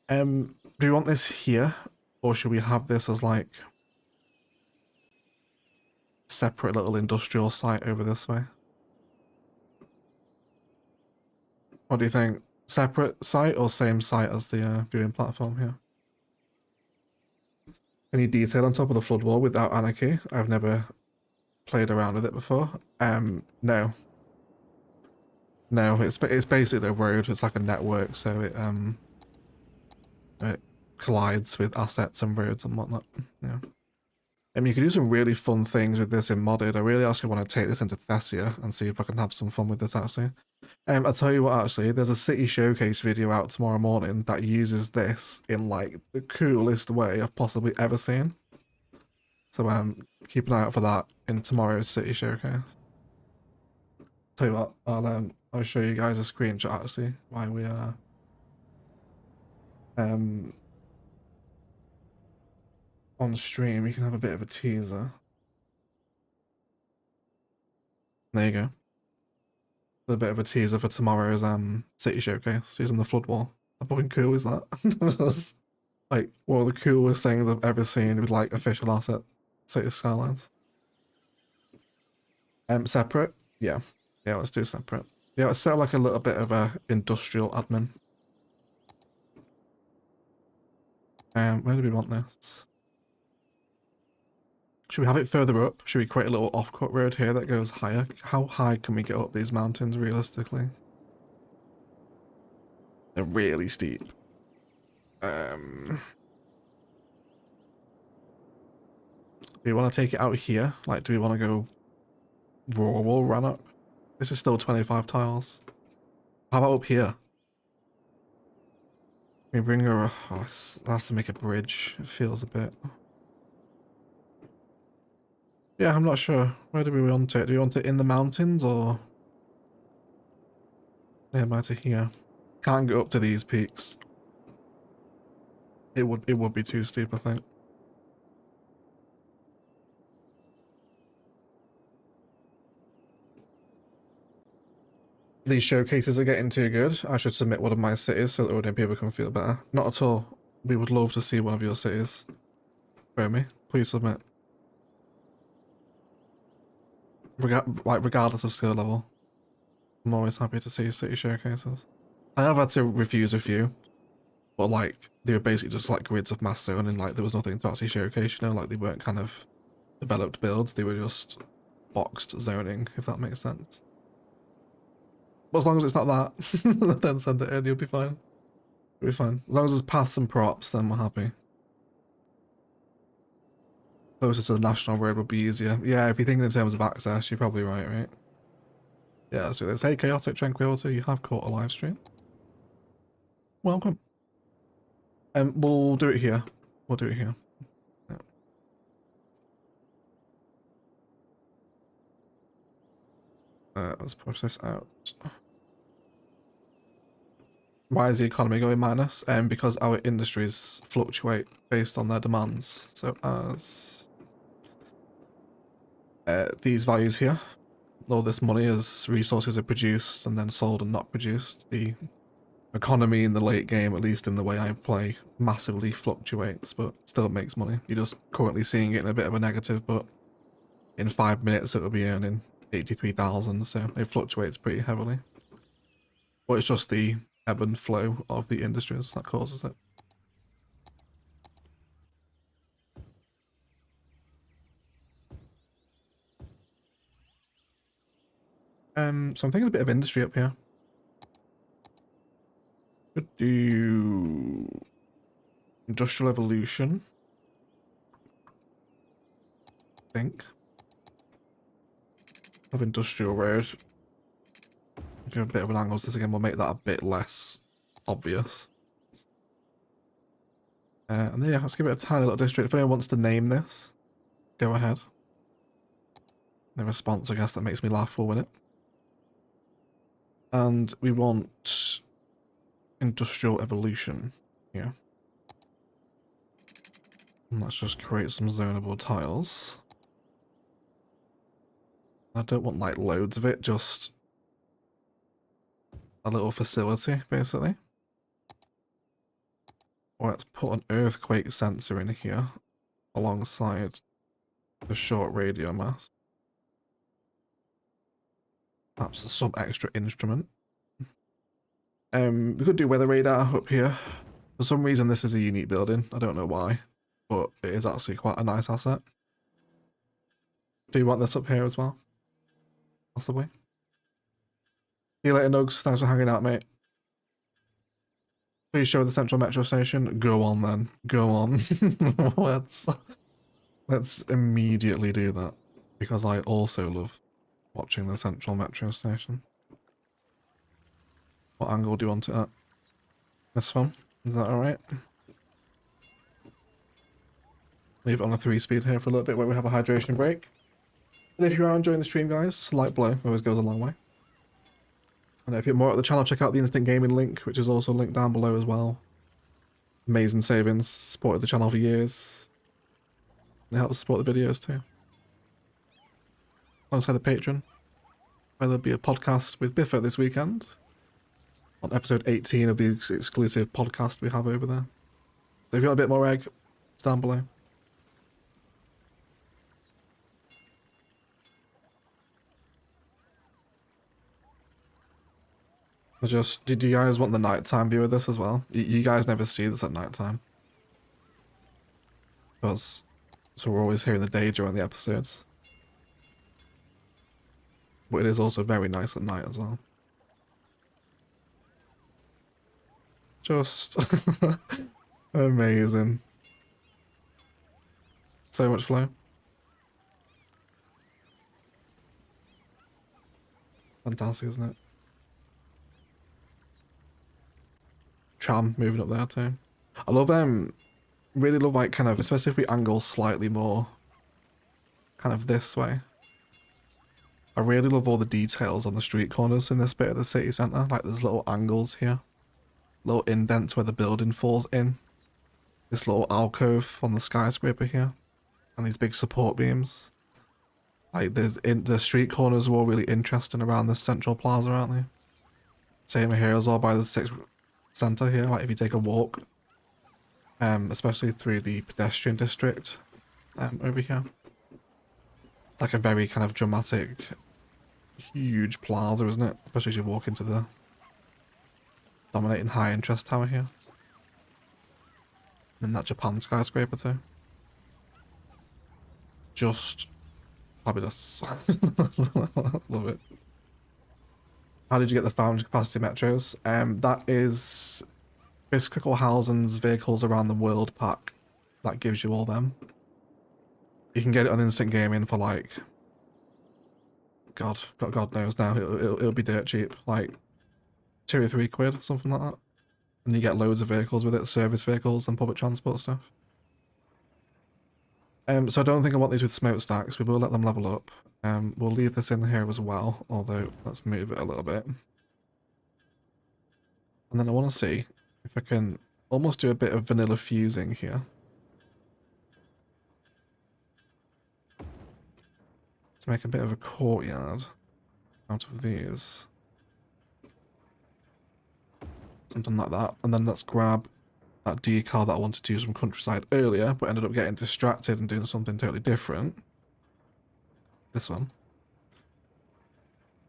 A: they? Do you want this here, or should we have this as like separate little industrial site over this way? What do you think? Separate site or same site as the viewing platform here? Any detail on top of the flood wall without anarchy? I've never played around with it before. No. No, it's basically a road. It's like a network, so it collides with assets and roads and whatnot. Yeah. You could do some really fun things with this in modded. I really actually want to take this into Thessia and see if I can have some fun with this actually. I'll tell you what, actually, there's a city showcase video out tomorrow morning that uses this in like the coolest way I've possibly ever seen. So keep an eye out for that in tomorrow's city showcase. Tell you what, I'll show you guys a screenshot actually while we are on stream. You can have a bit of a teaser. There you go. A bit of a teaser for tomorrow's city showcase using the flood wall. How fucking cool is that? Like one of the coolest things I've ever seen with like official asset city skylines. Separate? Yeah. Yeah, let's do separate. Yeah, let's set like a little bit of a industrial admin. Where do we want this? Should we have it further up? Should we create a little off-cut road here that goes higher? How high can we get up these mountains realistically? They're really steep. Do we want to take it out here? Like, do we want to go rural Rannoch? This is still 25 tiles. How about up here? We bring her. Oh, it has to make a bridge. It feels a bit. Yeah, I'm not sure. Where do we want it? Do we want it in the mountains or nearby to here? Can't go up to these peaks. It would be too steep, I think. These showcases are getting too good. I should submit one of my cities so that other people can feel better. Not at all. We would love to see one of your cities. Jeremy, please submit. Regardless of skill level. I'm always happy to see city showcases. I have had to refuse a few. But like, they were basically just like grids of mass zone and like there was nothing to actually showcase, you know, like they weren't kind of developed builds, they were just boxed zoning, if that makes sense. But as long as it's not that, then send it in, you'll be fine. You'll be fine. As long as there's paths and props, then we're happy. Closer to the national road would be easier. Yeah, if you're thinking in terms of access, you're probably right? Yeah, let's do this. Hey, Chaotic Tranquility, you have caught a live stream. Welcome. We'll do it here. We'll do it here. Yeah. Let's push this out. Why is the economy going minus? Because our industries fluctuate based on their demands. So as these values here, all this money as resources are produced and then sold and not produced, the economy in the late game, at least in the way I play, massively fluctuates, but still makes money. You're just currently seeing it in a bit of a negative, but in 5 minutes it'll be earning 83,000, so it fluctuates pretty heavily. But it's just the ebb and flow of the industries that causes it. So I'm thinking a bit of industry up here. Could do industrial evolution. I think. Of industrial road. Give a bit of an angle to this again, we'll make that a bit less obvious. And then yeah, let's give it a tiny little district. If anyone wants to name this, go ahead. The response, I guess, that makes me laugh will win it. And we want industrial evolution here. And let's just create some zonable tiles. I don't want like loads of it, just a little facility, basically. Or let's put an earthquake sensor in here alongside the short radio mass. Perhaps some extra instrument. We could do weather radar up here. For some reason this is a unique building. I don't know why, but it is actually quite a nice asset. Do you want this up here as well? Possibly. See you later, Nugs. Thanks for hanging out, mate. Please show the central metro station. Go on then. Go on. Let's immediately do that. Because I also love watching the central metro station. What angle do you want it at? This one? Is that alright? Leave it on a 3-speed here for a little bit where we have a hydration break. And if you are enjoying the stream, guys, a like below always goes a long way. And if you're more at the channel, check out the instant gaming link, which is also linked down below as well. Amazing savings, supported the channel for years. And it helps support the videos too. Alongside the Patreon, where there'll be a podcast with Biffa this weekend. On episode 18 of the exclusive podcast we have over there. So if you want a bit more egg, it's down below. Did you guys want the nighttime view of this as well? You guys never see this at nighttime. So we're always here in the day during the episodes. But it is also very nice at night as well. Just amazing. So much flow. Fantastic, isn't it? Tram moving up there too. I love really love like kind of, especially if we angle slightly more kind of this way. I really love all the details on the street corners in this bit of the city centre. Like there's little angles here. Little indents where the building falls in. This little alcove on the skyscraper here. And these big support beams. Like the street corners are all really interesting around this central plaza, aren't they? Same here as well by the Sixth Centre here. Like if you take a walk. Especially through the pedestrian district over here. Like a very kind of dramatic, huge plaza, isn't it? Especially as you walk into the dominating high interest tower here. And that Japan skyscraper too. Just fabulous. Love it. How did you get the 500 capacity metros? That is Fiskrickelhausen's Vehicles Around the World pack. That gives you all them. You can get it on instant gaming for like, God knows now. It'll be dirt cheap, like 2 or 3 quid, something like that. And you get loads of vehicles with it, service vehicles and public transport stuff. So I don't think I want these with smokestacks. We will let them level up. We'll leave this in here as well, although let's move it a little bit. And then I want to see if I can almost do a bit of vanilla fusing here. To make a bit of a courtyard out of these. Something like that. And then let's grab that decal that I wanted to use from Countryside earlier, but ended up getting distracted and doing something totally different. This one.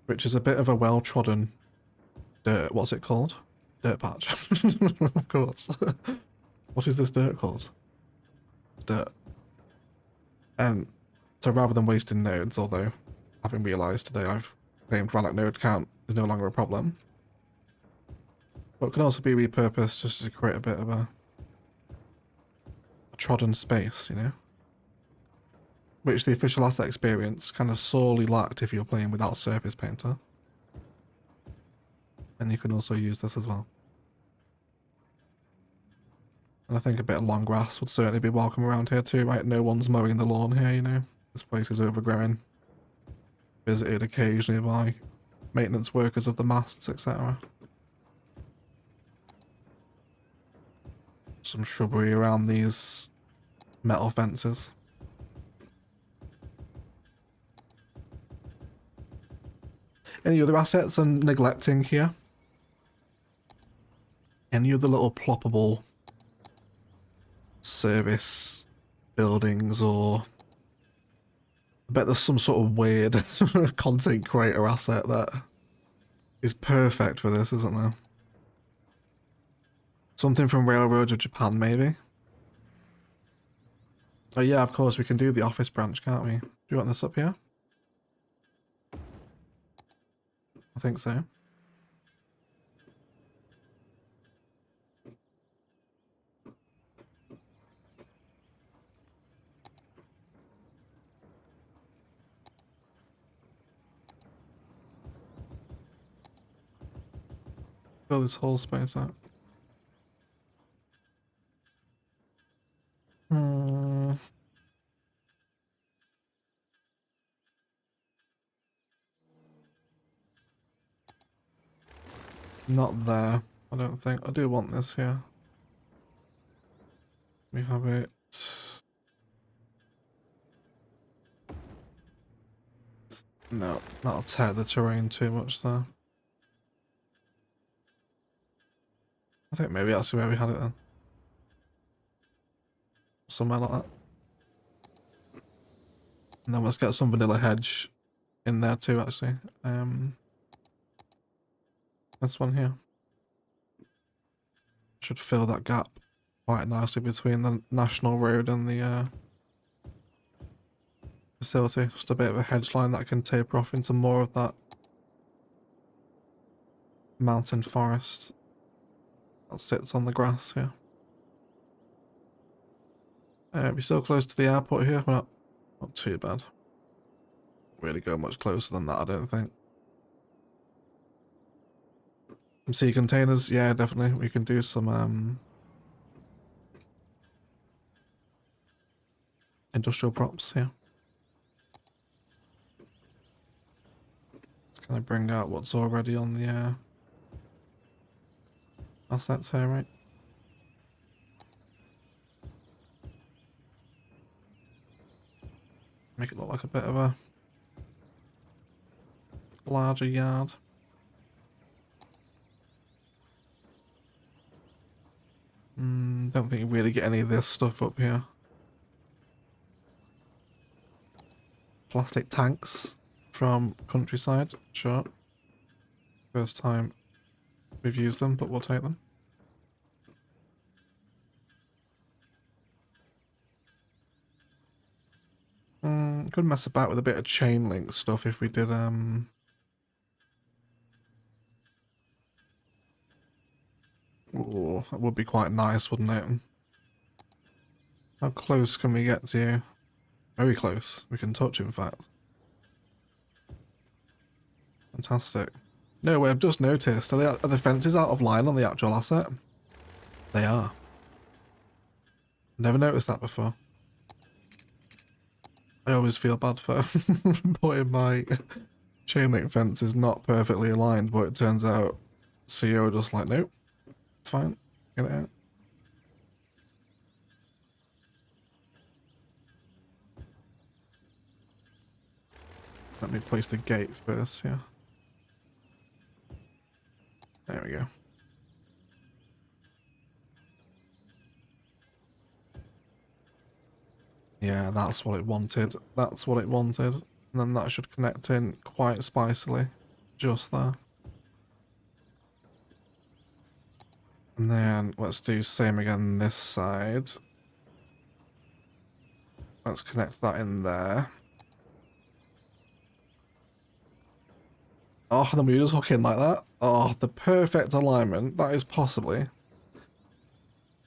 A: Which is a bit of a well-trodden dirt. What's it called? Dirt patch. Of course. What is this dirt called? Dirt. So rather than wasting nodes, although having realised today I've claimed Rannoch node count is no longer a problem. But it can also be repurposed just to create a bit of a trodden space, you know? Which the official asset experience kind of sorely lacked if you're playing without Surface Painter. And you can also use this as well. And I think a bit of long grass would certainly be welcome around here too, right? No one's mowing the lawn here, you know? This place is overgrown. Visited occasionally by maintenance workers of the masts, etc. Some shrubbery around these metal fences. Any other assets I'm neglecting here? Any other little ploppable service buildings, or I bet there's some sort of weird content creator asset that is perfect for this, isn't there? Something from Railroad of Japan, maybe? Oh yeah, of course, we can do the office branch, can't we? Do you want this up here? I think so. Fill this whole space out. Not there, I don't think. I do want this here. We have it. No, that'll tear the terrain too much there. I think maybe that's where we had it then. Somewhere like that. And then let's get some vanilla hedge in there too, actually. This one here. Should fill that gap quite nicely between the national road and the facility. Just a bit of a hedge line that can taper off into more of that mountain forest that sits on the grass here. We're still close to the airport here. We're not too bad. Really go much closer than that, I don't think. Sea containers, yeah, definitely. We can do some industrial props here. Let's kind of bring out what's already on the assets here, right? Make it look like a bit of a larger yard. Don't think you really get any of this stuff up here. Plastic tanks from Countryside, sure. First time we've used them, but we'll take them. Could mess about with a bit of chain link stuff if we did oh, that would be quite nice, wouldn't it? How close can we get to you? Very close. We can touch, in fact. Fantastic. No way, I've just noticed. Are the fences out of line on the actual asset? They are. Never noticed that before. I always feel bad for putting my chain link fence is not perfectly aligned, but it turns out CEO just like, nope, it's fine, get it out. Let me place the gate first, yeah. There we go. Yeah, that's what it wanted. That's what it wanted. And then that should connect in quite spicily. Just there. And then let's do same again this side. Let's connect that in there. Oh, then we just hook in like that. Oh, the perfect alignment. That is possibly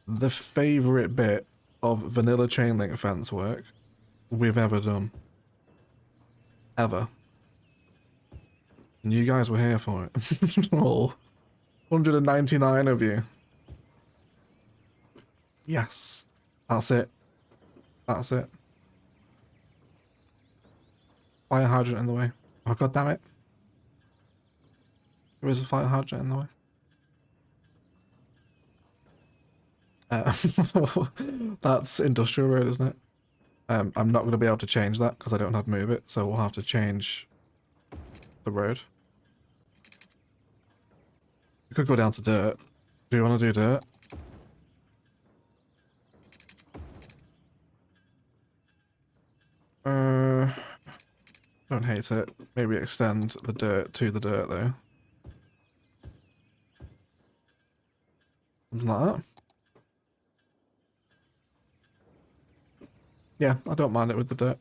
A: the favourite bit of vanilla chain link fence work we've ever done. Ever. And you guys were here for it. All 199 of you. Yes. That's it. That's it. Fire hydrant in the way. Oh, god damn it. There is a fire hydrant in the way. That's industrial road, isn't it? I'm not going to be able to change that because I don't know how to move it, so we'll have to change the road. We could go down to dirt. Do you want to do dirt? Don't hate it. Maybe extend the dirt to the dirt though. Something like that. Yeah, I don't mind it with the dirt.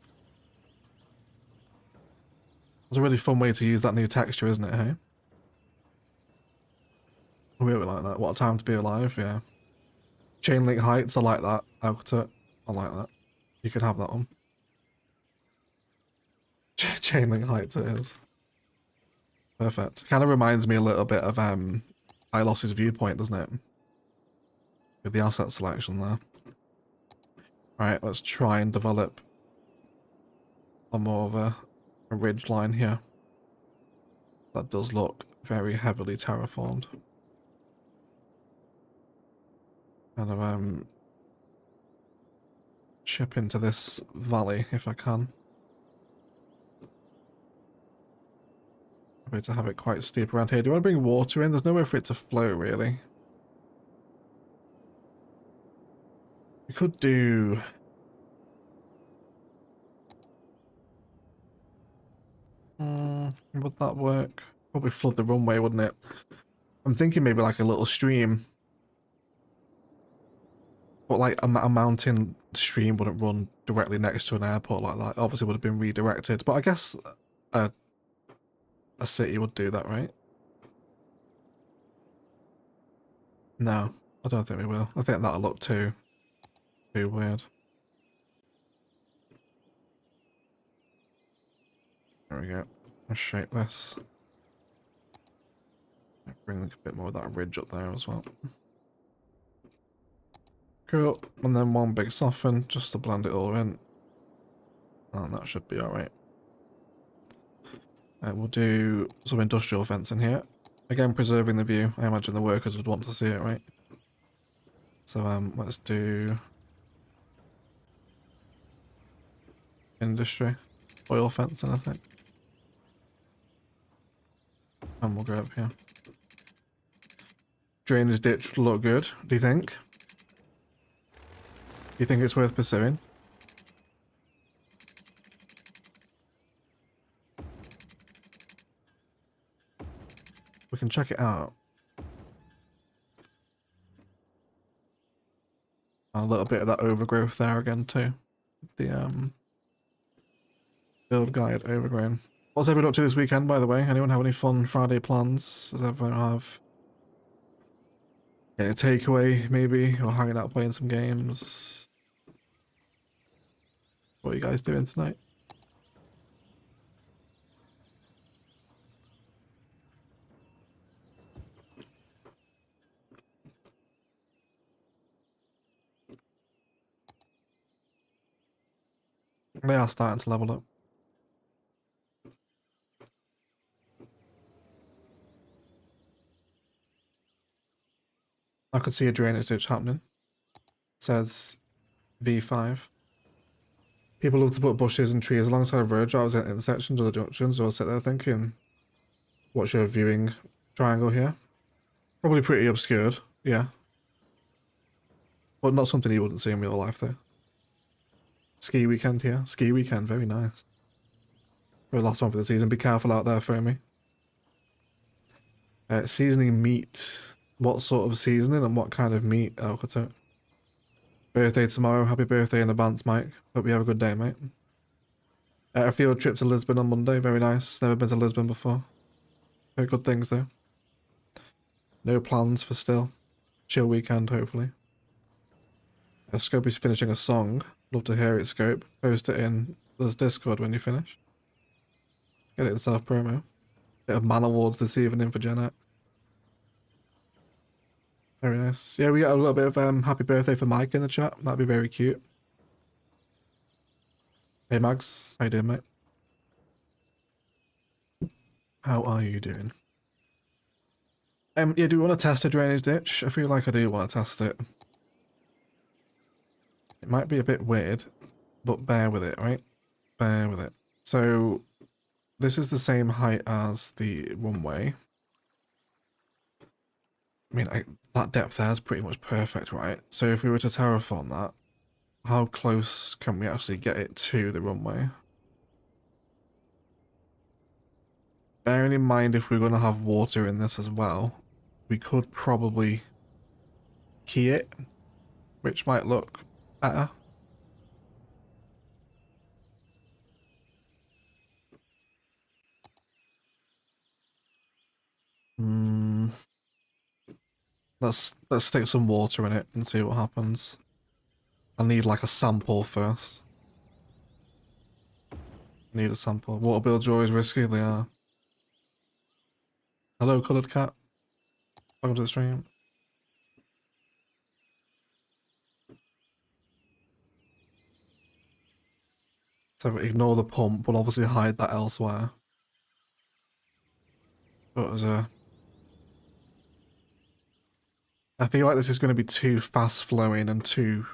A: It's a really fun way to use that new texture, isn't it, hey? We really like that. What a time to be alive, yeah. Chain link heights, I like that. Outer, I like that. You could have that one. Chain link heights it is. Perfect. Kind of reminds me a little bit of Ilos's viewpoint, doesn't it? With the asset selection there. Right, let's try and develop a more of a ridge line here. That does look very heavily terraformed. kind of chip into this valley if I can. Maybe to have it quite steep around here. Do you want to bring water in? There's nowhere for it to flow really. We could do... would that work? Probably flood the runway, wouldn't it? I'm thinking maybe like a little stream. But like a mountain stream wouldn't run directly next to an airport like that. Obviously would have been redirected. But I guess a city would do that, right? No, I don't think we will. I think that'll look too weird. There we go. Let's shape this. Bring a bit more of that ridge up there as well. Cool. And then one big soften just to blend it all in. And that should be alright. We'll do some industrial fencing here. Again, preserving the view. I imagine the workers would want to see it, right? So let's do industry. Oil fencing, I think. And we'll go up here. Drainage ditch would look good, do you think? Do you think it's worth pursuing? We can check it out. A little bit of that overgrowth there again too. The build guide overgrown. What's everyone up to this weekend, by the way? Anyone have any fun Friday plans? Does everyone have a takeaway maybe, or hanging out playing some games? What are you guys doing tonight? They are starting to level up. I could see a drainage ditch happening. It says V5. People love to put bushes and trees alongside road drives at intersections or the junctions, or sit there thinking, what's your viewing triangle here? Probably pretty obscured, yeah. But not something you wouldn't see in real life though. Ski weekend here. Ski weekend, very nice. For the last one for the season. Be careful out there for me. Seasoning meat. What sort of seasoning and what kind of meat? Oh, what's it? Birthday tomorrow. Happy birthday in advance, Mike. Hope you have a good day, mate. A field trip to Lisbon on Monday. Very nice. Never been to Lisbon before. Very good things though. No plans for still. Chill weekend, hopefully. Scope is finishing a song. Love to hear it, Scope. Post it in this Discord when you finish. Get it in self-promo. Bit of man awards this evening for Gen X. Very nice. Yeah, we got a little bit of happy birthday for Mike in the chat. That'd be very cute. Hey Mags, how you doing, mate? How are you doing? Yeah, do we want to test a drainage ditch? I feel like I do want to test it. It might be a bit weird, but bear with it, right? Bear with it. So, this is the same height as the runway. I mean, that depth there is pretty much perfect, right? So if we were to terraform that, how close can we actually get it to the runway? Bearing in mind if we're going to have water in this as well, we could probably key it, which might look better. Let's stick some water in it and see what happens. I need like a sample first. Need a sample. Water builds are always risky, they are. Hello, coloured cat. Welcome to the stream. So ignore the pump, we'll obviously hide that elsewhere. But as a... I feel like this is going to be too fast flowing and too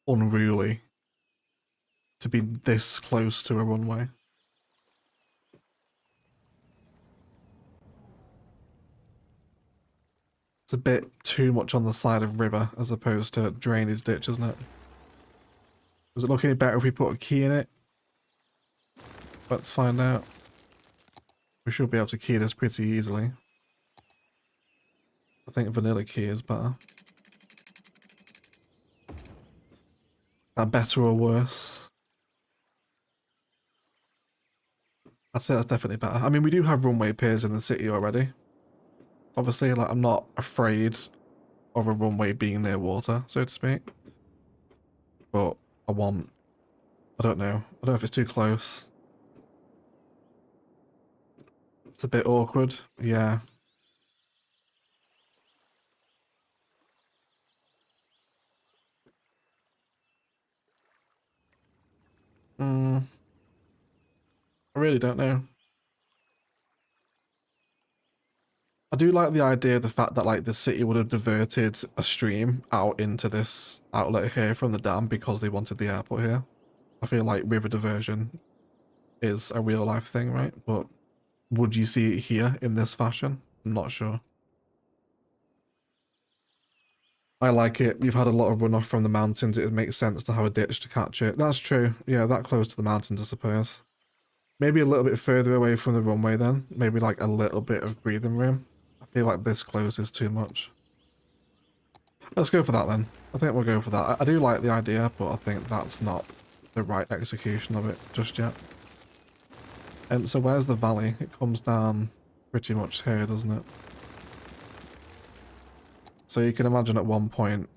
A: unruly to be this close to a runway. It's a bit too much on the side of river as opposed to drainage ditch, isn't it? Does it look any better if we put a key in it? Let's find out. We should be able to key this pretty easily. I think vanilla key is better. That better or worse? I'd say that's definitely better. I mean, we do have runway piers in the city already. Obviously, like, I'm not afraid of a runway being near water, so to speak. But I don't know. I don't know if it's too close. It's a bit awkward. Yeah. I really don't know. I do like the idea of the fact that like the city would have diverted a stream out into this outlet here from the dam because they wanted the airport here. I feel like river diversion is a real life thing, right? But would you see it here in this fashion? I'm not sure. I like it. You've had a lot of runoff from the mountains. It makes sense to have a ditch to catch it. That's true. Yeah, that close to the mountains, I suppose. Maybe a little bit further away from the runway then. Maybe like a little bit of breathing room. I feel like this close is too much. Let's go for that then. I think we'll go for that. I do like the idea, but I think that's not the right execution of it just yet. So where's the valley? It comes down pretty much here, doesn't it? So you can imagine at one point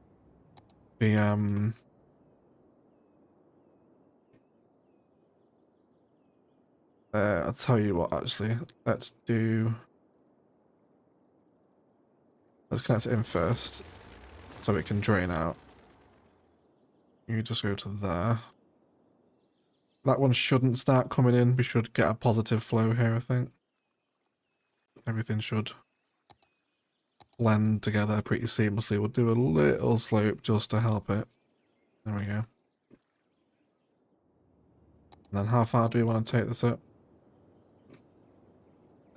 A: the I'll tell you what, actually. Let's connect it in first so it can drain out. You just go to there. That one shouldn't start coming in. We should get a positive flow here, I think. Everything should blend together pretty seamlessly. We'll do a little slope just to help it. There we go. And then how far do we want to take this up?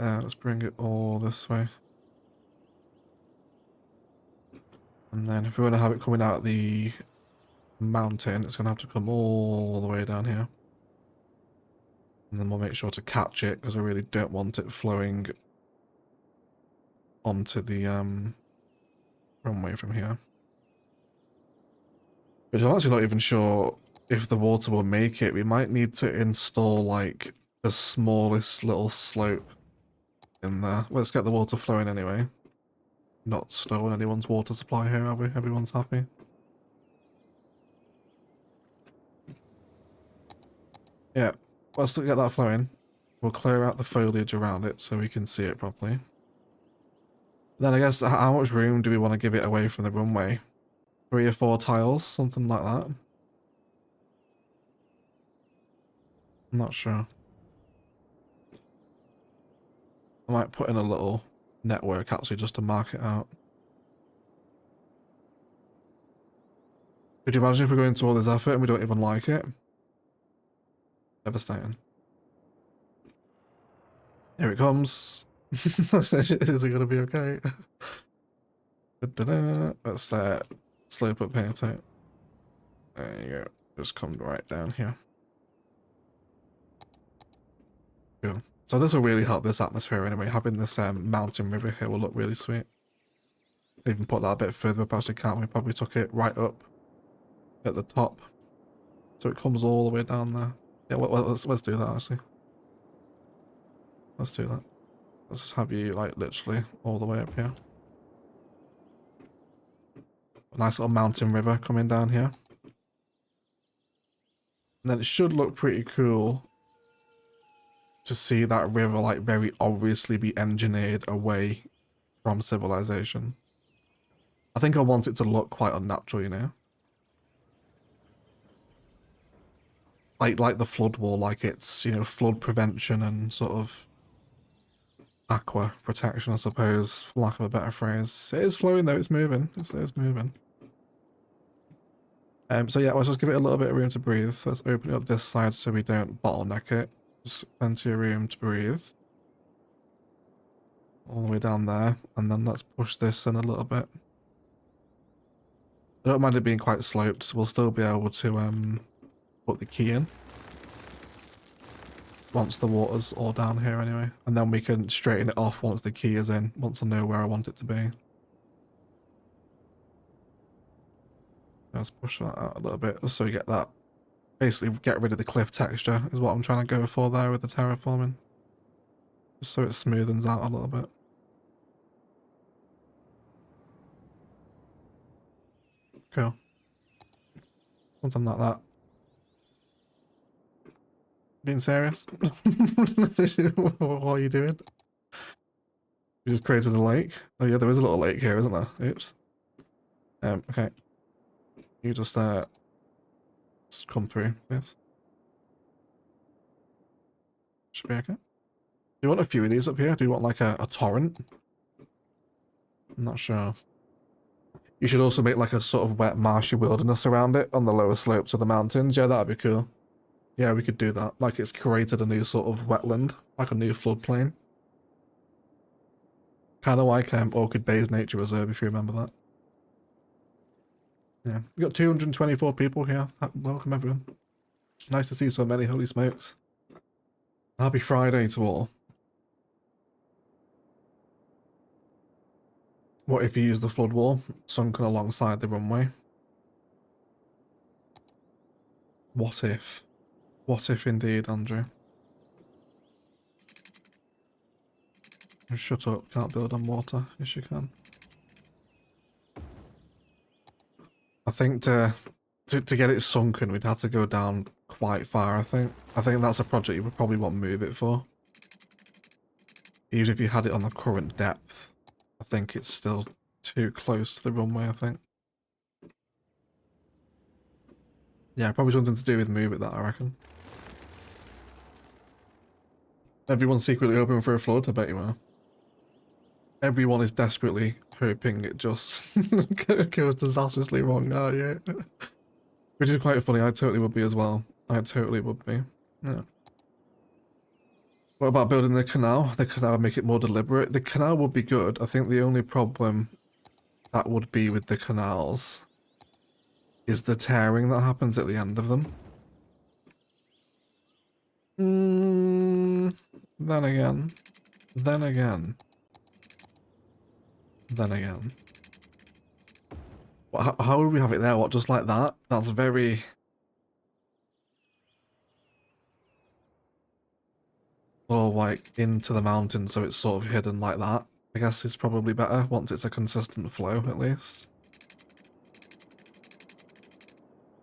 A: Let's bring it all this way. And then if we want to have it coming out the mountain, it's going to have to come all the way down here. And then we'll make sure to catch it because I really don't want it flowing onto the runway from here. Which I'm actually not even sure if the water will make it. We might need to install like the smallest little slope in there. Let's get the water flowing anyway. Not stolen anyone's water supply here, are we? Everyone's happy. Yeah, let's get that flowing. We'll clear out the foliage around it so we can see it properly. Then I guess how much room do we want to give it away from the runway? 3 or 4 tiles, something like that. I'm not sure. I might put in a little network actually just to mark it out. Could you imagine if we're going to all this effort and we don't even like it? Devastating. Here it comes. Is it gonna be okay? Let's slope up here too. There you go. Just come right down here. Cool. So this will really help this atmosphere anyway. Having this mountain river here will look really sweet. Even put that a bit further up actually, can't we? Probably took it right up at the top. So it comes all the way down there. Yeah, let's do that actually. Let's do that. Let's just have you like literally all the way up here. A nice little mountain river coming down here. And then it should look pretty cool to see that river like very obviously be engineered away from civilization. I think I want it to look quite unnatural, you know? Like the flood wall, like it's, you know, flood prevention and sort of aqua protection, I suppose, for lack of a better phrase. It is flowing though, it's moving. It is moving. So yeah, let's just give it a little bit of room to breathe. Let's open it up this side so we don't bottleneck it. Just plenty of room to breathe. All the way down there, and then let's push this in a little bit. I don't mind it being quite sloped, so we'll still be able to put the key in once the water's all down here anyway, and then we can straighten it off once the key is in, once I know where I want it to be. Let's push that out a little bit just so we get that, basically get rid of the cliff texture is what I'm trying to go for there with the terraforming, just so it smoothens out a little bit. Cool. Something like that. Being serious? What are you doing? You just created a lake? Oh yeah, there is a little lake here, isn't there? Oops. Okay. You just come through, yes. Should be okay. Do you want a few of these up here? Do you want like a torrent? I'm not sure. You should also make like a sort of wet marshy wilderness around it on the lower slopes of the mountains. Yeah, that'd be cool. Yeah, we could do that. Like it's created a new sort of wetland, like a new floodplain. Kind of like Orchid Bay's Nature Reserve, if you remember that. Yeah, we got 224 people here. Welcome everyone. Nice to see so many, holy smokes. Happy Friday to all. What if you use the flood wall sunken alongside the runway? What if? What if indeed, Andrew? Shut up, can't build on water. Yes, you can. I think to get it sunken, we'd have to go down quite far, I think. I think that's a project you would probably want to move it for. Even if you had it on the current depth, I think it's still too close to the runway, I think. Yeah, probably something to do with move it that, I reckon. Everyone's secretly hoping for a flood, I bet you are. Everyone is desperately hoping it just goes disastrously wrong now, yeah. Which is quite funny, I totally would be as well. I totally would be. Yeah. What about building the canal? The canal would make it more deliberate. The canal would be good. I think the only problem that would be with the canals is the tearing that happens at the end of them. Then again. Then again. Then again. How would we have it there? What, just like that? That's very... Or like into the mountain so it's sort of hidden like that. I guess it's probably better once it's a consistent flow at least.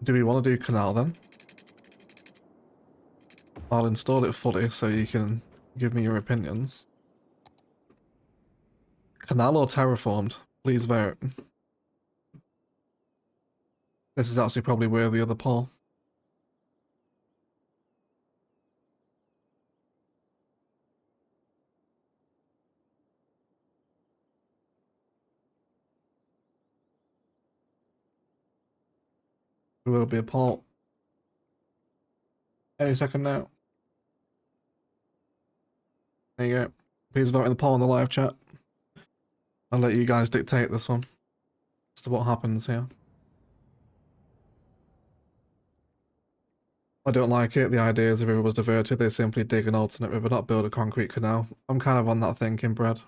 A: Do we want to do canal then? I'll install it fully so you can give me your opinions. Canal or terraformed? Please vote. This is actually probably worthy of the poll. There will be a poll. Any second now. There you go. Please vote in the poll in the live chat. I'll let you guys dictate this one as to what happens here. I don't like it. The idea is the river was diverted, they simply dig an alternate river, not build a concrete canal. I'm kind of on that thinking, Brad.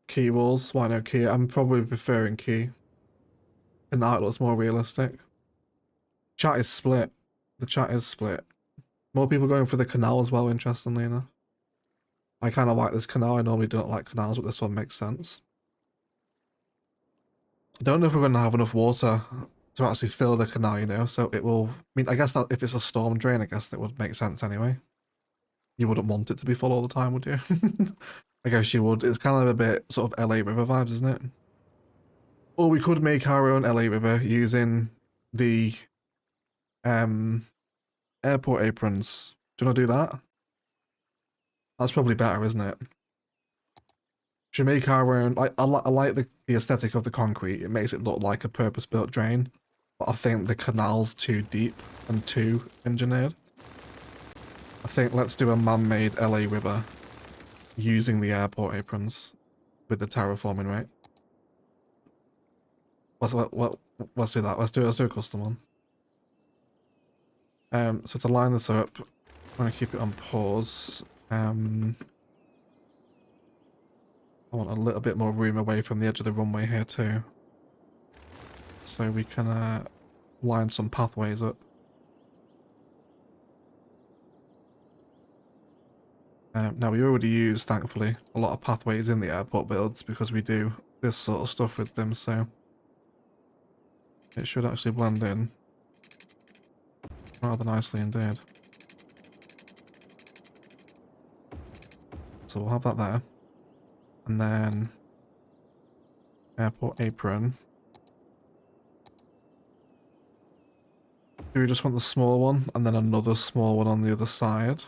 A: Key walls, why no key? I'm probably preferring key. And that looks more realistic. Chat is split. The chat is split. More people going for the canal as well, interestingly enough. I kind of like this canal. I normally don't like canals, but this one makes sense. I don't know if we're going to have enough water to actually fill the canal, you know, so it will... I mean, I guess that if it's a storm drain, I guess that would make sense anyway. You wouldn't want it to be full all the time, would you? I guess you would. It's kind of a bit sort of LA River vibes, isn't it? Or we could make our own LA River using the airport aprons. Do you want to do that? That's probably better, isn't it? Should make our own. I like the aesthetic of the concrete. It makes it look like a purpose-built drain. But I think the canal's too deep and too engineered. I think let's do a man-made LA river using the airport aprons with the terraforming, right? Let's do that. Let's do a custom one. So to line this up, I'm gonna keep it on pause. I want a little bit more room away from the edge of the runway here too. So we can line some pathways up. Now we already use, thankfully, a lot of pathways in the airport builds because we do this sort of stuff with them, so it should actually blend in rather nicely indeed. So we'll have that there. And then airport apron. Do we just want the small one and then another small one on the other side?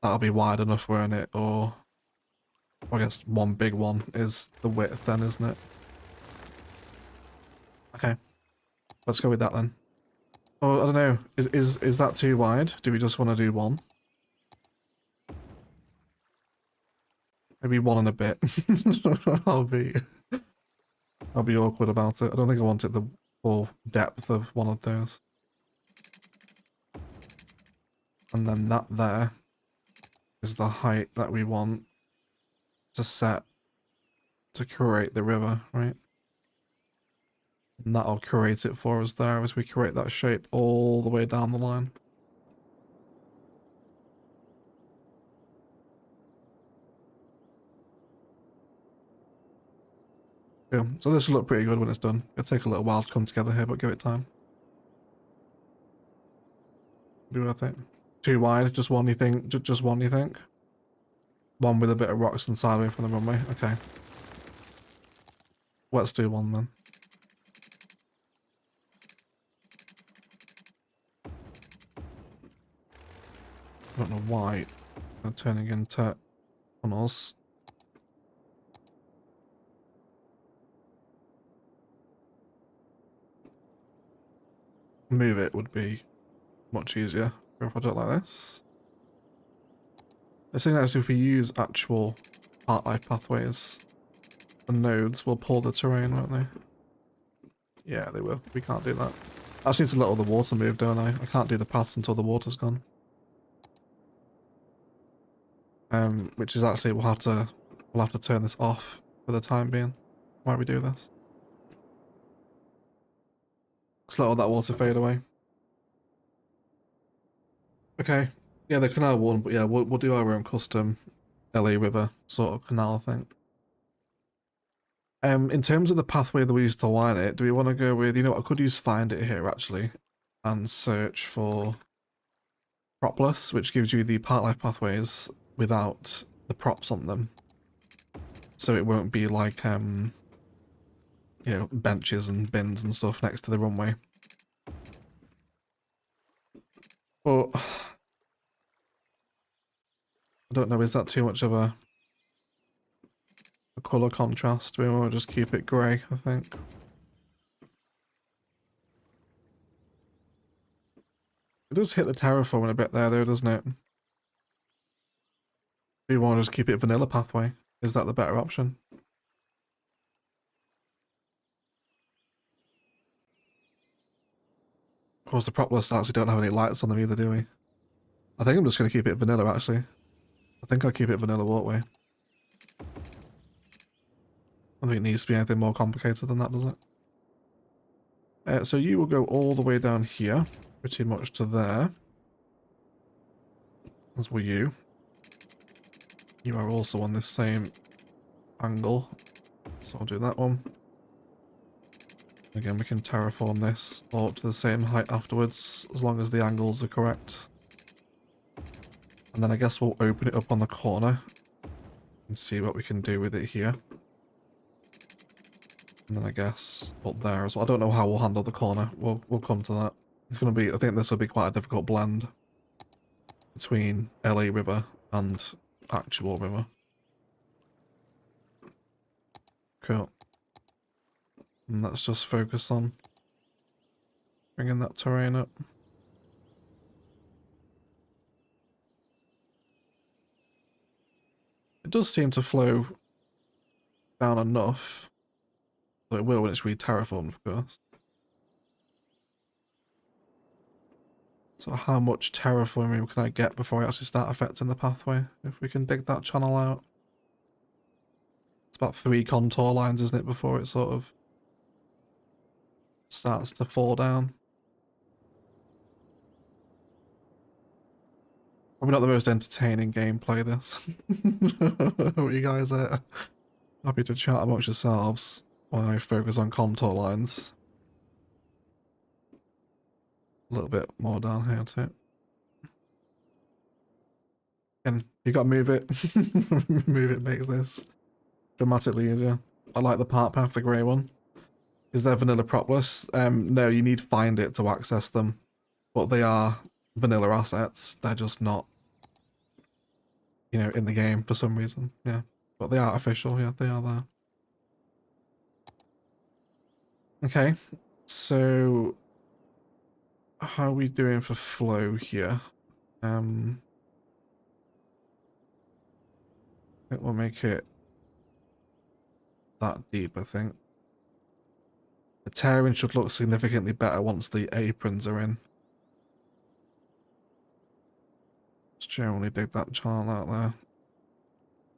A: That'll be wide enough, won't it? Or I guess one big one is the width then, isn't it? Okay. Let's go with that then. Oh, I don't know. Is that too wide? Do we just want to do one? Maybe one and a bit. I'll be awkward about it. I don't think I want it the full depth of one of those. And then that there is the height that we want to set to create the river, right? And that'll create it for us there as we create that shape all the way down the line. Yeah, so this will look pretty good when it's done. It'll take a little while to come together here, but give it time. Be worth it. Too wide, just one you think? Just one you think? One with a bit of rocks inside away from the runway? Okay. Let's do one then. I don't know why they're turning into tunnels. Move it would be much easier for a project like this. I think actually if we use actual art life pathways, the nodes will pull the terrain, won't they? Yeah, they will. We can't do that. I just need to let all the water move, don't I? I can't do the paths until the water's gone. Which is actually we'll have to turn this off for the time being while we do this. Just let all that water fade away. Okay. Yeah, the canal one, but yeah, we'll do our own custom LA River sort of canal thing. In terms of the pathway that we used to line it, do we want to go with, you know what, I could use find it here actually and search for propless, which gives you the part life pathways without the props on them. So it won't be like, you know, benches and bins and stuff next to the runway. But I don't know, is that too much of a colour contrast? We will just keep it grey, I think. It does hit the terraforming a bit there though, doesn't it? We want to just keep it vanilla pathway. Is that the better option? Of course, the propless actually don't have any lights on them either, do we? I think I'm just going to keep it vanilla, actually. I think I'll keep it vanilla walkway. I don't think it needs to be anything more complicated than that, does it? So you will go all the way down here, pretty much to there. As will you. You are also on this same angle, so I'll do that one. Again, we can terraform this all up to the same height afterwards, as long as the angles are correct. And then I guess we'll open it up on the corner and see what we can do with it here. And then I guess up there as well. I don't know how we'll handle the corner. We'll come to that It's going to be, I think this will be quite a difficult blend between LA River and actual river. Cool. And let's just focus on bringing that terrain up. It does seem to flow down enough. So it will when it's re-terraformed, of course. So how much terraforming can I get before I actually start affecting the pathway? If we can dig that channel out. It's about 3 contour lines, isn't it, before it sort of starts to fall down. Probably not the most entertaining gameplay, this. What you guys are happy to chat amongst yourselves while I focus on contour lines. A little bit more down here too. And you gotta move it. Move it makes this dramatically easier. I like the part path, the grey one. Is there vanilla propolis? No, you need to find it to access them. But they are vanilla assets. They're just not, you know, in the game for some reason. Yeah. But they are official, yeah, they are there. Okay. So how are we doing for flow here? It will make it that deep, I think. The tearing should look significantly better once the aprons are in. Let's generally dig that channel out there.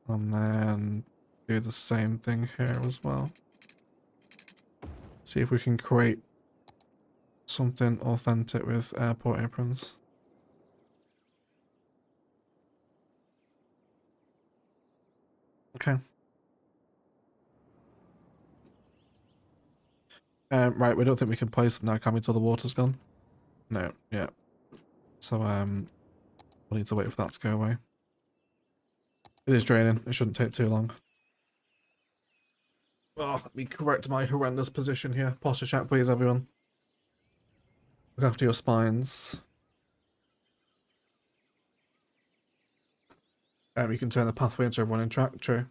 A: And then do the same thing here as well. See if we can create something authentic with airport aprons. Okay. Right, we don't think we can place them now, can we, till the water's gone? No, yeah. So, we'll need to wait for that to go away. It is draining, it shouldn't take too long. Oh, let me correct my horrendous position here. Posture check, please, everyone. Look after your spines. You can turn the pathway into a running track, true.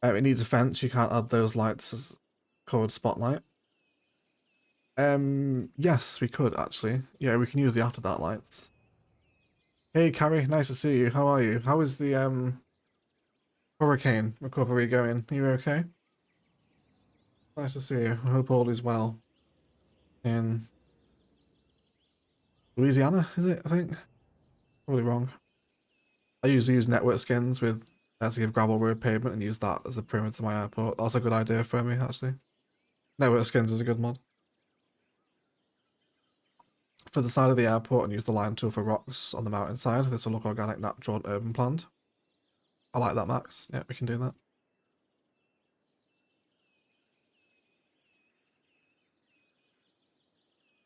A: It needs a fence, you can't add those lights as colored spotlight. Yes, we could actually. Yeah, we can use the after dark lights. Hey Carrie, nice to see you. How are you? How is the hurricane recovery going? Are you okay? Nice to see you. I hope all is well. In Louisiana, is it? I think. Probably wrong. I usually use network skins with to give gravel road pavement and use that as a perimeter to my airport. That's a good idea for me, actually. Network skins is a good mod. For the side of the airport and use the line tool for rocks on the mountainside. This will look organic, natural, and urban planned. I like that, Max. Yeah, we can do that.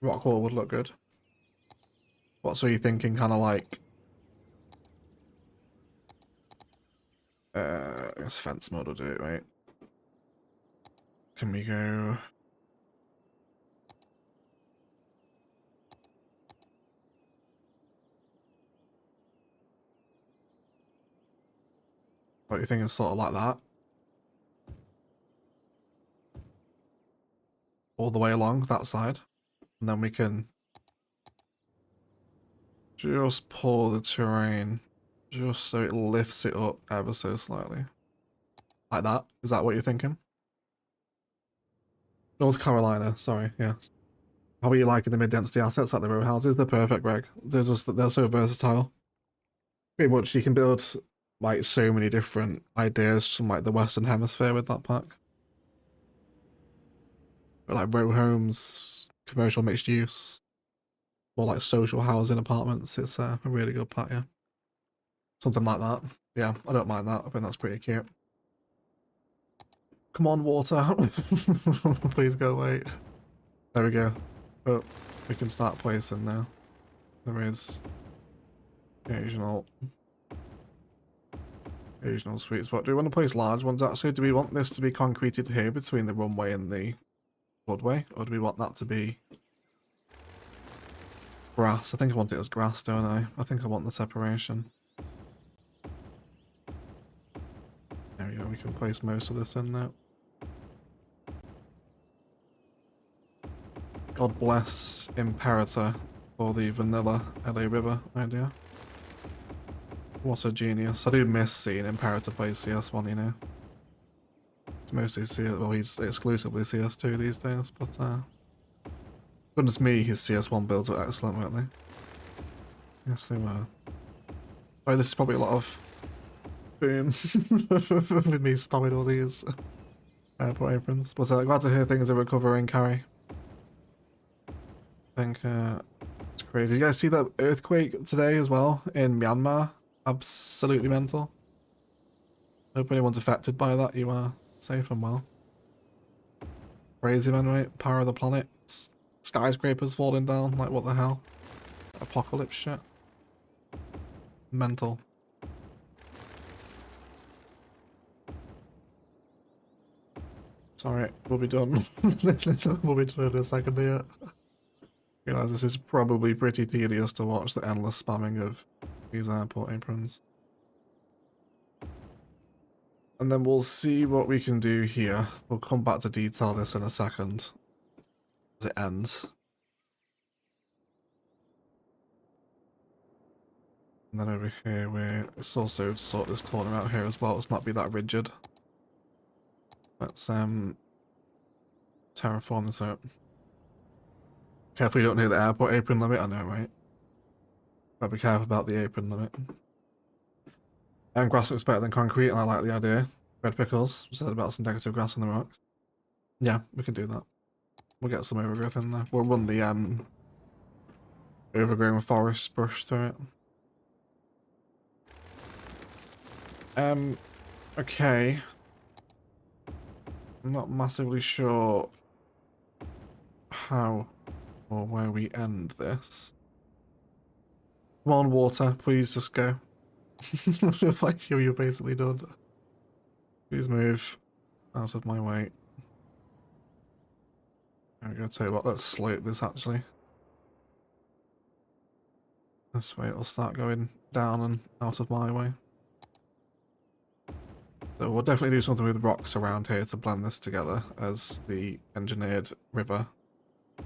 A: Rock wall would look good. What, so you're thinking kind of like... I guess fence mode will do it, right? Can we go... What, you think is sort of like that? All the way along that side. And then we can just pull the terrain just so it lifts it up ever so slightly. Like that? Is that what you're thinking? North Carolina, sorry, yeah. How are you liking the mid-density assets like the row houses? They're perfect, Greg. They're so versatile. Pretty much you can build like so many different ideas from like the Western Hemisphere with that pack. But, like row homes, commercial mixed use, more like social housing apartments. It's a really good pack, yeah. Something like that. Yeah, I don't mind that. I think that's pretty cute. Come on, water. Please go away. There we go. Oh, we can start placing now. There is occasional sweet spot. Do we want to place large ones actually? Do we want this to be concreted here between the runway and the floodway? Or do we want that to be grass. I think I want it as grass, don't I? I think I want the separation. There we go, we can place most of this in now. God bless Imperator for the vanilla LA River idea. What a genius. I do miss seeing Imperator play CS1, you know. It's mostly CS, well, he's exclusively CS2 these days, but goodness me, his CS1 builds were excellent, weren't they? Yes, they were. Oh, this is probably a lot of boom with me spamming all these airport aprons. But glad to hear things are recovering, Carrie. I think it's crazy. You guys see that earthquake today as well in Myanmar? Absolutely mental. Hope anyone's affected by that. You are safe and well. Crazy, man, right? Power of the planet. Skyscrapers falling down. Like, what the hell? Apocalypse shit. Mental. Sorry, we'll be done. We'll be done in a second here. Realize this is probably pretty tedious to watch, the endless spamming of these airport aprons. And then we'll see what we can do here. We'll come back to detail this in a second as it ends. And then over here, let's also sort this corner out here as well. Let's not be that rigid. Let's terraform this out. Careful you don't hit the airport apron limit, I know, right? But be careful about the apron limit. Grass looks better than concrete, and I like the idea. Red pickles, said about some decorative grass on the rocks. Yeah, we can do that. We'll get some overgrowth in there. We'll run the overgrown forest brush through it. Okay. I'm not massively sure how or where we end this. Come on, water, please just go. Like you're basically done. Please move out of my way. There we go, tell you what, let's slope this actually. This way it'll start going down and out of my way. So we'll definitely do something with rocks around here to blend this together as the engineered river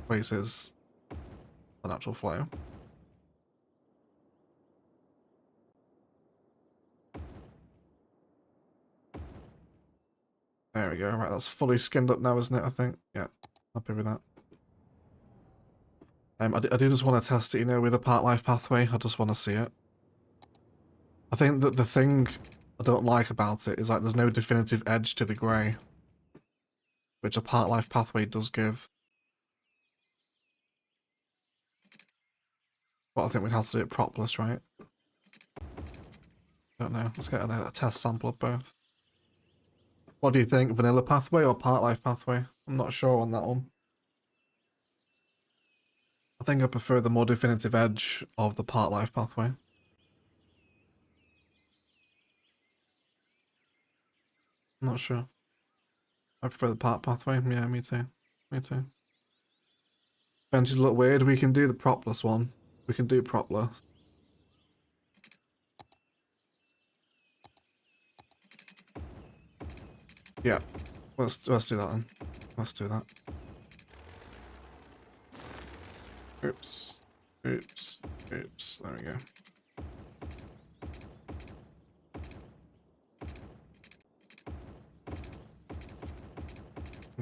A: faces the natural flow. There we go. Right, that's fully skinned up now, isn't it? I think. Yeah, happy with that. I do just want to test it, you know, with a part life pathway. I just want to see it. I think that the thing I don't like about it is like there's no definitive edge to the grey, which a part life pathway does give. But I think we'd have to do it propless, right? Don't know. Let's get a test sample of both. What do you think? Vanilla pathway or part life pathway? I'm not sure on that one. I think I prefer the more definitive edge of the part life pathway. I'm not sure. I prefer the part pathway. Yeah, me too. Me too. Benches look weird. We can do the propless one. We can do propless. Yeah. Let's do that then. Let's do that. Oops. Oops. Oops. There we go.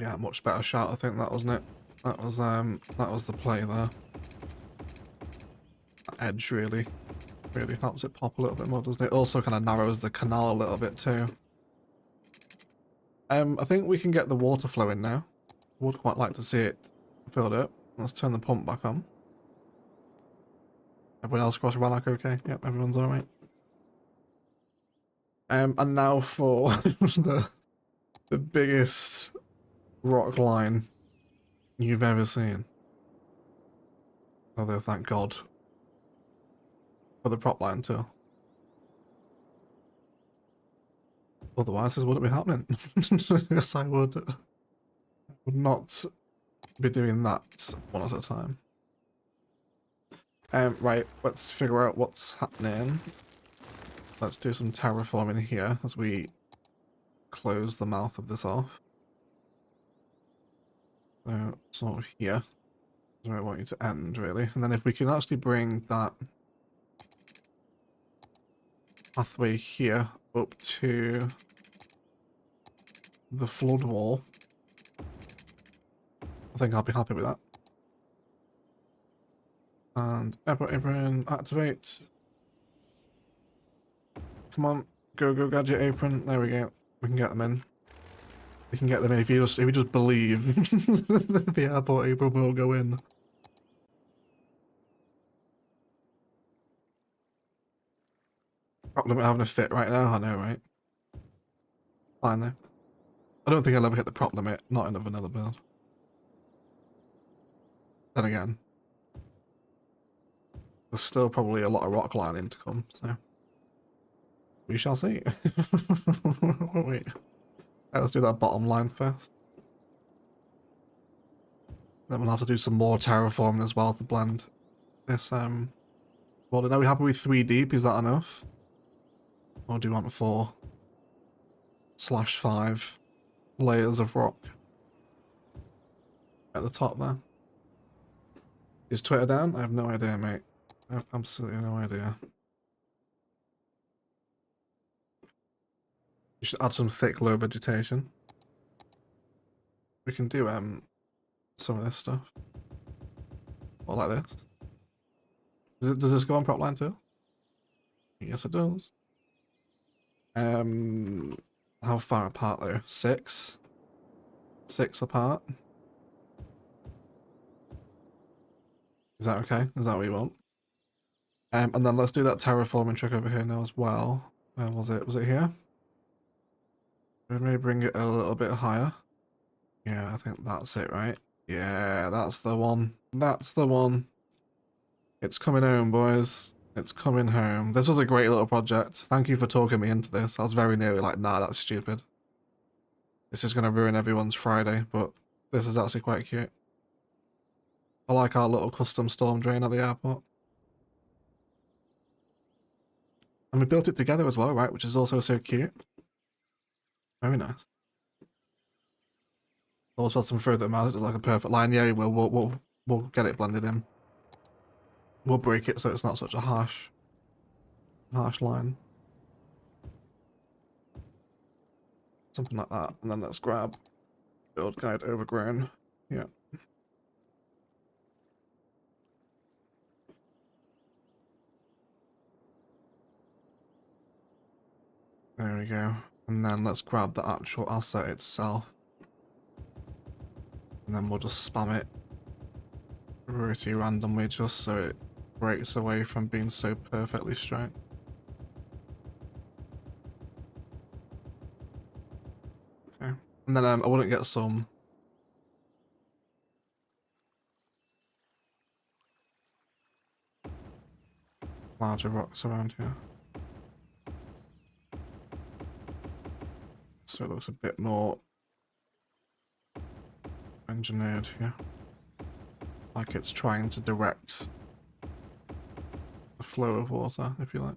A: Yeah, much better shot, I think that wasn't it. That was the play there. That edge really helps it pop a little bit more, doesn't it? Also kind of narrows the canal a little bit too. I think we can get the water flowing now. Would quite like to see it filled up. Let's turn the pump back on. Everyone else across Rannoch okay? Yep, everyone's alright. And now for the biggest rock line you've ever seen. Although thank God for the prop line too. Otherwise this wouldn't be happening. Yes, I would not be doing that one at a time. Right, let's figure out what's happening. Let's do some terraforming here as we close the mouth of this off. So, sort of here is where I want you to end, really. And then if we can actually bring that pathway here up to the flood wall, I think I'll be happy with that. And airport apron, activate. Come on, go gadget apron. There we go. We can get them in. We can get them in if you just believe the airport apron will go in. Problem with having a fit right now, I know, right? Fine though. I don't think I'll ever hit the prop limit, not in a vanilla build. Then again, there's still probably a lot of rock lining to come, so we shall see. Wait, let's do that bottom line first. Then we'll have to do some more terraforming as well to blend this. Well, are we happy with 3 deep? Is that enough? Or do you want 4/5 layers of rock at the top there? Is Twitter down? I have no idea, mate. I have absolutely no idea. You should add some thick, low vegetation. We can do some of this stuff. Or like this. Does this go on prop line too? Yes, it does. How far apart though? 6? 6 apart? Is that okay? Is that what you want? And then let's do that terraforming trick over here now as well. Where was it? Was it here? Maybe bring it a little bit higher. Yeah, I think that's it, right? Yeah, that's the one. That's the one. It's coming home, boys. It's coming home. This was a great little project. Thank you for talking me into this. I was very nearly like, nah, that's stupid. This is going to ruin everyone's Friday, but this is actually quite cute. I like our little custom storm drain at the airport. And we built it together as well, right? Which is also so cute. Very nice. Also some further amount, like a perfect line. Yeah, we'll get it blended in. We'll break it so it's not such a harsh line. Something like that. And then let's grab build guide overgrown. Yeah. There we go. And then let's grab the actual asset itself. And then we'll just spam it pretty randomly just so it breaks away from being so perfectly straight. Okay. And then I wouldn't get some larger rocks around here. So it looks a bit more engineered here. Like it's trying to direct the flow of water, if you like.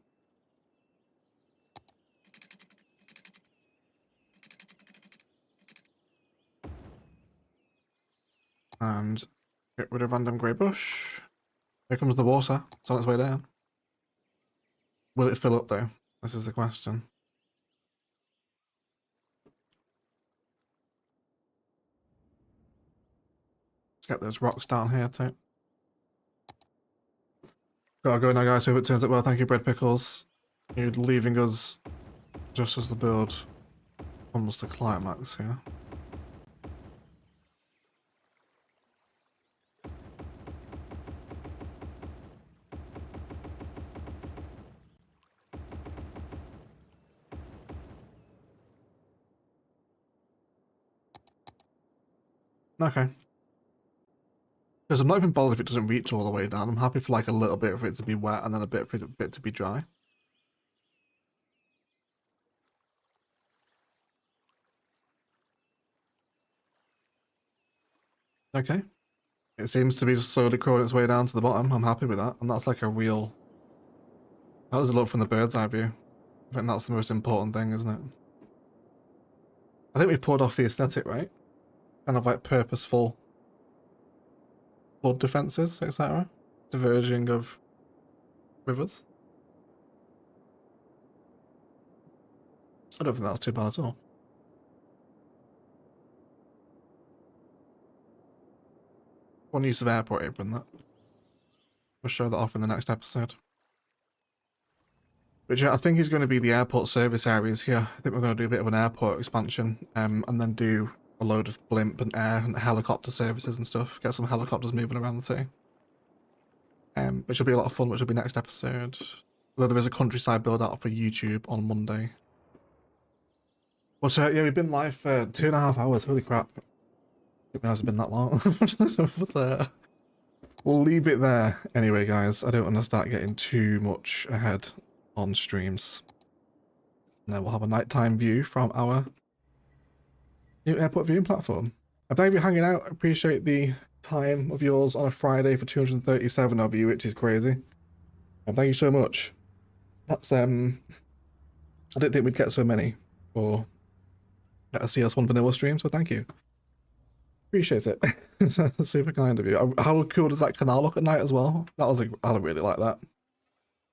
A: And get rid of random grey bush. Here comes the water. It's on its way down. Will it fill up though? This is the question. Let's get those rocks down here too. Gotta go now, guys. Hope it turns out well. Thank you, Bread Pickles. You're leaving us just as the build comes to climax here. Okay. Because I'm not even bothered if it doesn't reach all the way down. I'm happy for like a little bit for it to be wet and then a bit for it to be dry. Okay. It seems to be just slowly crawling its way down to the bottom. I'm happy with that. And that's like a real... How does it look from the bird's eye view? I think that's the most important thing, isn't it? I think we pulled off the aesthetic, right? Kind of like purposeful flood defences, etc. Diverging of rivers. I don't think that's too bad at all. One use of airport apron, that. We'll show that off in the next episode. Which I think is going to be the airport service areas here. I think we're going to do a bit of an airport expansion, and then do a load of blimp and air and helicopter services and stuff. Get some helicopters moving around the city. Which will be a lot of fun, which will be next episode. Although there is a countryside build out for YouTube on Monday. But yeah, we've been live for 2.5 hours. Holy crap. I didn't realize it's been that long. But, we'll leave it there. Anyway, guys, I don't want to start getting too much ahead on streams. Now we'll have a nighttime view from our new airport viewing platform. And thank you for hanging out. I appreciate the time of yours on a Friday for 237 of you, which is crazy. And thank you so much. That's I didn't think we'd get so many for a CS1 vanilla stream, so thank you. Appreciate it. Super kind of you. How cool does that canal look at night as well? That was I really like that.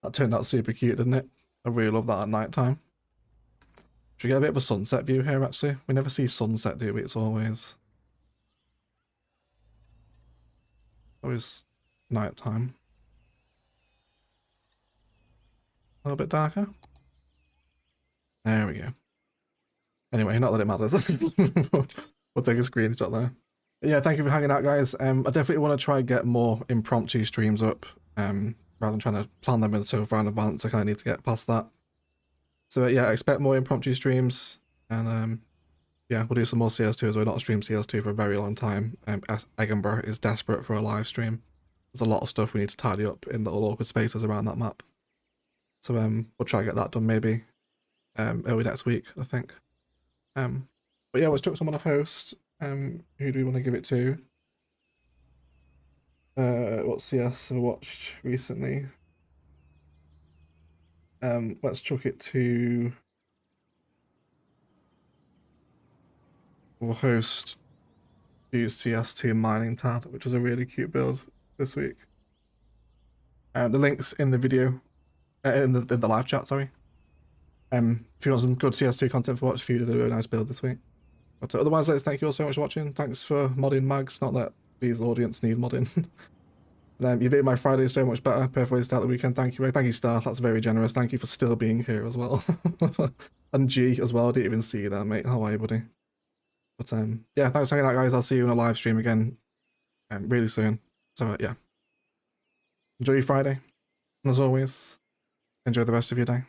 A: That turned out super cute, didn't it? I really love that at night time. Should we get a bit of a sunset view here, actually? We never see sunset, do we? It's always night time. A little bit darker. There we go. Anyway, not that it matters. We'll take a screenshot there. But yeah, thank you for hanging out, guys. I definitely want to try and get more impromptu streams up. Rather than trying to plan them in so far in advance, I kind of need to get past that. So yeah, expect more impromptu streams, and yeah, we'll do some more CS2 as well. Not stream CS2 for a very long time. Edinburgh is desperate for a live stream. There's a lot of stuff we need to tidy up in little awkward spaces around that map. So we'll try and get that done maybe early next week, I think. But yeah, let's chuck someone a host. Who do we want to give it to? What CS have I watched recently? Let's chuck it to... We'll host use CS2 Mining Tad, which was a really cute build this week. The link's in the video, in the live chat, sorry. If you want some good CS2 content for watch, if you did a really nice build this week. But otherwise, let's thank you all so much for watching. Thanks for modding Mags, not that these audience need modding. You made my Friday so much better. Perfect way to start the weekend. Thank you. Thank you, Star. That's very generous. Thank you for still being here as well. And G as well. I didn't even see you there, mate. How are you, buddy? But yeah, thanks for hanging out, guys. I'll see you in a live stream again really soon. So yeah, enjoy your Friday. And as always, enjoy the rest of your day.